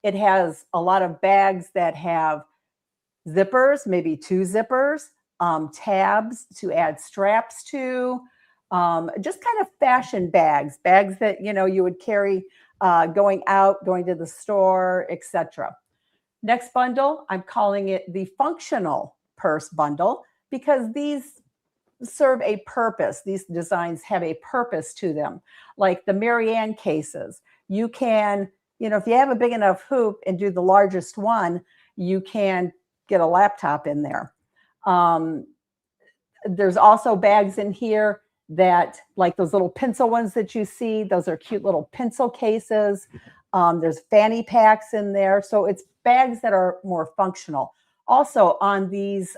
E: it has a lot of bags that have zippers, maybe 2 zippers, tabs to add straps to, just kind of fashion bags that, you would carry going out, going to the store, etc. Next bundle, I'm calling it the Functional Purse Bundle, because these serve a purpose. These designs have a purpose to them. Like the Marianne cases, you can, if you have a big enough hoop and do the largest one, you can get a laptop in there. There's also bags in here that, like those little pencil ones that you see, those are cute little pencil cases. There's fanny packs in there. So it's bags that are more functional. Also on these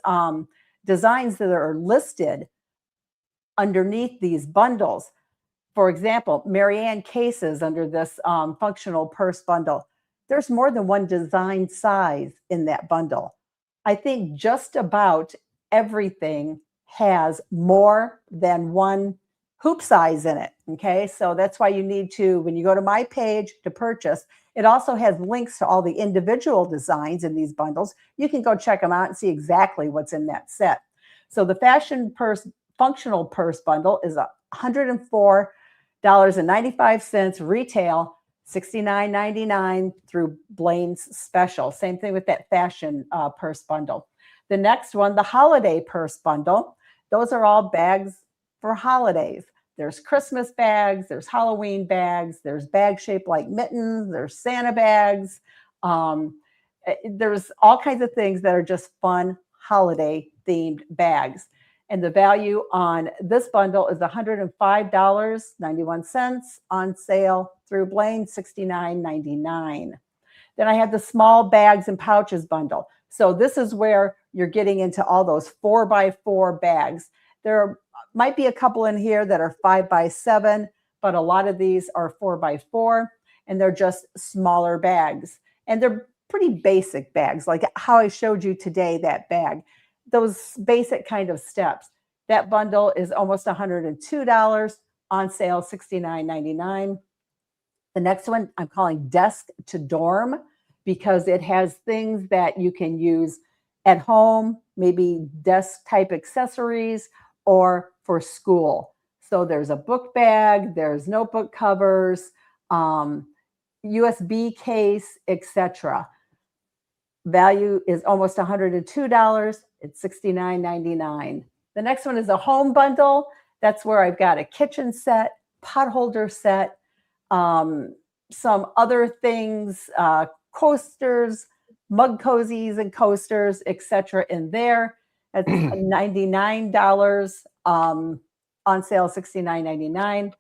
E: designs that are listed underneath these bundles, for example, Marianne cases under this Functional Purse Bundle, there's more than one design size in that bundle. I think just about everything has more than one hoop size in it. Okay, so that's why you need to, when you go to my page to purchase, it also has links to all the individual designs in these bundles. You can go check them out and see exactly what's in that set. So the fashion purse, functional purse bundle is $104.95 retail, $69.99 through Blaine's special. Same thing with that fashion purse bundle. The next one, the holiday purse bundle, those are all bags for holidays. There's Christmas bags, there's Halloween bags, there's bags shaped like mittens, there's Santa bags. There's all kinds of things that are just fun holiday themed bags. And the value on this bundle is $105.91 on sale through Blaine, $69.99. Then I have the small bags and pouches bundle. So this is where you're getting into all those 4x4 bags. There might be a couple in here that are 5x7, but a lot of these are 4x4, and they're just smaller bags. And they're pretty basic bags, like how I showed you today, that bag. Those basic kind of steps. That bundle is almost $102, on sale $69.99. The next one I'm calling Desk to Dorm, because it has things that you can use at home, maybe desk type accessories, or for school. So there's a book bag, there's notebook covers, USB case, etc. Value is almost $102. It's $69.99. The next one is a home bundle. That's where I've got a kitchen set, pot holder set, some other things, coasters, mug cozies and coasters, etc. in there. That's $99, on sale $69.99.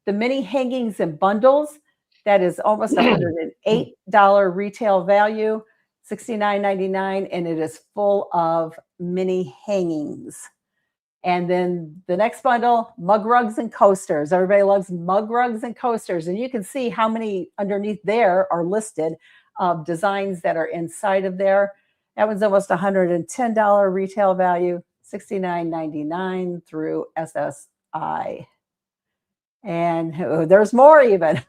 E: The mini hangings and bundles, that is almost $108 retail value, $69.99, and it is full of mini hangings. And then the next bundle, mug rugs and coasters. Everybody loves mug rugs and coasters, and you can see how many underneath there are listed of designs that are inside of there. That one's almost $110 retail value, $69.99 through SSI. And there's more even.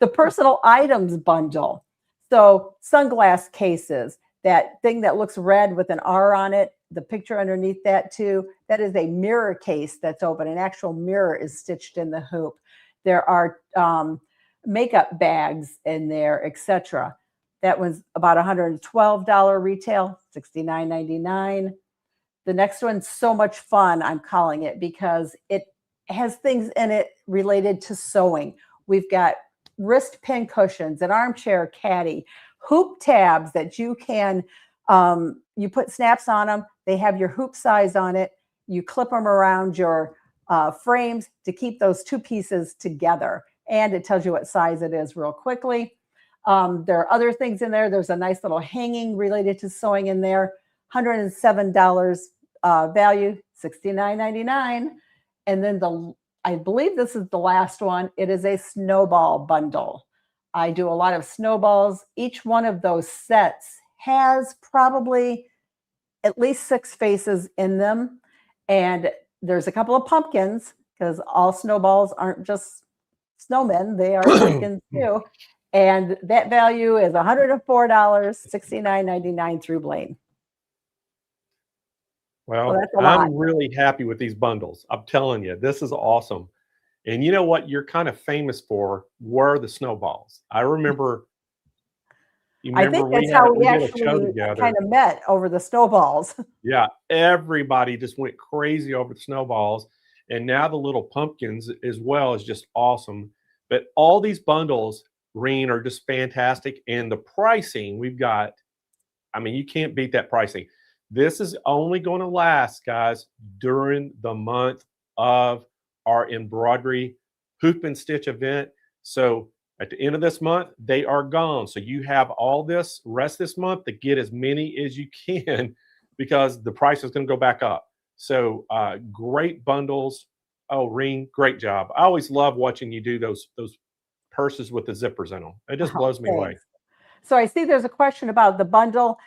E: The personal items bundle. So sunglass cases, that thing that looks red with an R on it, the picture underneath that too, that is a mirror case that's open. An actual mirror is stitched in the hoop. There are makeup bags in there, etc. That one's about $112 retail, $69.99. The next one's so much fun, I'm calling it, because it has things in it related to sewing. We've got wrist pin cushions, an armchair caddy, hoop tabs that you can, you put snaps on them. They have your hoop size on it. You clip them around your frames to keep those two pieces together. And it tells you what size it is real quickly. There are other things in there. There's a nice little hanging related to sewing in there. $107 value, $69.99. And then I believe this is the last one. It is a snowball bundle. I do a lot of snowballs. Each one of those sets has probably at least 6 faces in them. And there's a couple of pumpkins, because all snowballs aren't just snowmen. They are pumpkins too. And that value is $104, $69.99 through Blaine.
A: Well, I'm really happy with these bundles. I'm telling you, this is awesome. And you know what you're kind of famous for were the snowballs. I remember.
E: I think that's how we actually kind of met, over the snowballs.
A: Yeah, everybody just went crazy over the snowballs. And now the little pumpkins as well is just awesome. But all these bundles, Reen, are just fantastic. And the pricing we've got, I mean, you can't beat that pricing. This is only going to last, guys, during the month of our embroidery hoop and stitch event. So at the end of this month, they are gone. So you have all this rest this month to get as many as you can, because the price is going to go back up. So great bundles. Oh, Reen, great job. I always love watching you do those purses with the zippers in them. It just blows me away.
E: So I see there's a question about the bundle.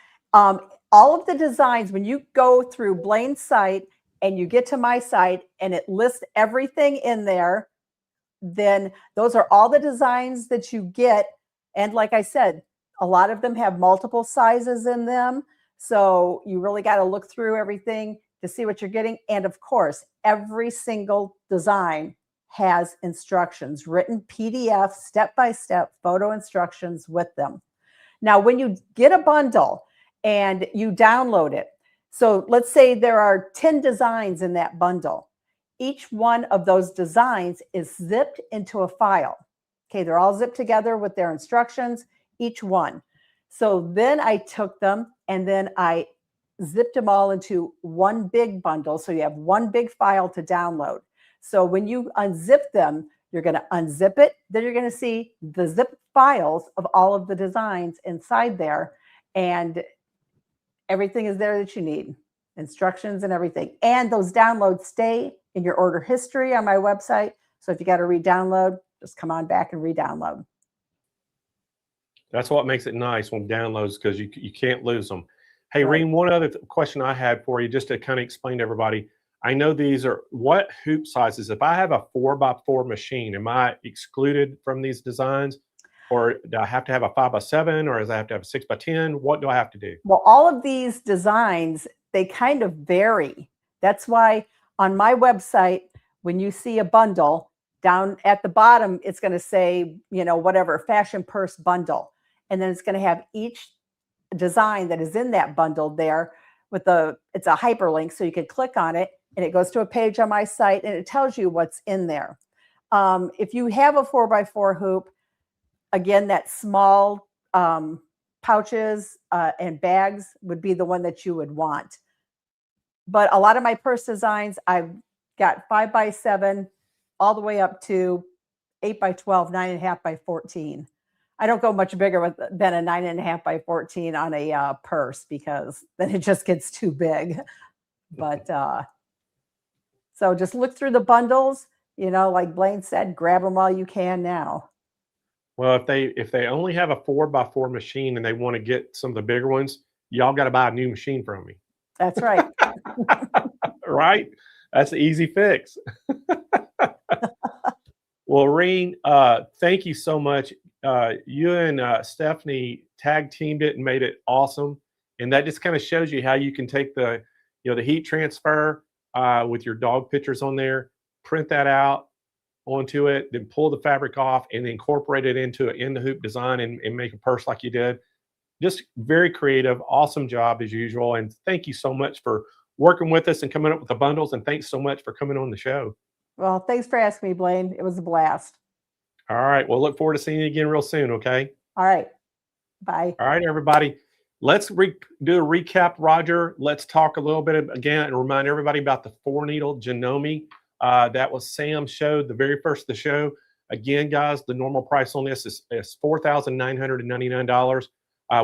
E: All of the designs, when you go through Blaine's site and you get to my site and it lists everything in there, then those are all the designs that you get. And like I said, a lot of them have multiple sizes in them. So you really got to look through everything to see what you're getting. And of course, every single design has instructions, written PDF, step-by-step photo instructions with them. Now, when you get a bundle and you download it, so let's say there are 10 designs in that bundle. Each one of those designs is zipped into a file. Okay, they're all zipped together with their instructions, each one. So then I took them and then I zipped them all into one big bundle. So you have one big file to download. So when you unzip them, you're going to unzip it. Then you're going to see the zip files of all of the designs inside there. And everything is there that you need, instructions and everything. And those downloads stay in your order history on my website. So if you got to re-download, just come on back and re-download.
A: That's what makes it nice when downloads, because you can't lose them. Hey,
E: Right.
A: Reen, one other question I had for you, just to kind of explain to everybody. I know these are what hoop sizes. If I have a 4x4 machine, am I excluded from these designs? Or do I have to have a 5x7, or does I have to have a 6x10? What do I have to do?
E: Well, all of these designs, they kind of vary. That's why on my website, when you see a bundle, down at the bottom, it's going to say, you know, whatever, fashion purse bundle. And then it's going to have each design that is in that bundle there with it's a hyperlink. So you can click on it and it goes to a page on my site and it tells you what's in there. If you have a 4x4 hoop, again, that small pouches and bags would be the one that you would want. But a lot of my purse designs, I've got 5x7 all the way up to 8x12, 9.5 by 14. I don't go much bigger than a 9.5 by 14 on a purse, because then it just gets too big. But so just look through the bundles, you know, like Blaine said, grab them while you can now.
A: Well, if they only have a 4x4 machine and they want to get some of the bigger ones, y'all got to buy a new machine from me.
E: That's right.
A: Right? That's an easy fix. Well, Reen, thank you so much. You and Stephanie tag teamed it and made it awesome. And that just kind of shows you how you can take the heat transfer with your dog pictures on there, print that out onto it, then pull the fabric off and incorporate it into an in-the-hoop design and make a purse like you did. Just very creative, awesome job as usual. And thank you so much for working with us and coming up with the bundles. And thanks so much for coming on the show.
E: Well, thanks for asking me, Blaine. It was a blast.
A: All right. Well, look forward to seeing you again real soon. Okay.
E: All right. Bye.
A: All right, everybody. Let's do a recap, Roger. Let's talk a little bit again and remind everybody about the 4-needle Janome. That was Sam's show, the very first of the show. Again, guys, the normal price on this is $4,999.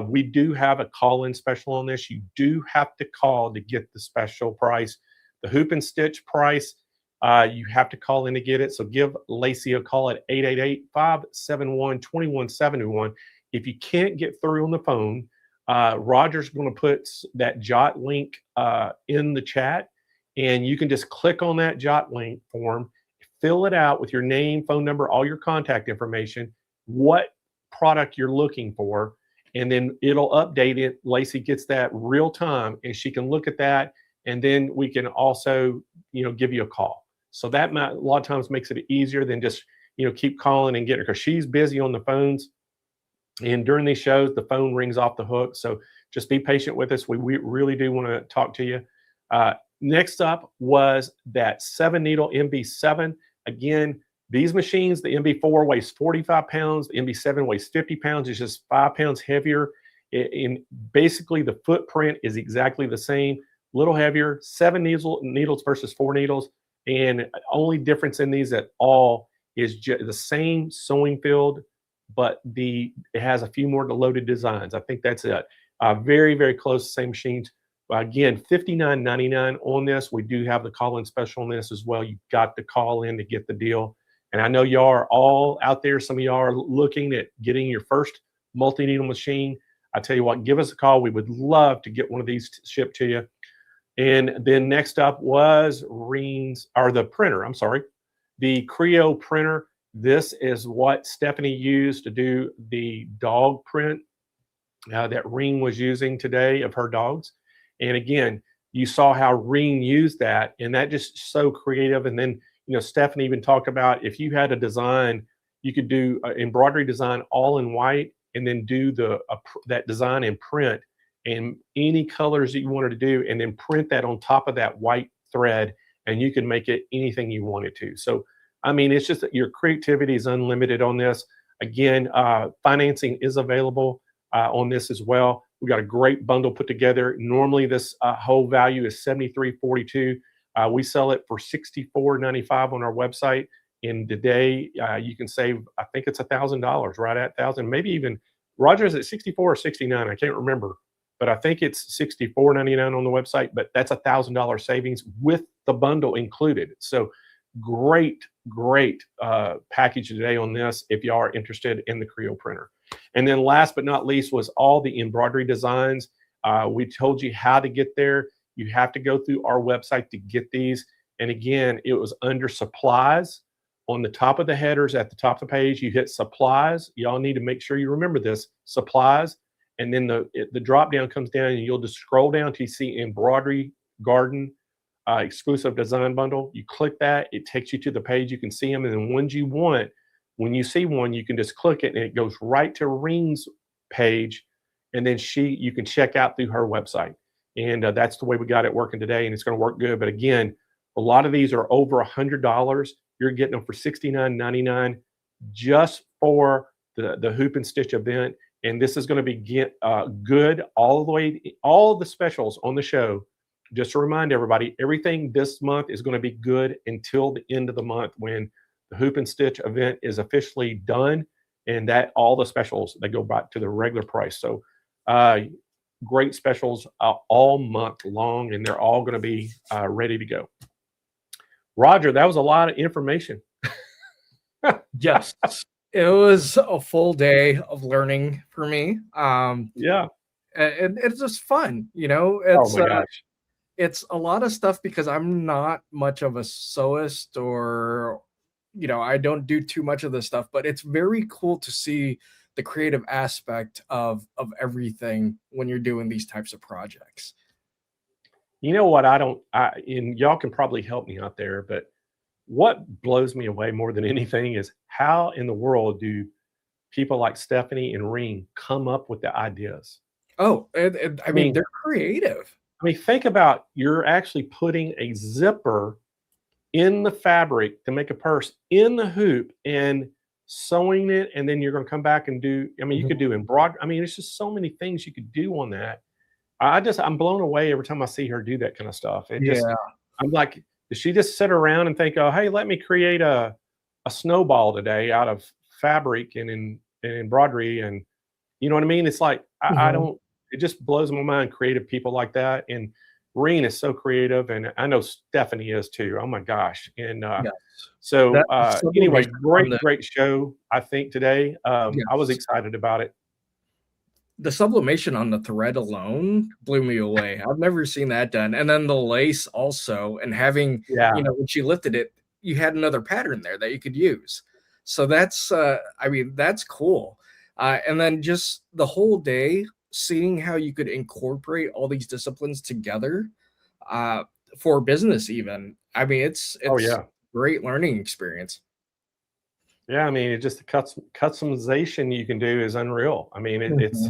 A: We do have a call-in special on this. You do have to call to get the special price. The hoop and stitch price, you have to call in to get it. So give Lacey a call at 888-571-2171. If you can't get through on the phone, Roger's going to put that Jot link in the chat, and you can just click on that Jot link form, fill it out with your name, phone number, all your contact information, what product you're looking for, and then it'll update it. Lacey gets that real time, and she can look at that, and then we can also, give you a call. So that a lot of times makes it easier than just, keep calling and getting her, because she's busy on the phones. And during these shows, the phone rings off the hook. So just be patient with us. We really do want to talk to you. Next up was that 7-needle MB7. Again, these machines, the MB4 weighs 45 pounds. The MB7 weighs 50 pounds. It's just 5 pounds heavier. Basically, the footprint is exactly the same, a little heavier, 7 needles versus 4 needles. And only difference in these at all is the same sewing field, but it has a few more loaded designs. I think that's it. Very, very close, same machines. Again, $59.99 on this. We do have the call-in special on this as well. You've got to call in to get the deal. And I know y'all are all out there. Some of y'all are looking at getting your first multi-needle machine. I tell you what, give us a call. We would love to get one of these shipped to you. And then next up was the printer. I'm sorry, the Creo printer. This is what Stephanie used to do the dog print that Reen was using today of her dogs. And again, you saw how Reen used that, and that just so creative. And then, Stephanie even talked about if you had a design, you could do an embroidery design all in white, and then do that design in print and any colors that you wanted to do, and then print that on top of that white thread, and you can make it anything you wanted to. So, I mean, it's just that your creativity is unlimited on this. Again, financing is available on this as well. We got a great bundle put together. Normally, this whole value is $73.42. We sell it for $64.95 on our website. And today, you can save, I think it's $1,000, right at $1,000, maybe even, Roger, is it 64 or 69? I can't remember, but I think it's $64.99 on the website, but that's $1,000 savings with the bundle included. So great package today on this if you are interested in the Creo printer. And then last but not least was all the embroidery designs. We told you how to get there. You have to go through our website to get these. And again, it was under supplies. On the top of the headers at the top of the page, you hit supplies. Y'all need to make sure you remember this, supplies. And then the drop down comes down, and you'll just scroll down till you see Embroidery Garden exclusive design bundle. You click that, it takes you to the page. You can see them, and then ones you want, when you see one, you can just click it, and it goes right to Reen's page, and then you can check out through her website. And that's the way we got it working today, and it's going to work good. But again, a lot of these are over $100. You're getting them for $69.99 just for the Hoop and Stitch event. And this is going to be good all the way, all the specials on the show. Just to remind everybody, everything this month is going to be good until the end of the month when the Hoop and Stitch event is officially done, and that all the specials, they go back to the regular price. So great specials all month long, and they're all going to be ready to go. Roger, that was a lot of information.
B: Yes, it was a full day of learning for me.
A: Yeah,
B: and it's just fun,
A: oh my gosh.
B: It's a lot of stuff because I'm not much of a sewist, or I don't do too much of this stuff, but it's very cool to see the creative aspect of everything when you're doing these types of projects.
A: You know what? And y'all can probably help me out there, but what blows me away more than anything is how in the world do people like Stephanie and Reen come up with the ideas?
B: Oh, I mean, they're creative.
A: I mean, think about, you're actually putting a zipper in the fabric to make a purse in the hoop and sewing it, and then you're going to come back and do, you could do embroidery. I mean, it's just so many things you could do on that. I'm blown away every time I see her do that kind of stuff. I'm like, does she just sit around and think, oh, hey, let me create a snowball today out of fabric and embroidery? And you know what I mean? It's like, it just blows my mind, creative people like that. And Reen is so creative, and I know Stephanie is too. Oh my gosh. And so anyway, great show, I think, today. I was excited about it.
B: The sublimation on the thread alone blew me away. I've never seen that done. And then the lace also, and having, when she lifted it, you had another pattern there that you could use. So that's, that's cool. And then just the whole day, seeing how you could incorporate all these disciplines together for business even. I mean, it's a great learning experience.
A: Yeah, I mean, it just customization you can do is unreal. I mean, it's,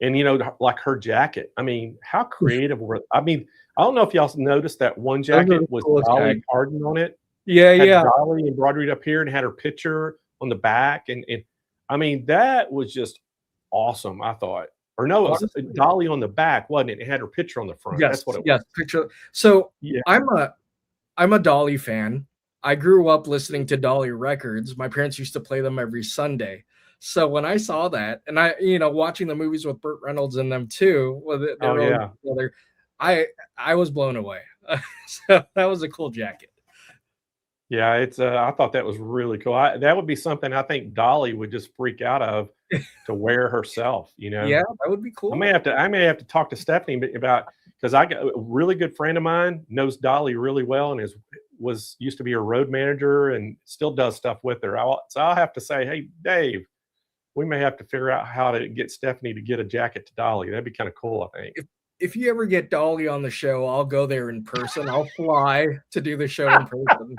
A: and like her jacket. I mean, how creative were? I mean, I don't know if y'all noticed that one jacket was Dolly Parton on it.
B: Yeah.
A: Dolly embroidered up here and had her picture on the back, and I mean, that was just awesome. I thought, or no, it was Dolly on the back, wasn't it? It had her picture on the front.
B: Yes,
A: that's what it was.
B: Yes, picture. So I'm a Dolly fan. I grew up listening to Dolly records. My parents used to play them every Sunday. So when I saw that, and I, watching the movies with Burt Reynolds in them too, I was blown away. So that was a cool jacket.
A: Yeah, it's. I thought that was really cool. That would be something I think Dolly would just freak out of to wear herself.
B: Yeah, that would be cool.
A: I may have to talk to Stephanie about. because I got a really good friend of mine knows Dolly really well and used to be her road manager and still does stuff with her. So I'll have to say, hey, Dave, we may have to figure out how to get Stephanie to get a jacket to Dolly. That'd be kind of cool, I think.
B: If you ever get Dolly on the show, I'll go there in person. I'll fly to do the show in person.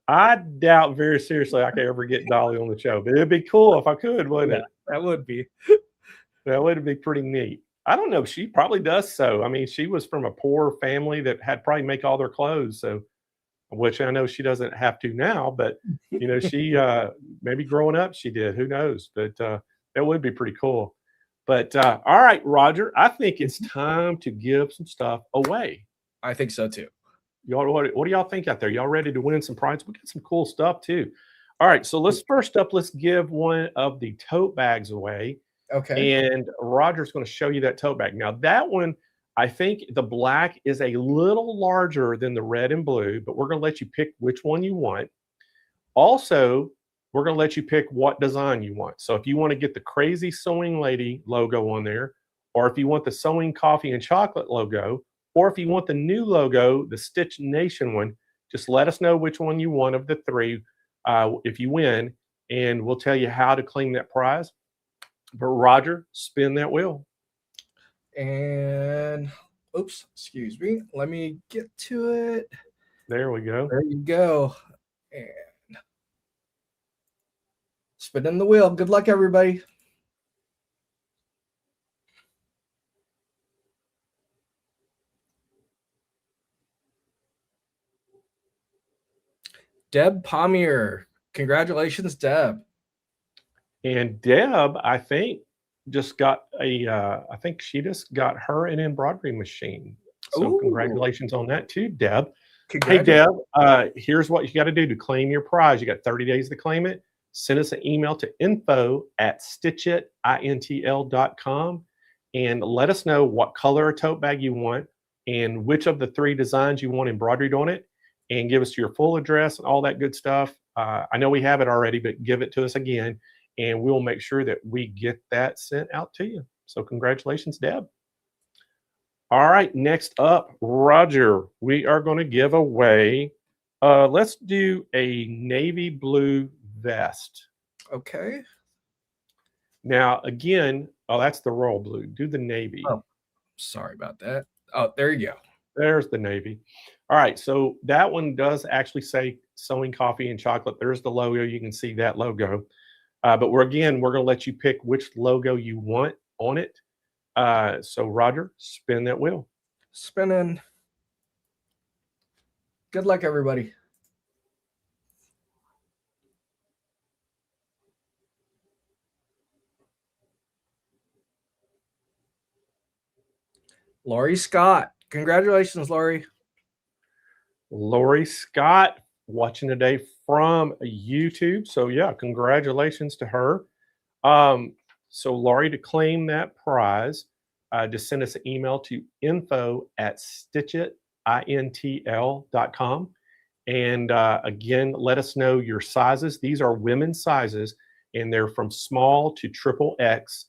A: I doubt very seriously I could ever get Dolly on the show, but it'd be cool if I could, wouldn't it?
B: That would be.
A: That would be pretty neat. I don't know. She probably does so. I mean, she was from a poor family that had probably make all their clothes. So, which I know she doesn't have to now, but you know, she maybe growing up she did. Who knows? But that would be pretty cool. But all right, Roger, I think it's time to give some stuff away.
B: I think so too.
A: Y'all, what do y'all think out there? Y'all ready to win some prizes? We got some cool stuff too. All right, so let's give one of the tote bags away.
B: Okay.
A: And Roger's going to show you that tote bag. Now that one, I think the black is a little larger than the red and blue, but we're going to let you pick which one you want. Also, we're going to let you pick what design you want. So if you want to get the Crazy Sewing Lady logo on there, or if you want the Sewing Coffee and Chocolate logo, or if you want the new logo, the Stitch Nation one, just let us know which one you want of the three if you win, and we'll tell you how to claim that prize. But Roger, spin that wheel.
B: And oops, excuse me. Let me get to it.
A: There we go.
B: There you go. And spinning the wheel. Good luck, everybody. Deb Pomier. Congratulations, Deb.
A: And Deb, I think, just got I think she just got her an embroidery machine. So
B: Ooh.
A: Congratulations on that too, Deb. Hey, Deb, here's what you got to do to claim your prize. You got 30 days to claim it. Send us an email to info@stitchitintl.com and let us know what color tote bag you want and which of the three designs you want embroidered on it, and give us your full address and all that good stuff. I know we have it already, but give it to us again, and we'll make sure that we get that sent out to you. So congratulations, Deb. All right, next up, Roger, we are going to give away, let's do a navy blue vest.
B: Okay.
A: Now, again, oh, that's the royal blue. Do the navy.
B: Oh, sorry about that. Oh, there you go.
A: There's the navy. All right, so that one does actually say Sewing Coffee and Chocolate. There's the logo. You can see that logo. But we're going to let you pick which logo you want on it. So Roger, spin that wheel.
B: Spinning. Good luck, everybody. Lori Scott. Congratulations, Lori.
A: Lori Scott watching today from YouTube. So yeah, congratulations to her. So Lori, to claim that prize, just send us an email to info@stitchitintl.com. And again, let us know your sizes. These are women's sizes, and they're from small to XXX.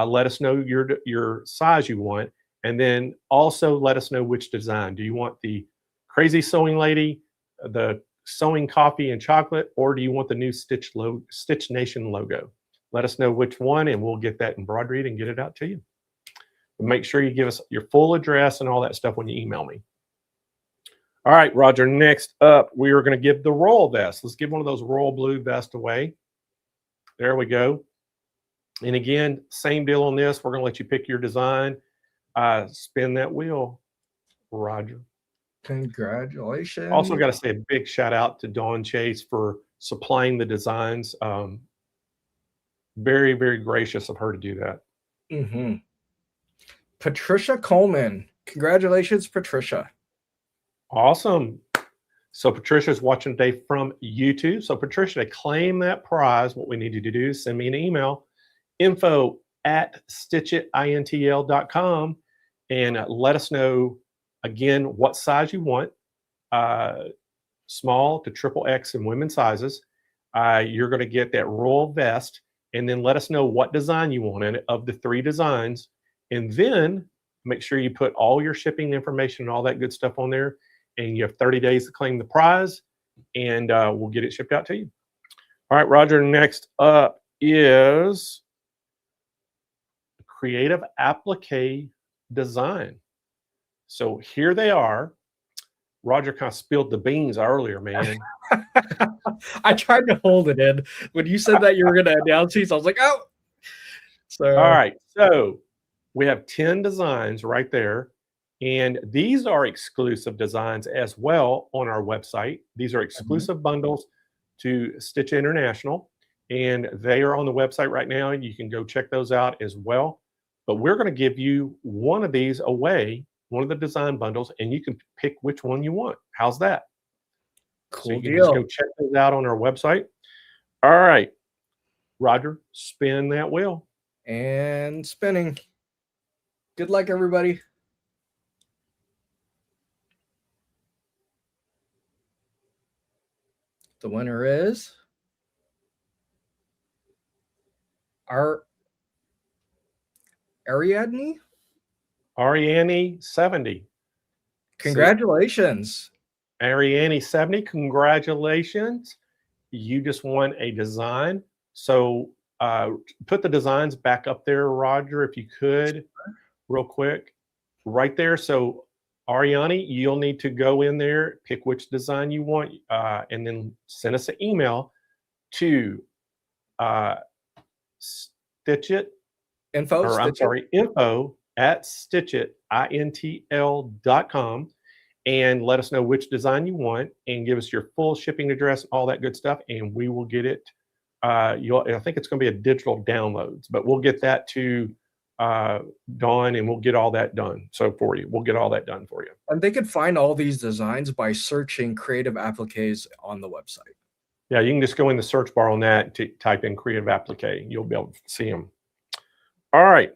A: Let us know your size you want. And then also let us know which design. Do you want the Crazy Sewing Lady, the Sewing Coffee and Chocolate, or do you want the new Stitch Nation logo? Let us know which one, and we'll get that embroidered and get it out to you. Make sure you give us your full address and all that stuff when you email me. All right, Roger, next up, we are going to give the royal vest. Let's give one of those royal blue vests away. There we go. And again, same deal on this. We're going to let you pick your design. Spin that wheel, Roger.
B: Congratulations.
A: Also got to say a big shout out to Dawn Chase for supplying the designs. Very, very gracious of her to do that.
B: Mm-hmm. Patricia Coleman. Congratulations, Patricia.
A: Awesome. So Patricia's watching today from YouTube. So Patricia, to claim that prize, what we need you to do is send me an email, info@stitchitintl.com, and let us know, again, what size you want, small to XXX in women's sizes. You're going to get that royal vest, and then let us know what design you want in it of the three designs. And then Make sure you put all your shipping information and all that good stuff on there, and you have 30 days to claim the prize, and we'll get it shipped out to you. All right, Roger, next up is creative applique design. So here they are. Roger kind of spilled the beans earlier, man.
B: I tried to hold it in. When you said that you were going to announce these, I was like, oh. So,
A: all right. So we have 10 designs right there. And these are exclusive designs as well on our website. These are exclusive bundles to Stitch International. And they are on the website right now. And you can go check those out as well. But we're going to give you one of these away, one of the design bundles, and you can pick which one you want. How's that?
B: Cool
A: so you can
B: deal.
A: just go check those out on our website. All right, Roger, spin that wheel.
B: And spinning. Good luck, everybody. The winner is our Ariadne.
A: Ariane 70.
B: Congratulations.
A: Ariane 70, congratulations. You just won a design. So put the designs back up there, Roger, if you could, real quick. Right there. So Ariane, you'll need to go in there, pick which design you want, and then send us an email to Stitchit. Info at stitchit.intl.com, and let us know which design you want and give us your full shipping address, all that good stuff, and we will get it. I think it's going to be a digital downloads, but we'll get that to Dawn, and we'll get all that done. So for you, we'll get all that done for you.
B: And they could find all these designs by searching creative appliques on the website.
A: Yeah, you can just go in the search bar on that to type in creative applique. You'll be able to see them. All right,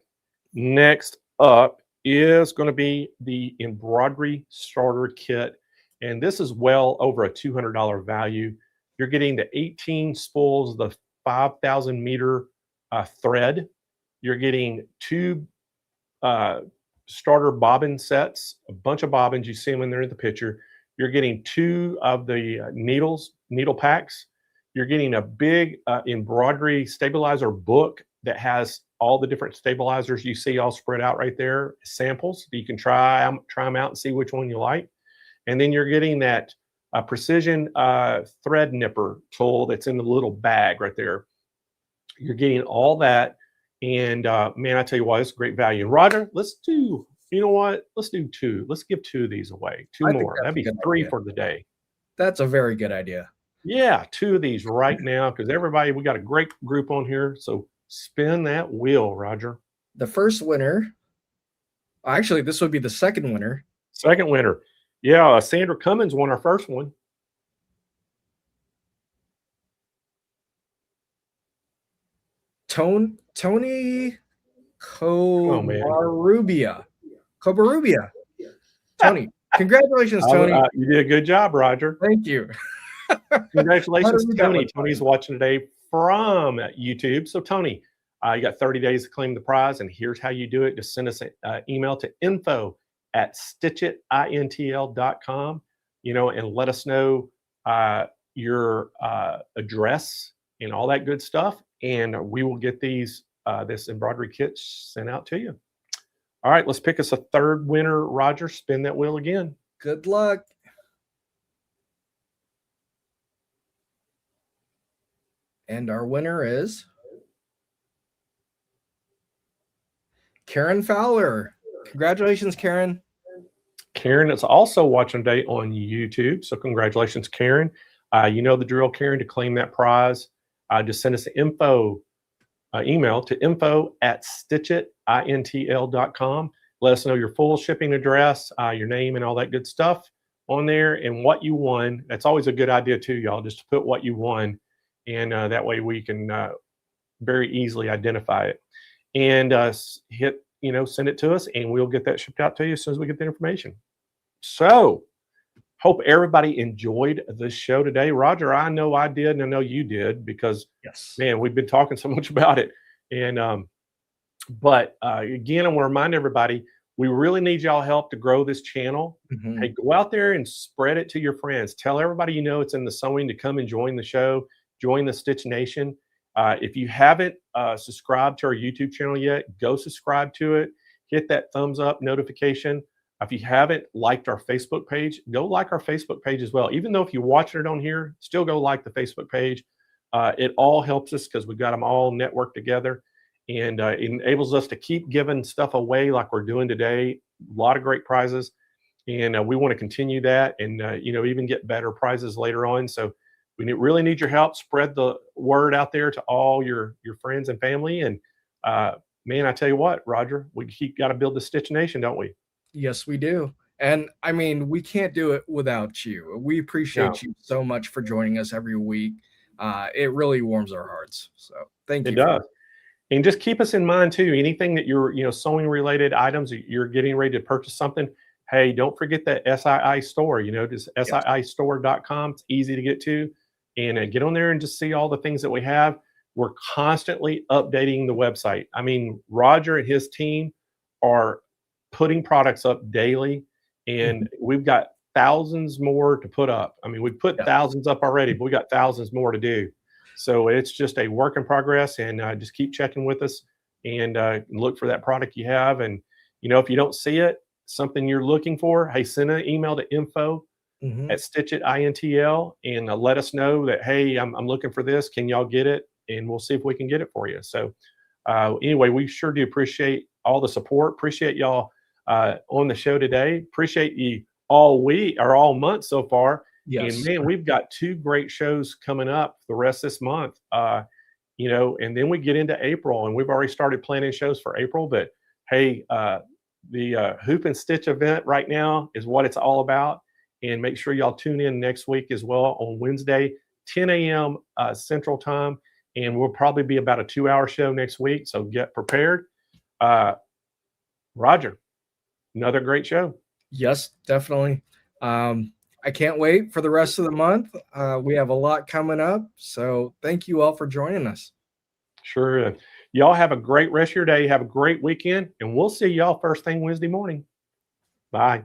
A: next up is going to be the embroidery starter kit, and this is well over a $200 value. You're getting the 18 spools, the 5,000 meter thread. You're getting 2 starter bobbin sets, a bunch of bobbins. You see them in there in the picture. You're getting 2 of the needle packs. You're getting a big embroidery stabilizer book that has all the different stabilizers you see all spread out right there, samples. You can try them out and see which one you like. And then you're getting that precision thread nipper tool that's in the little bag right there. You're getting all that. And man, I tell you what, it's great value. Roger, let's do, you know what? Let's do 2. Let's give 2 of these away. 2 more. That'd be 3 for the day.
B: That's a very good idea.
A: Yeah, 2 of these right now, because everybody, we got a great group on here. So spin that wheel, Roger.
B: The first winner, actually, this would be the second winner.
A: Second winner. Yeah, Sandra Cummins won our first one.
B: Tony Cobarrubia. Tony, congratulations, Tony.
A: You did a good job, Roger.
B: Thank you.
A: Congratulations, Tony. Tony's watching today from YouTube. So, Tony, you got 30 days to claim the prize, and here's how you do it. Just send us an email to info@stitchitintl.com, and let us know your address and all that good stuff, and we will get these this embroidery kit sent out to you. All right, let's pick us a third winner. Roger, spin that wheel again.
B: Good luck. And our winner is Karen Fowler. Congratulations, Karen.
A: Karen is also watching today on YouTube. So congratulations, Karen. You know the drill, Karen. To claim that prize, just send us an email to info@stitchitintl.com. Let us know your full shipping address, your name, and all that good stuff on there, and what you won. That's always a good idea too, y'all, just to put what you won. And that way we can very easily identify it, and send it to us, and we'll get that shipped out to you as soon as we get the information. So hope everybody enjoyed the show today. Roger, I know I did, and I know you did, because
B: yes,
A: man, we've been talking so much about it. And but again, I want to remind everybody, We really need y'all help to grow this channel.
B: Mhm.
A: Hey, go out there and spread it to your friends. Tell everybody you know it's in the sewing to come and join the show, join the Stitch Nation. If you haven't subscribed to our YouTube channel yet, go subscribe to it. Hit that thumbs up notification. If you haven't liked our Facebook page, go like our Facebook page as well. Even though if you're watching it on here, still go like the Facebook page. It all helps us because we've got them all networked together, and it enables us to keep giving stuff away like we're doing today. A lot of great prizes, and we want to continue that, and even get better prizes later on. So we really need your help. Spread the word out there to all your friends and family. And man, I tell you what, Roger, we got to build the Stitch Nation, don't we?
B: Yes, we do. And I mean, we can't do it without you. We appreciate
A: No.
B: you so much for joining us every week. It really warms our hearts. So thank you.
A: It does. And just keep us in mind too. Anything that you're, sewing related items, you're getting ready to purchase something. Hey, don't forget that SII store. Just SIIstore.com. It's easy to get to, and get on there and just see all the things that we have. We're constantly updating the website. I mean, Roger and his team are putting products up daily, and we've got thousands more to put up. I mean, we've put thousands up already, but we got thousands more to do. So it's just a work in progress, and just keep checking with us and look for that product you have. And, if you don't see it, something you're looking for, hey, send an email to info@stitchitintl and let us know that, hey, I'm looking for this. Can y'all get it? And we'll see if we can get it for you. So anyway, we sure do appreciate all the support. Appreciate y'all on the show today. Appreciate you all week or all month so far.
B: Yes.
A: And man, we've got 2 great shows coming up the rest of this month. And then we get into April, and we've already started planning shows for April. But hey, the Hoop and Stitch event right now is what it's all about. And make sure y'all tune in next week as well on Wednesday, 10 a.m. Central Time. And we'll probably be about a 2-hour show next week. So get prepared. Roger, another great show.
B: Yes, definitely. I can't wait for the rest of the month. We have a lot coming up. So thank you all for joining us.
A: Sure. Y'all have a great rest of your day. Have a great weekend, and we'll see y'all first thing Wednesday morning. Bye.